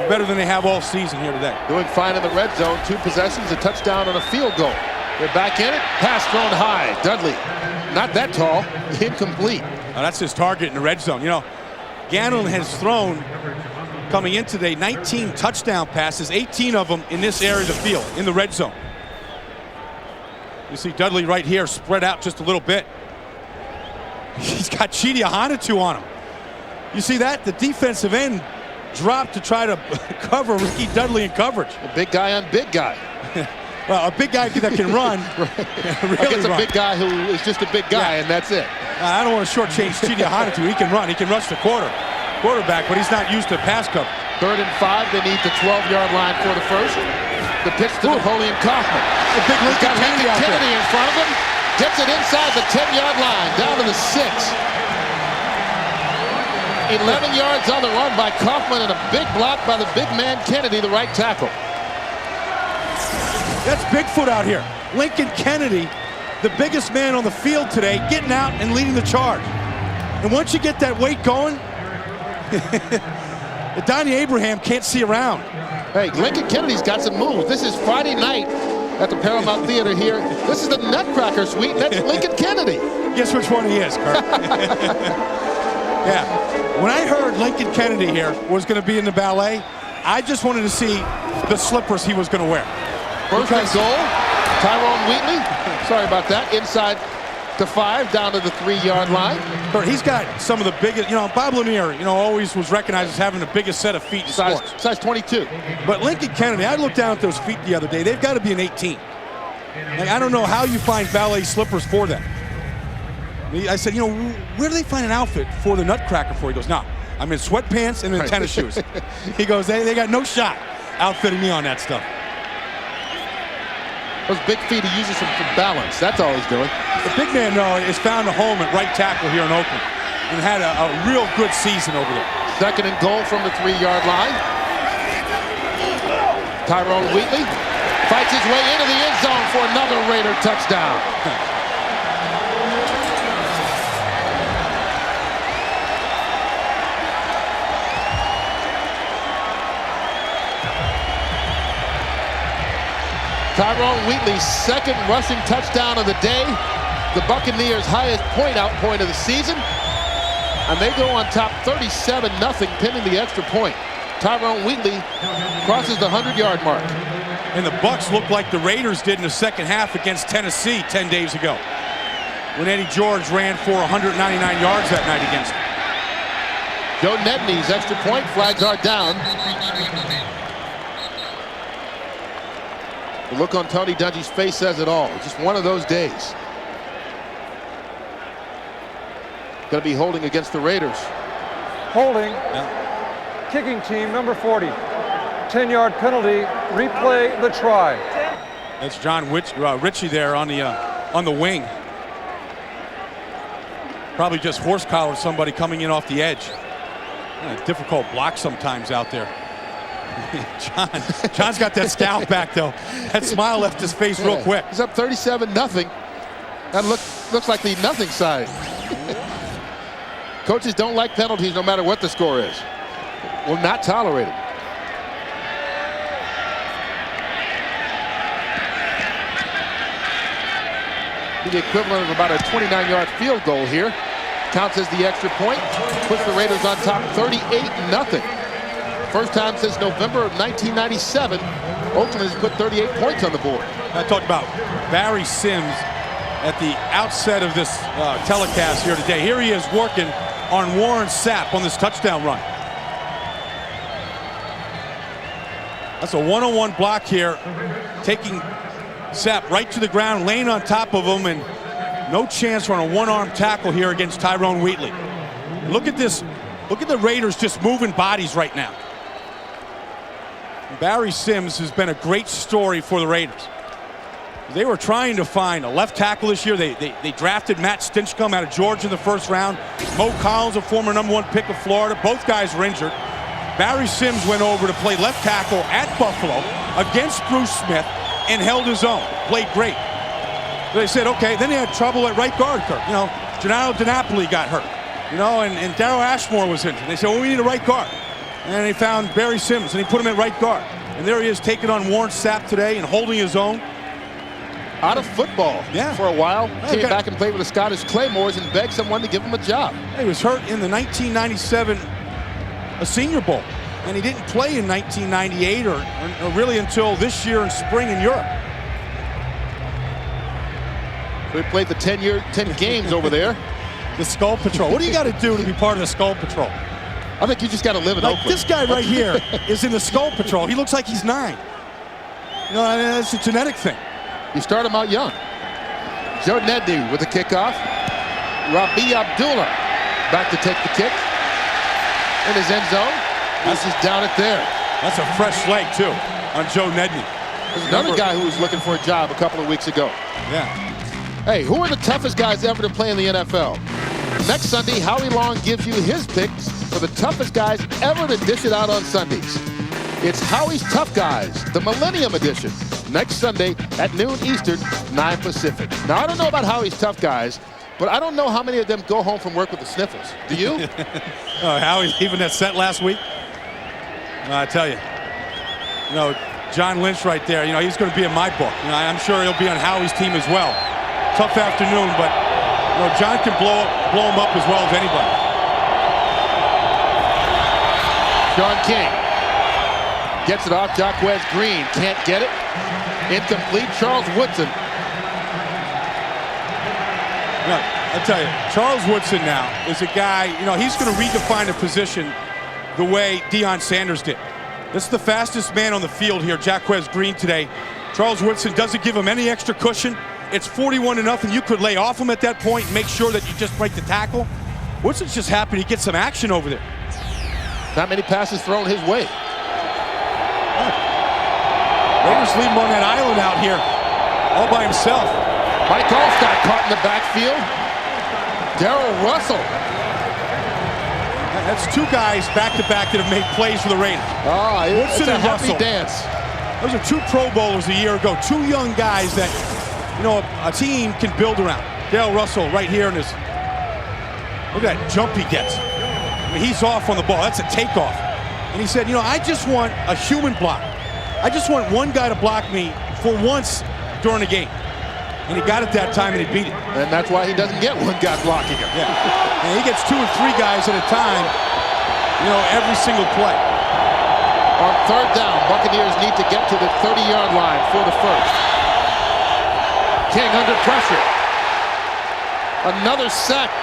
better than they have all season here today. Doing fine in the red zone. 2 possessions, a touchdown and a field goal. They're back in it. Pass thrown high. Dudley, not that tall. Incomplete. That's his target in the red zone. Gannon has thrown, coming in today, 19 touchdown passes, 18 of them in this area of the field, in the red zone. You see Dudley right here spread out just a little bit. He's got Chidi Ahanotu on him. You see that? The defensive end dropped to try to cover Ricky Dudley in coverage. A big guy on big guy. Well, a big guy that can run. Really against a big guy who is just a big guy, and that's it. I don't want to shortchange Chidi Ahanotu. He can run. He can rush the quarterback, but he's not used to pass cover. 3rd and 5. They need the 12-yard line for the first. The pitch to Napoleon Kaufman. A big Lincoln Kennedy in front of him. Gets it inside the 10-yard line, down to the 6. 11 yards on the run by Kaufman, and a big block by the big man Kennedy, the right tackle. That's Bigfoot out here. Lincoln Kennedy, the biggest man on the field today, getting out and leading the charge. And once you get that weight going, Donnie Abraham can't see around. Hey, Lincoln Kennedy's got some moves. This is Friday night at the Paramount Theater here. This is the Nutcracker Suite, and that's Lincoln Kennedy. Guess which one he is, Kurt. Yeah. When I heard Lincoln Kennedy here was going to be in the ballet, I just wanted to see the slippers he was going to wear. First and goal, Tyrone Wheatley. Sorry about that. Inside to 5, down to the 3-yard line. But he's got some of the biggest, Bob Lanier, always was recognized as having the biggest set of feet in sports. Size 22. But Lincoln Kennedy, I looked down at those feet the other day. They've got to be an 18. Like, I don't know how you find ballet slippers for them. I said, where do they find an outfit for the Nutcracker for? He goes, no, I'm in sweatpants and in tennis shoes. He goes, they got no shot outfitting me on that stuff. Those big feet, he uses them for balance. That's all he's doing. The big man, though, has found a home at right tackle here in Oakland and had a real good season over there. Second and goal from the 3-yard line. Tyrone Wheatley fights his way into the end zone for another Raider touchdown. Tyrone Wheatley's second rushing touchdown of the day. The Buccaneers' highest point of the season. And they go on top 37-0, pinning the extra point. Tyrone Wheatley crosses the 100-yard mark. And the Bucs look like the Raiders did in the second half against Tennessee 10 days ago, when Eddie George ran for 199 yards that night against them. Joe Nedney's extra point, flags are down. The look on Tony Dungy's face says it all. Just one of those days. Going to be holding against the Raiders. Holding. Kicking team, number 40. 10-yard penalty. Replay the try. That's John Ritchie there on the wing. Probably just horse collared somebody coming in off the edge. Difficult block sometimes out there. John's got that scowl back, though. That smile left his face real quick. He's up 37-0. That looks like the nothing side. Coaches don't like penalties no matter what the score is. Will not tolerate it. The equivalent of about a 29-yard field goal here. Counts as the extra point. Puts the Raiders on top 38-0. First time since November of 1997, Oakland has put 38 points on the board. I talked about Barry Sims at the outset of this telecast here today. Here he is working on Warren Sapp on this touchdown run. That's a one-on-one block here, taking Sapp right to the ground, laying on top of him, and no chance for a one-arm tackle here against Tyrone Wheatley. Look at this. Look at the Raiders just moving bodies right now. Barry Sims has been a great story for the Raiders. They were trying to find a left tackle this year. They drafted Matt Stinchcomb out of Georgia in the first round. Mo Collins, a former #1 pick of Florida. Both guys were injured. Barry Sims went over to play left tackle at Buffalo against Bruce Smith and held his own. Played great. They said, okay, then he had trouble at right guard, Kirk. You know, Gennaro DiNapoli got hurt. You know, and Darryl Ashmore was injured. They said, well, we need a right guard. And they found Barry Sims, and he put him at right guard. And there he is, taking on Warren Sapp today and holding his own. Out of football for a while. Came back and played with the Scottish Claymores and begged someone to give him a job. He was hurt in the 1997 Senior Bowl. And he didn't play in 1998 or really until this year in spring in Europe. We played the 10 games over there. The Skull Patrol. What do you got to do to be part of the Skull Patrol? I think you just got to live in Oakland. This guy right here is in the Skull Patrol. He looks like he's 9. You know, I mean, that's a genetic thing. You start him out young. Joe Nedney with the kickoff. Rabi Abdullah back to take the kick. In his end zone. This is down it there. That's a fresh leg, too, on Joe Nedney. There's another guy who was looking for a job a couple of weeks ago. Yeah. Hey, who are the toughest guys ever to play in the NFL? Next Sunday, Howie Long gives you his picks for the toughest guys ever to dish it out on Sundays. It's Howie's Tough Guys, the Millennium Edition. Next Sunday at noon Eastern, 9 Pacific. Now, I don't know about Howie's Tough Guys, but I don't know how many of them go home from work with the sniffles. Do you? Howie leaving that set last week? I tell you, John Lynch right there, he's going to be in my book. I'm sure he'll be on Howie's team as well. Tough afternoon, but John can blow him up as well as anybody. Sean King gets it off Jacquez Green. Can't get it. Incomplete. Charles Woodson. I'll tell you, Charles Woodson now is a guy, he's going to redefine a position the way Deion Sanders did. This is the fastest man on the field here, Jacquez Green today. Charles Woodson doesn't give him any extra cushion. It's 41-0. You could lay off him at that point and make sure that you just break the tackle. Woodson's just happy to get some action over there. Not many passes thrown his way. Raiders leave him on that island out here, all by himself. Mike Alls got caught in the backfield. Darrell Russell. That's two guys back-to-back that have made plays for the Raiders. It's a happy Russell. dance. Those are two Pro Bowlers a year ago. Two young guys that, you know, a team can build around. Darrell Russell right here in his, look at that jump he gets. I mean, he's off on the ball. That's a takeoff. And he said, you know, I just want a human block. I just want one guy to block me for once during the game. And he got it that time and he beat it. And that's why he doesn't get one guy blocking him. Yeah. And he gets 2 or 3 guys at a time, you know, every single play. On third down, Buccaneers need to get to the 30-yard line for the first. King under pressure. Another sack.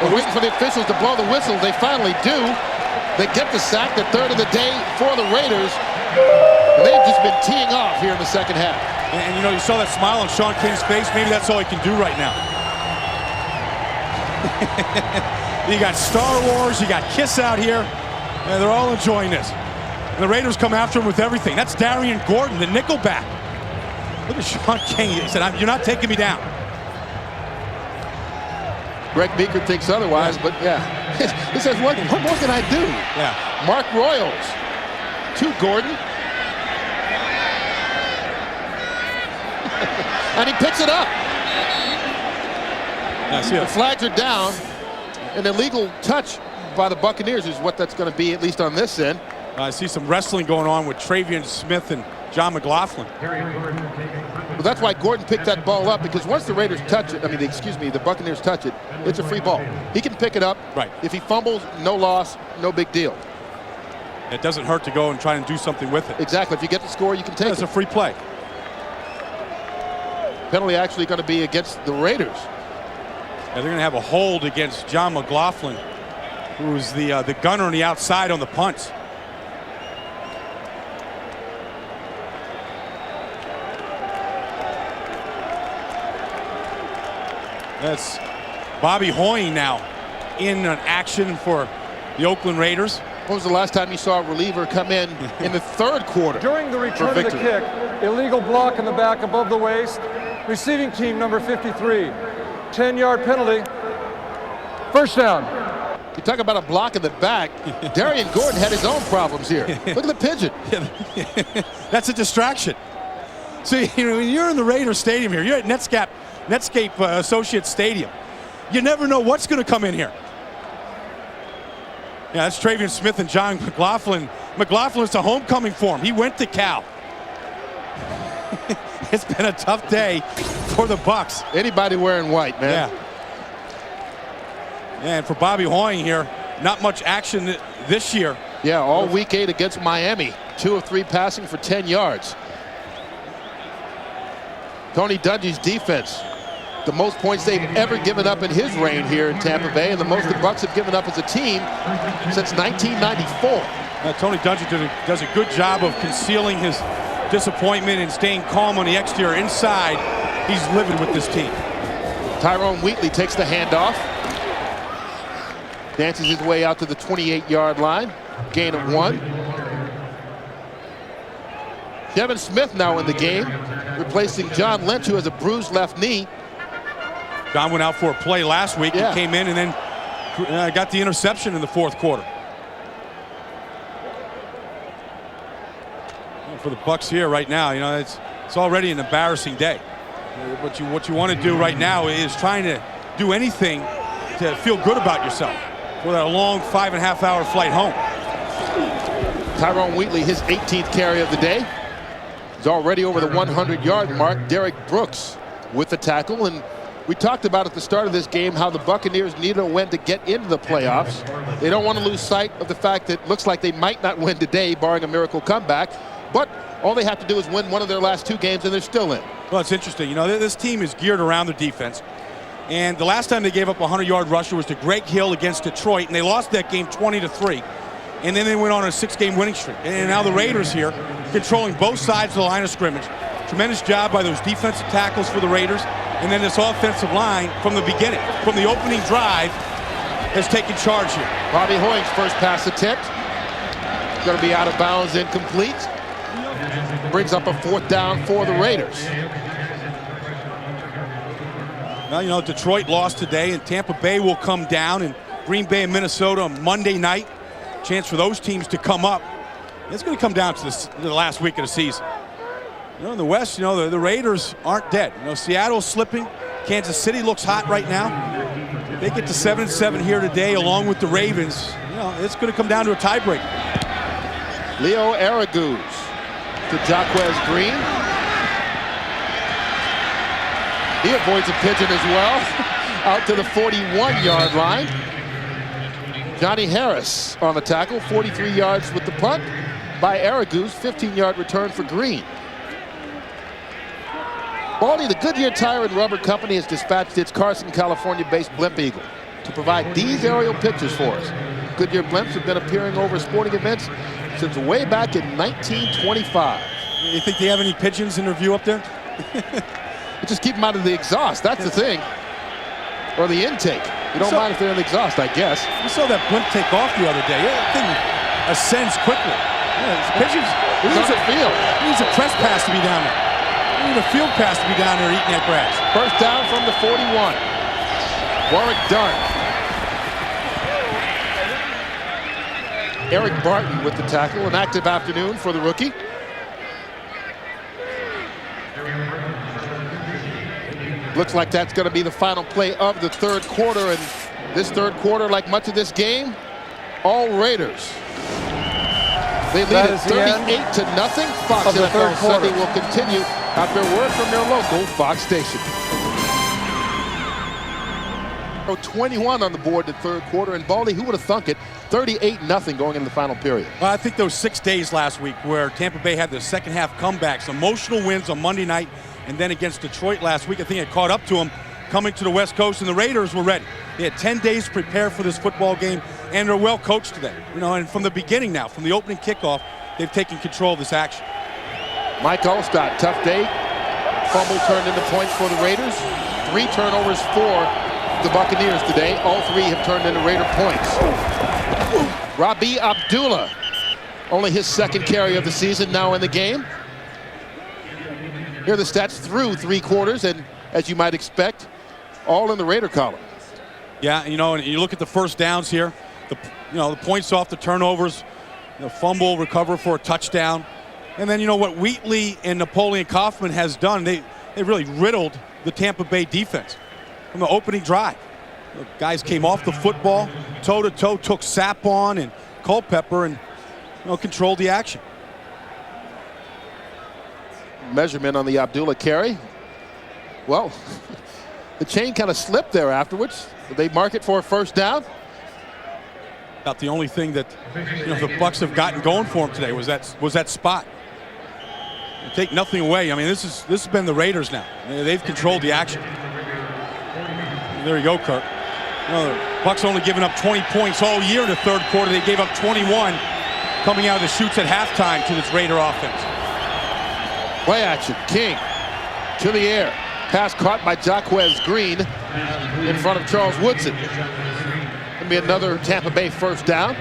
They're waiting for the officials to blow the whistle. They finally do. They get the sack, the third of the day for the Raiders. And they've just been teeing off here in the second half. And you know, you saw that smile on Sean King's face. Maybe that's all he can do right now. You got Star Wars, you got Kiss out here, and they're all enjoying this. And the Raiders come after him with everything. That's Darian Gordon, the nickelback. Look at Sean King. He said, you're not taking me down. Greg Meeker thinks otherwise, but yeah. He says, what more can I do? Yeah. Mark Royals to Gordon. And he picks it up. The flags are down. An illegal touch by the Buccaneers is what that's going to be, at least on this end. I see some wrestling going on with Travion Smith and John McLaughlin. Well, that's why Gordon picked that ball up, because once the Raiders touch it, the Buccaneers touch it, it's a free ball. He can pick it up. Right. If he fumbles, no loss, no big deal. It doesn't hurt to go and try and do something with it. Exactly. If you get the score, you can take it. It's a free play. Penalty actually going to be against the Raiders. Yeah, they're going to have a hold against John McLaughlin, who's the gunner on the outside on the punts. That's Bobby Hoying now in an action for the Oakland Raiders. When was the last time you saw a reliever come in the third quarter? During the return of the kick, illegal block in the back above the waist. Receiving team number 53. 10-yard penalty. First down. You talk about a block in the back. Darian Gordon had his own problems here. Look at the pigeon. That's a distraction. So, you know, when you're in the Raiders Stadium here, you're at Netscape Associates Stadium. You never know what's going to come in here. Yeah, that's Travion Smith and John McLaughlin. McLaughlin's a homecoming for him. He went to Cal. It's been a tough day for the Bucs. Anybody wearing white, man. Yeah. And for Bobby Hoying here, not much action this year. Yeah, all week 8 against Miami. 2 of 3 passing for 10 yards. Tony Dungy's defense, the most points they've ever given up in his reign here in Tampa Bay, and the most the Bucs have given up as a team since 1994. Tony Dungy does a good job of concealing his disappointment and staying calm on the exterior. Inside, he's livid with this team. Tyrone Wheatley takes the handoff. Dances his way out to the 28-yard line. Gain of 1. Devin Smith now in the game, replacing John Lynch, who has a bruised left knee. John went out for a play last week. Yeah. He came in and then got the interception in the fourth quarter. For the Bucs here right now, you know, it's already an embarrassing day. What you want to do right now is trying to do anything to feel good about yourself for that long 5.5-hour flight home. Tyrone Wheatley, his 18th carry of the day. He's already over the 100-yard mark. Derek Brooks with the tackle, and we talked about at the start of this game how the Buccaneers need a win to get into the playoffs. They don't want to lose sight of the fact that it looks like they might not win today, barring a miracle comeback. But all they have to do is win one of their last 2 games, and they're still in. Well, it's interesting. You know, this team is geared around their defense. And the last time they gave up a 100-yard rusher was to Greg Hill against Detroit, and they lost that game 20-3. And then they went on a 6-game winning streak. And now the Raiders here, controlling both sides of the line of scrimmage. Tremendous job by those defensive tackles for the Raiders. And then this offensive line from the beginning, from the opening drive, has taken charge here. Bobby Hoying's first pass attempt. Going to be out of bounds, incomplete. Brings up a 4th down for the Raiders. Well, you know, Detroit lost today, and Tampa Bay will come down, and Green Bay and Minnesota on Monday night. Chance for those teams to come up. It's going to come down to the last week of the season. You know, in the West, you know, the Raiders aren't dead. You know, Seattle's slipping. Kansas City looks hot right now. They get to 7-7 here today, along with the Ravens. You know, it's going to come down to a tiebreaker. Leo Araguz to Jaquez Green. He avoids a pigeon as well, out to the 41-yard line. Johnny Harris on the tackle, 43 yards with the punt by Araguz, 15-yard return for Green. Baldy, the Goodyear Tire and Rubber Company has dispatched its Carson, California-based Blimp Eagle to provide these aerial pictures for us. Goodyear blimps have been appearing over sporting events since way back in 1925. You think they have any pigeons in their view up there? Just keep them out of the exhaust, that's the thing. Or the intake. You don't mind if they're in the exhaust, I guess. We saw that blimp take off the other day. That thing ascends quickly. Yeah, pigeons. It needs a field. It needs a press pass to be down there. It needs a field pass to be down there eating that grass. First down from the 41. Warwick Dart. Eric Barton with the tackle. An active afternoon for the rookie. Looks like that's going to be the final play of the 3rd quarter. And this 3rd quarter, like much of this game, all Raiders. They lead it 38-0. Fox NFL Sunday will continue after word from their local Fox station. 21 on the board the 3rd quarter. And Baldy, who would have thunk it? 38-0 going into the final period. Well, I think those 6 days last week where Tampa Bay had their second half comebacks, emotional wins on Monday night, and then against Detroit last week, I think it caught up to them coming to the West Coast, and the Raiders were ready. They had 10 days to prepare for this football game, and they're well coached today. You know, and from the beginning now, from the opening kickoff, they've taken control of this action. Mike Olstad, tough day. Fumble turned into points for the Raiders. 3 turnovers for the Buccaneers today. All 3 have turned into Raider points. Rabi Abdullah, only his 2nd carry of the season now in the game. Here are the stats through 3 quarters, and as you might expect, all in the Raider column. Yeah, you know, and you look at the first downs here, the points off the turnovers, the fumble, recover for a touchdown. And then, you know, what Wheatley and Napoleon Kaufman has done, they really riddled the Tampa Bay defense from the opening drive. The guys came off the football, toe-to-toe, took Sapp on and Culpepper and, you know, controlled the action. Measurement on the Abdullah carry. Well, the chain kind of slipped there afterwards. Did they mark it for a first down? About the only thing that, you know, the Bucs have gotten going for them today was that spot. You take nothing away. I mean, this has been the Raiders now. They've controlled the action. And there you go, Kirk. You know, the Bucs only given up 20 points all year in the 3rd quarter. They gave up 21 coming out of the chutes at halftime to this Raider offense. Play action. King to the air. Pass caught by Jaquez Green in front of Charles Woodson. Going to be another Tampa Bay first down.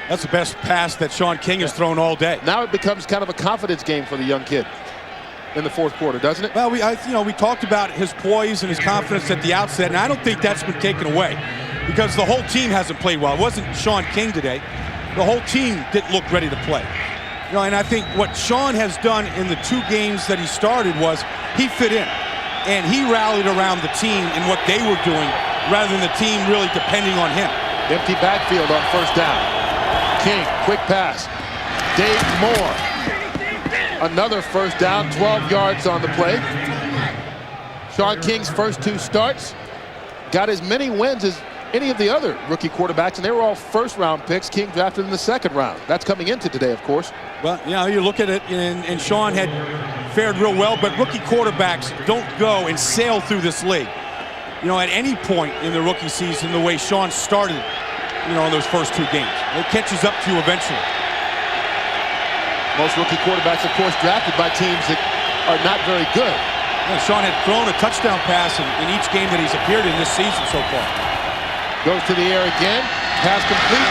That's the best pass that Sean King has thrown all day. Now it becomes kind of a confidence game for the young kid in the 4th quarter, doesn't it? Well, we talked about his poise and his confidence at the outset, and I don't think that's been taken away because the whole team hasn't played well. It wasn't Sean King today. The whole team didn't look ready to play. You know, and I think what Sean has done in the 2 games that he started was he fit in, and he rallied around the team and what they were doing rather than the team really depending on him. Empty backfield on first down. King, quick pass. Dave Moore. Another first down, 12 yards on the play. Sean King's first 2 starts got as many wins as any of the other rookie quarterbacks, and they were all first-round picks. King drafted in the 2nd round. That's coming into today, of course. Well, you know, you look at it, and Sean had fared real well, but rookie quarterbacks don't go and sail through this league. You know, at any point in the rookie season, the way Sean started, you know, in those first 2 games, it catches up to you eventually. Most rookie quarterbacks, of course, drafted by teams that are not very good. Yeah, Sean had thrown a touchdown pass in each game that he's appeared in this season so far. Goes to the air again. Pass complete.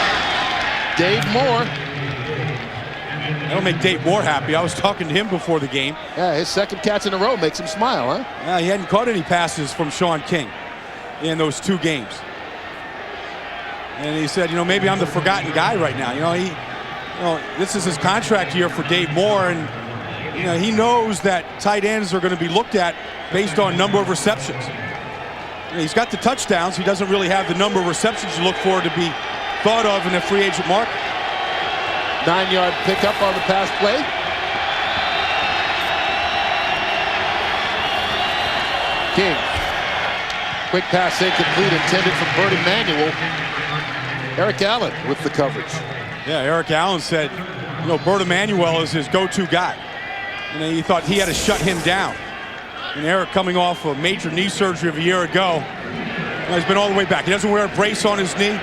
Dave Moore. That'll make Dave Moore happy. I was talking to him before the game. Yeah, his second catch in a row makes him smile, huh? Yeah, he hadn't caught any passes from Sean King in those 2 games. And he said, maybe I'm the forgotten guy right now. This is his contract year for Dave Moore, and he knows that tight ends are going to be looked at based on number of receptions. He's got the touchdowns. He doesn't really have the number of receptions you look for to be thought of in a free agent market. 9-yard pickup on the pass play. King. Quick pass incomplete, intended for Bert Emanuel. Eric Allen with the coverage. Yeah, Eric Allen said, Bert Emanuel is his go-to guy. He thought he had to shut him down. And Eric, coming off a major knee surgery of a year ago, he's been all the way back. He doesn't wear a brace on his knee.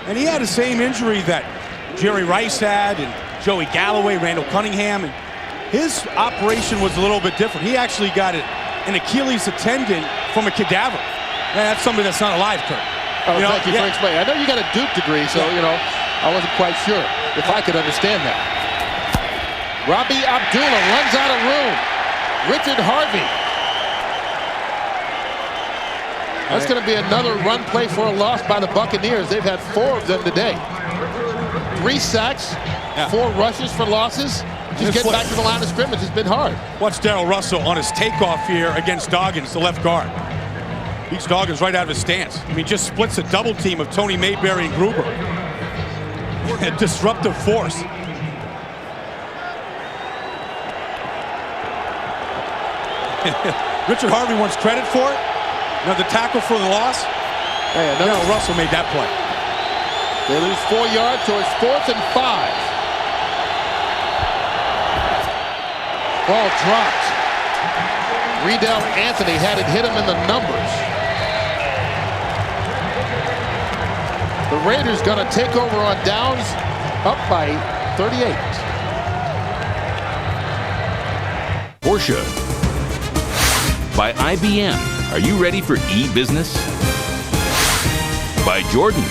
And he had the same injury that Jerry Rice had, and Joey Galloway, Randall Cunningham. And his operation was a little bit different. He actually got an Achilles tendon from a cadaver. And that's somebody that's not alive, Kurt. Oh, thank you for explaining. I know you got a Duke degree, so, I wasn't quite sure if I could understand that. Robbie Abdullah runs out of room. Richard Harvey. That's going to be another run play for a loss by the Buccaneers. They've had 4 of them today. 3 sacks, 4 rushes for losses. Just getting back to the line of scrimmage has been hard. Watch Darrell Russell on his takeoff here against Doggins, the left guard. Beats Doggins right out of his stance. Just splits a double team of Tony Mayberry and Gruber. A disruptive force. Richard Harvey wants credit for it. The tackle for the loss. Hey, Russell made that play. They lose 4 yards, so it's 4th and 5. Ball dropped. Riedel Anthony had it hit him in the numbers. The Raiders going to take over on downs, up by 38. Porsche. By IBM. Are you ready for e-business? By Jordan.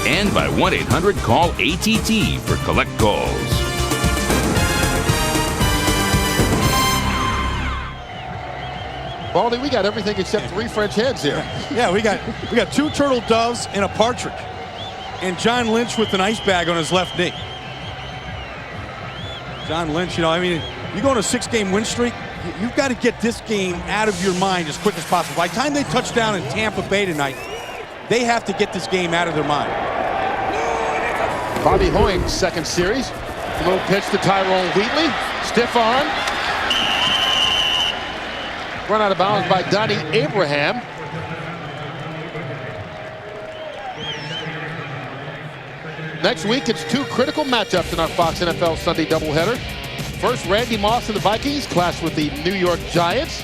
And by 1-800-CALL-ATT for collect calls. Baldy, we got everything except 3 French hens here. Yeah, we got 2 turtle doves and a partridge. And John Lynch with an ice bag on his left knee. John Lynch, you go on a 6-game win streak, you've got to get this game out of your mind as quick as possible. By the time they touch down in Tampa Bay tonight, they have to get this game out of their mind. Bobby Hoying's second series. Low pitch to Tyrone Wheatley. Stiff arm. Run out of bounds by Donnie Abraham. Next week, it's 2 critical matchups in our Fox NFL Sunday doubleheader. First, Randy Moss and the Vikings clash with the New York Giants.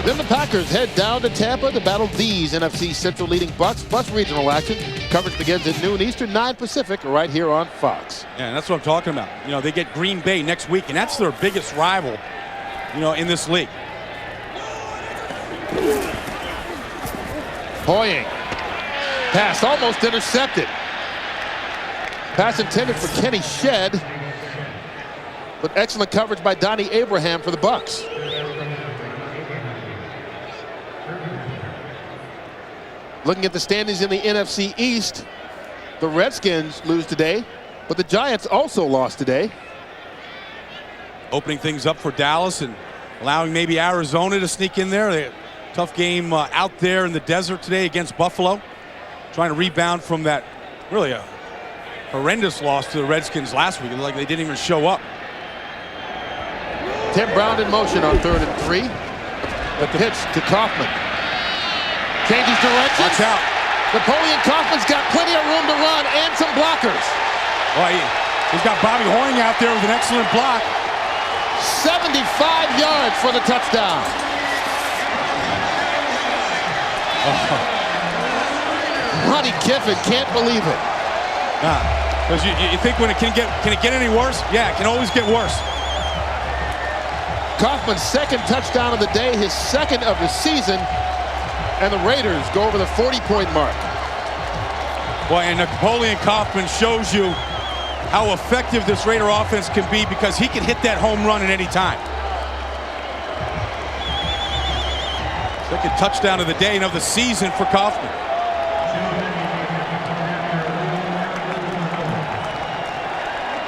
Then the Packers head down to Tampa to battle these NFC Central leading Bucs, plus regional action. Coverage begins at noon Eastern, 9 Pacific, right here on Fox. Yeah, that's what I'm talking about. They get Green Bay next week, and that's their biggest rival, in this league. Hoying. Pass almost intercepted. Pass intended for Kenny Shedd. But excellent coverage by Donnie Abraham for the Bucs. Looking at the standings in the NFC East, the Redskins lose today, but the Giants also lost today. Opening things up for Dallas and allowing maybe Arizona to sneak in there. Tough game out there in the desert today against Buffalo. Trying to rebound from that really a horrendous loss to the Redskins last week. It looked like they didn't even show up. Tim Brown in motion on 3rd and 3. The pitch to Kaufman. Changes direction. Watch out. Napoleon Kaufman's got plenty of room to run and some blockers. Well, he's got Bobby Hoying out there with an excellent block. 75 yards for the touchdown. Ronnie Kiffin can't believe it. Because you think can it get any worse? Yeah, it can always get worse. Kaufman's second touchdown of the day, his second of the season. and the Raiders go over the 40-point mark. Well, and Napoleon Kaufman shows you how effective this Raider offense can be because he can hit that home run at any time. Second touchdown of the day and of the season for Kaufman.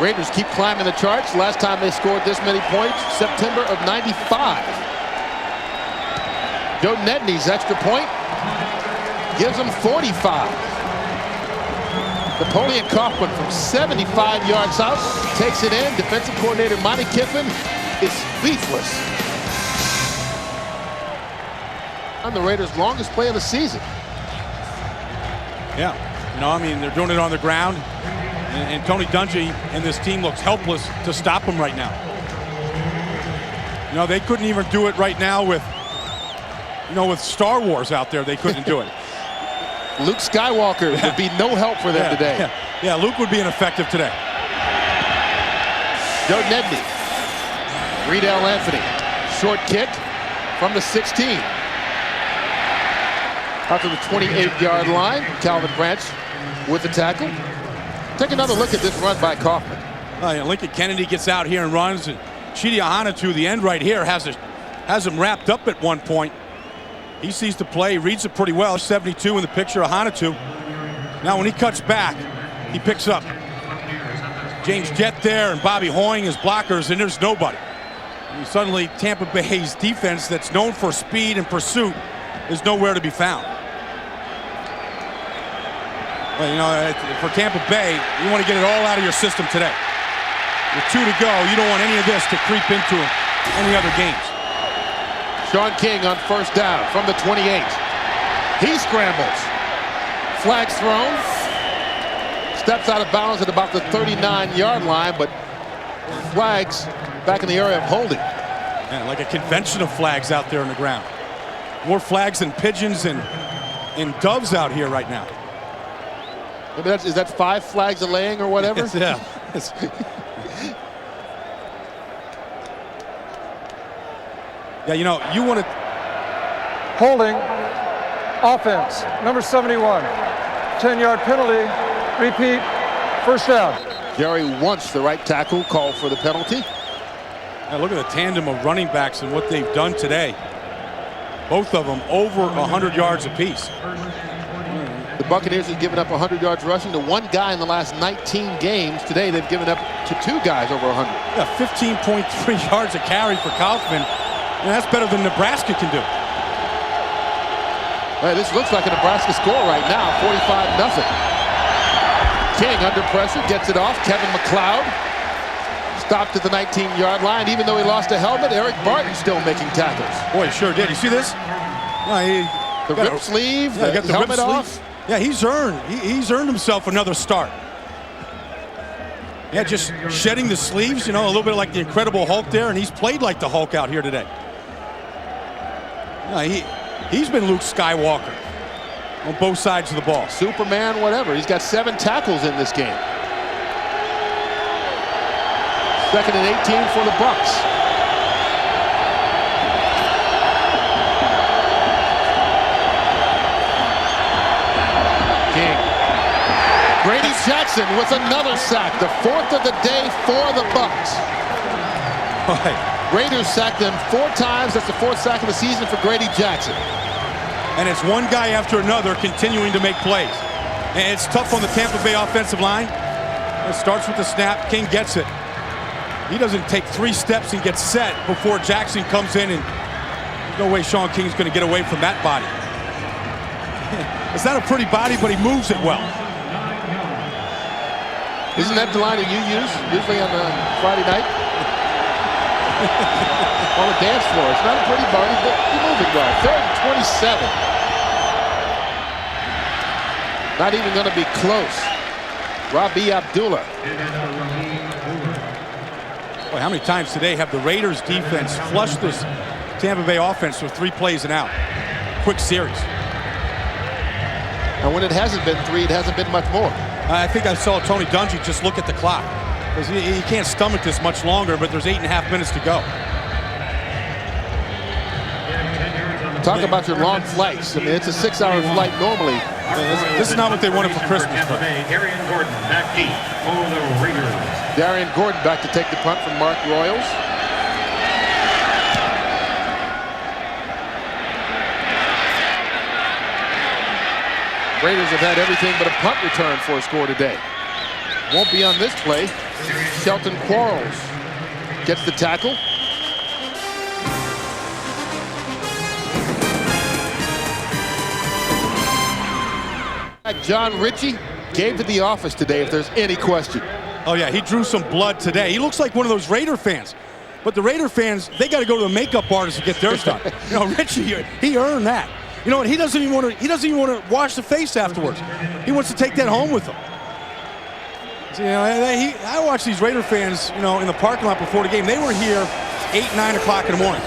Raiders keep climbing the charts. Last time they scored this many points, September of '95. Joe Nedney's extra point gives them 45. Napoleon Kaufman from 75 yards out takes it in. Defensive coordinator Monty Kiffin is speechless. On the Raiders' longest play of the season. Yeah, you know, I mean, they're doing it on the ground, and Tony Dungy and this team looks helpless to stop them right now. You know, they couldn't even do it right now with, you know, with Star Wars out there. They couldn't do it. Luke Skywalker would be no help for them today. Yeah, Luke would be ineffective today. Joe Nedney. Riedel Anthony. Short kick from the 16. Out to the 28-yard line. Calvin Branch with the tackle. Take another look at this run by Kaufman. Lincoln Kennedy gets out here and runs. And Chidi Ahanotu, the end right here, has him wrapped up at one point. He sees the play, reads it pretty well. 72 in the picture, Ahanotu. Now when he cuts back, he picks up James Jett there and Bobby Hoying as blockers, and there's nobody. And suddenly Tampa Bay's defense that's known for speed and pursuit is nowhere to be found. Well, you know, for Tampa Bay, you want to get it all out of your system today. With 2 to go, you don't want any of this to creep into any other games. Sean King on first down from the 28. He scrambles. Flags thrown. Steps out of bounds at about the 39-yard line, but flags back in the area of holding. Man, like a convention of flags out there on the ground. More flags than pigeons and doves out here right now. Maybe is that 5 flags a laying or whatever? Yeah. Yeah, you know, you want to... Holding, offense, number 71. 10-yard penalty, repeat, first down. Jerry wants the right tackle, called for the penalty. Now look at the tandem of running backs and what they've done today. Both of them over 100 yards apiece. The Buccaneers have given up 100 yards rushing to one guy in the last 19 games. Today they've given up to 2 guys over 100. Yeah, 15.3 yards a carry for Kaufman. And that's better than Nebraska can do. Hey, this looks like a Nebraska score right now, 45-0. King under pressure, gets it off. Kevin McLeod stopped at the 19-yard line. Even though he lost a helmet, Eric Barton still making tackles. Boy, he sure did. You see this? The rip sleeve, got the helmet rip off. Sleeve. Yeah, he's earned himself another start. Yeah, just shedding the sleeves, you know, a little bit like the Incredible Hulk there, and he's played like the Hulk out here today. He's been Luke Skywalker on both sides of the ball. Superman, whatever. He's got 7 tackles in this game. 2nd and 18 for the Bucs. King. Grady Jackson with another sack, the 4th of the day for the Bucs. Raiders sacked them 4 times. That's the 4th sack of the season for Grady Jackson. And it's one guy after another continuing to make plays. And it's tough on the Tampa Bay offensive line. It starts with the snap. King gets it. He doesn't take 3 steps and get set before Jackson comes in, and there's no way Sean King's going to get away from that body. It's not a pretty body, but he moves it well. Isn't that the line that you use usually on Friday night? On the dance floor. It's not a pretty body, but you move it well. 3rd and 27. Not even going to be close. Rabi Abdullah. Boy, how many times today have the Raiders defense flushed this Tampa Bay offense with 3 plays and out? Quick series. And when it hasn't been 3, it hasn't been much more. I think I saw Tony Dungy just look at the clock. Because he can't stomach this much longer, but there's 8.5 minutes to go. Talk about your long flights. I mean, it's a 6-hour flight normally. This is not what they wanted for Christmas. Darian Gordon back deep for the Raiders. Darian Gordon back to take the punt from Mark Royals. Raiders have had everything but a punt return for a score today. Won't be on this play. Shelton Quarles gets the tackle. John Ritchie gave to the office today, if there's any question. Oh, yeah, he drew some blood today. He looks like one of those Raider fans. But the Raider fans, they got to go to a makeup artist to get theirs done. You know, Ritchie, he earned that. You know what? He doesn't even want to wash the face afterwards. He wants to take that home with him. So, you know, I watch these Raider fans, you know, in the parking lot before the game. They were here 8, 9 o'clock in the morning.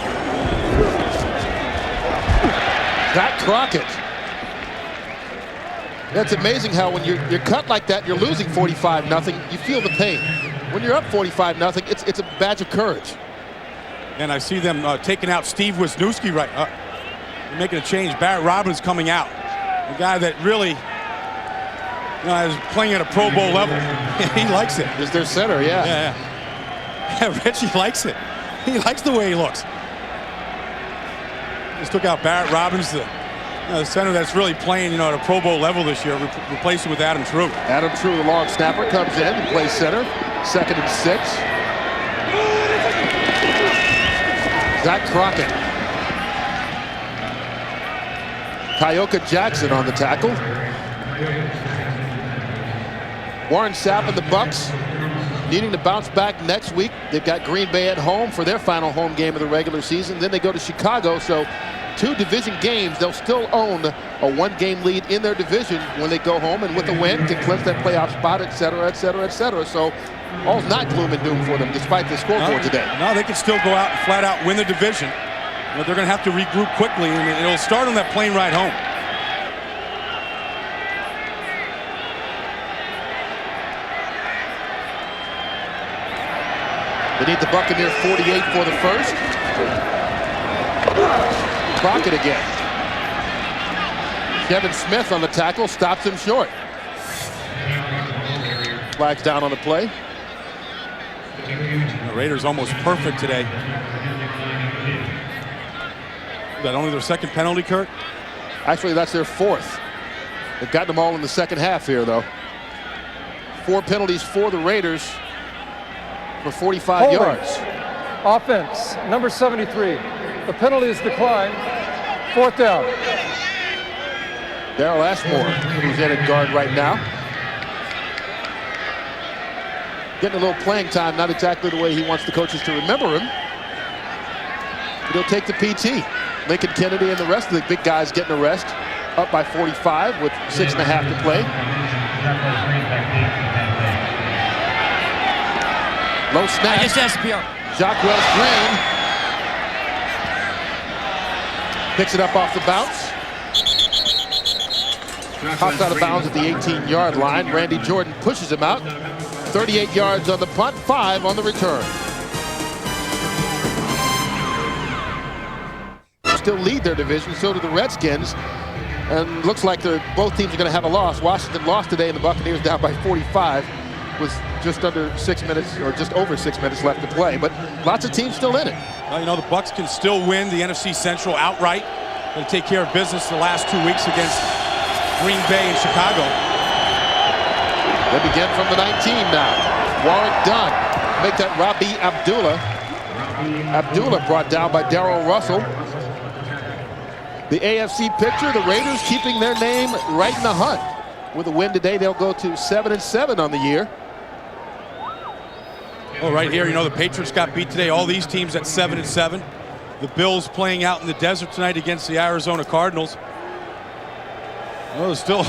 Pat Crockett. That's amazing how when you're cut like that, you're losing 45-0. You feel the pain. When you're up 45-0, it's a badge of courage. And I see them taking out Steve Wisniewski right. They're making a change. Barrett Robbins coming out. The guy that really is playing at a Pro Bowl level. He likes it. Is their center, yeah. Yeah, Richie likes it. He likes the way he looks. Just took out Barrett Robbins, the center that's really playing, at a Pro Bowl level this year, replacing with Adam True. Adam True, the long snapper, comes in and plays center. 2nd and 6. Zach Crockett. Kyoka Jackson on the tackle. Warren Sapp and the Bucs needing to bounce back next week. They've got Green Bay at home for their final home game of the regular season. Then they go to Chicago, so 2 division games. They'll still own a 1-game lead in their division when they go home, and with a win can clinch that playoff spot, et cetera, et cetera, et cetera. So all's not gloom and doom for them despite the scoreboard today. No, they can still go out and flat out win the division, but they're going to have to regroup quickly, and it'll start on that plane ride home. They need the Buccaneers 48 for the first. Crockett again. Kevin Smith on the tackle, stops him short. Flags down on the play. The Raiders almost perfect today. Is that only their 2nd penalty, Kurt? Actually, that's their 4th. They've gotten them all in the second half here, though. 4 penalties for the Raiders for 45 yards. Offense, number 73. The penalty is declined. 4th down. Darrell Ashmore, who's in at guard right now. Getting a little playing time, not exactly the way he wants the coaches to remember him. But he'll take the PT. Lincoln Kennedy and the rest of the big guys getting a rest. Up by 45 with 6.5 to play. Low snap. Jacques Wells Green picks it up off the bounce. Hops out of bounds at the 18-yard line. Randy Jordan pushes him out. 38 yards on the punt, 5 on the return. Still lead their division, so do the Redskins. And looks like both teams are going to have a loss. Washington lost today, and the Buccaneers down by 45 with just under 6 minutes, or just over 6 minutes left to play. But lots of teams still in it. Well, the Bucs can still win the NFC Central outright. They take care of business the last 2 weeks against Green Bay and Chicago. They begin from the 19 now. Warwick Dunn. Make that Robbie Abdullah. Abdullah brought down by Darrell Russell. The AFC picture, the Raiders keeping their name right in the hunt. With a win today, they'll go to 7-7 on the year. Oh, right here, the Patriots got beat today. All these teams at 7-7. The Bills playing out in the desert tonight against the Arizona Cardinals. Well, there's still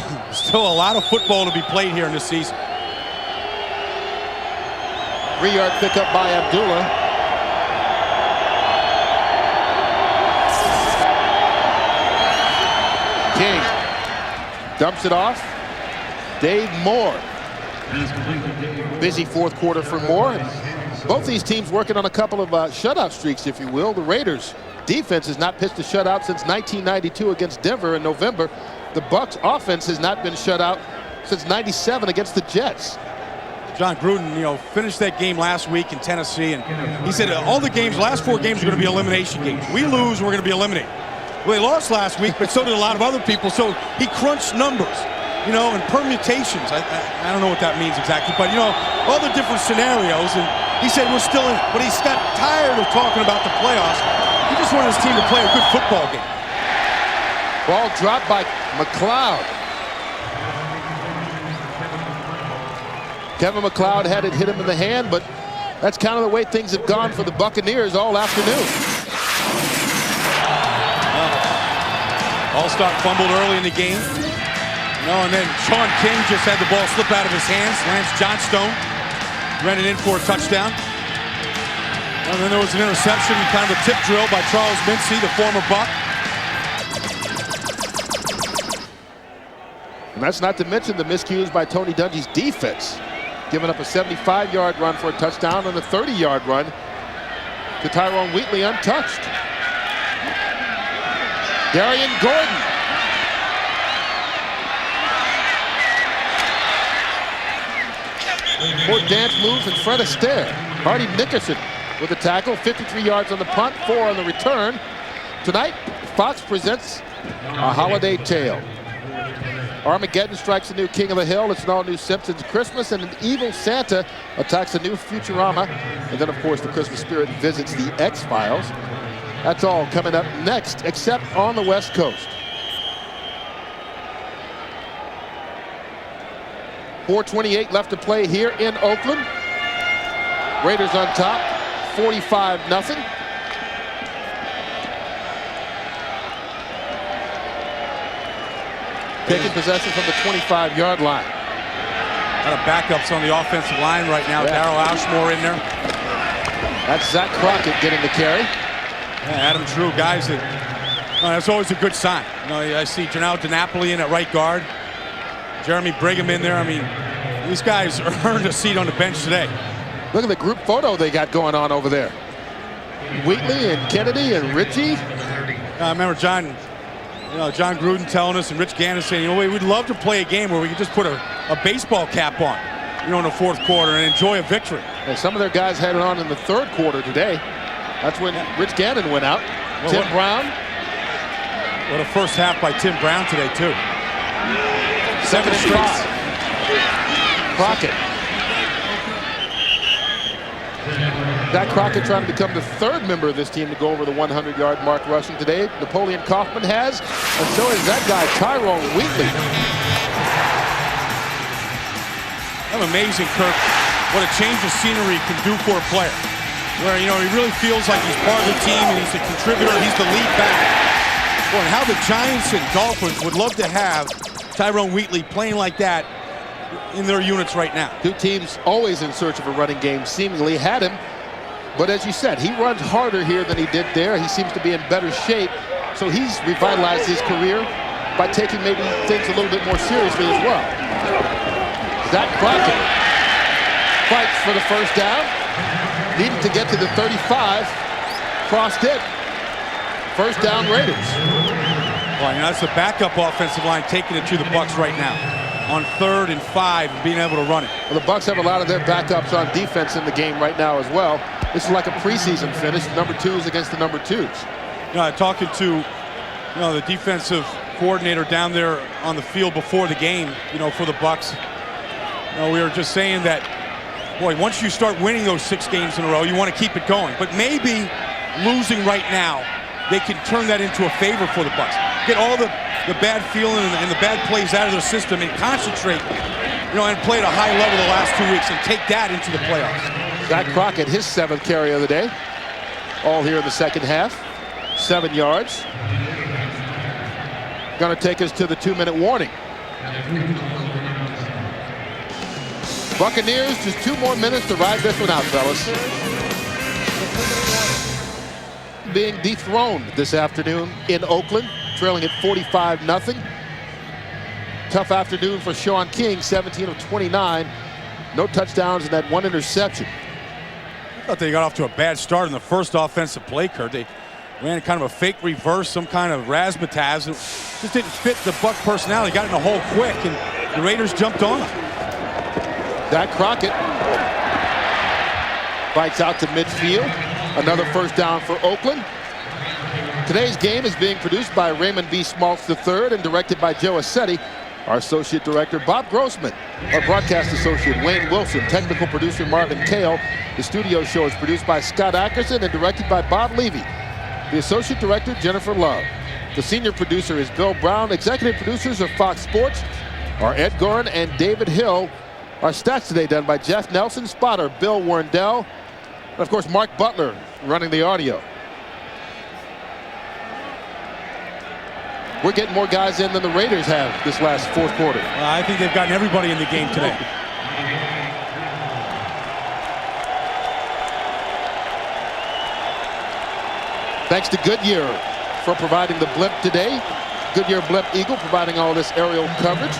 a lot of football to be played here in this season. 3-yard pickup by Abdullah. King dumps it off. Dave Moore. Busy 4th quarter for Moore. Both these teams working on a couple of shutout streaks, if you will. The Raiders defense has not pitched a shutout since 1992 against Denver in November. The Bucs offense has not been shut out since '97 against the Jets. John Gruden, finished that game last week in Tennessee, and he said all the games, last 4 games are going to be elimination games. We lose, we're going to be eliminated. Well, they lost last week, but so did a lot of other people. So he crunched numbers, and permutations. I don't know what that means exactly, but all the different scenarios. And he said we're still in, but he's got tired of talking about the playoffs. He just wanted his team to play a good football game. Ball dropped by McLeod. Kevin McLeod had it hit him in the hand, but that's kind of the way things have gone for the Buccaneers all afternoon. All-Star fumbled early in the game. And then Sean King just had the ball slip out of his hands. Lance Johnstone ran it in for a touchdown. And then there was an interception, kind of a tip drill by Charles Mincy, the former Buck. And that's not to mention the miscues by Tony Dungy's defense, giving up a 75-yard run for a touchdown and a 30-yard run to Tyrone Wheatley untouched. Darian Gordon. More dance moves and Fred Astaire. Hardy Nickerson with a tackle, 53 yards on the punt, 4 on the return. Tonight, Fox presents a holiday tale. Armageddon strikes a new King of the Hill. It's an all-new Simpsons Christmas, and an evil Santa attacks a new Futurama. And then, of course, the Christmas spirit visits the X-Files. That's all coming up next, except on the West Coast. 4:28 left to play here in Oakland. Raiders on top, 45-0. Taking possession from the 25-yard line. A lot of backups on the offensive line right now. Yeah. Darryl Ashmore in there. That's Zach Crockett getting the carry. Yeah, Adam Drew, guys that, that's always a good sign. I see Janelle DiNapoli in at right guard. Jeremy Brigham in there. I mean, these guys earned a seat on the bench today. Look at the group photo they got going on over there. Wheatley and Kennedy and Richie. I remember John Gruden telling us, and Rich Gannon saying, we'd love to play a game where we could just put a baseball cap on, in the fourth quarter and enjoy a victory. And some of their guys had it on in the third quarter today. That's when Rich Gannon went out. Well, Tim Brown. What a first half by Tim Brown today, too. 7 and 5. Crockett. Zach Crockett trying to become the 3rd member of this team to go over the 100-yard mark rushing today. Napoleon Kaufman has, and so is that guy, Tyrone Wheatley. I'm amazing, Kirk, what a change of scenery can do for a player. Where, he really feels like he's part of the team and he's a contributor, he's the lead back. Boy, and how the Giants and Dolphins would love to have Tyrone Wheatley playing like that in their units right now. Two teams always in search of a running game, seemingly had him. But as you said, he runs harder here than he did there. He seems to be in better shape. So he's revitalized his career by taking maybe things a little bit more seriously as well. Zach Crockett fights for the first down. Needed to get to the 35. Crossed it. First down Raiders. Well, that's the backup offensive line taking it to the Bucs right now. On 3rd and 5 and being able to run it. Well, the Bucs have a lot of their backups on defense in the game right now as well. This is like a preseason finish. Number 2s against the number 2s. Talking to the defensive coordinator down there on the field before the game, for the Bucs. We were just saying that, boy, once you start winning those 6 games in a row, you want to keep it going. But maybe losing right now, they can turn that into a favor for the Bucs. Get all the bad feeling and the bad plays out of their system and concentrate, and play at a high level the last 2 weeks and take that into the playoffs. Zach Crockett, his 7th carry of the day. All here in the second half. 7 yards. Going to take us to the 2-minute warning. Buccaneers, just 2 more minutes to ride this one out, fellas. Being dethroned this afternoon in Oakland, trailing at 45-0. Tough afternoon for Sean King, 17 of 29. No touchdowns and that 1 interception. I thought they got off to a bad start in the first offensive play, Kurt. They Ran kind of a fake reverse, some kind of razzmatazz. It just didn't fit the Buck personality. Got in the hole quick, and the Raiders jumped on him. Dak Crockett bites out to midfield. Another first down for Oakland. Today's game is being produced by Raymond B. Smaltz III and directed by Joe Assetti. Our associate director, Bob Grossman. Our broadcast associate, Wayne Wilson. Technical producer, Marvin Kale. The studio show is produced by Scott Ackerson and directed by Bob Levy. The associate director, Jennifer Love. The senior producer is Bill Brown. Executive producers of Fox Sports are Ed Gorin and David Hill. Our stats today done by Jeff Nelson, spotter Bill Warndell, and of course Mark Butler running the audio. We're getting more guys in than the Raiders have this last fourth quarter. I think they've gotten everybody in the game today. Thanks to Goodyear for providing the blimp today. Goodyear Blimp Eagle providing all this aerial coverage,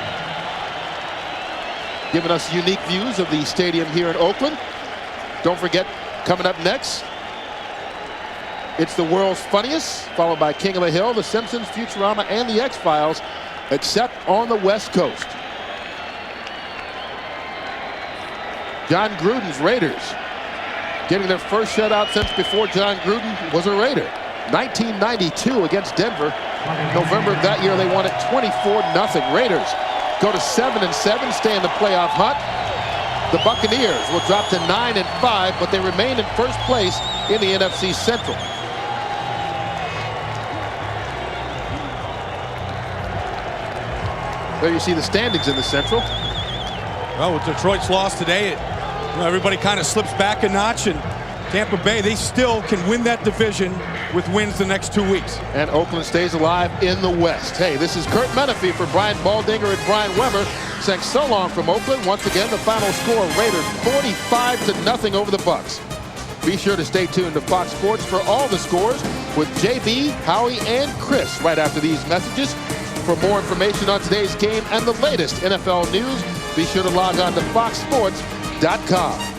giving us unique views of the stadium here in Oakland. Don't forget, coming up next, it's The World's Funniest, followed by King of the Hill, The Simpsons, Futurama, and The X-Files, except on the West Coast. John Gruden's Raiders getting their first shutout since before John Gruden was a Raider. 1992 against Denver. November of that year, they won it 24-0. Raiders go to 7-7, stay in the playoff hunt. The Buccaneers will drop to 9-5, but they remain in first place in the NFC Central. There you see the standings in the Central. Well, with Detroit's loss today, everybody kind of slips back a notch, and Tampa Bay, they still can win that division with wins the next 2 weeks. And Oakland stays alive in the West. Hey, this is Kurt Menefee for Brian Baldinger and Brian Weber saying so long from Oakland. Once again, the final score, Raiders 45-0 over the Bucs. Be sure to stay tuned to Fox Sports for all the scores with JB, Howie, and Chris right after these messages. For more information on today's game and the latest NFL news, be sure to log on to foxsports.com.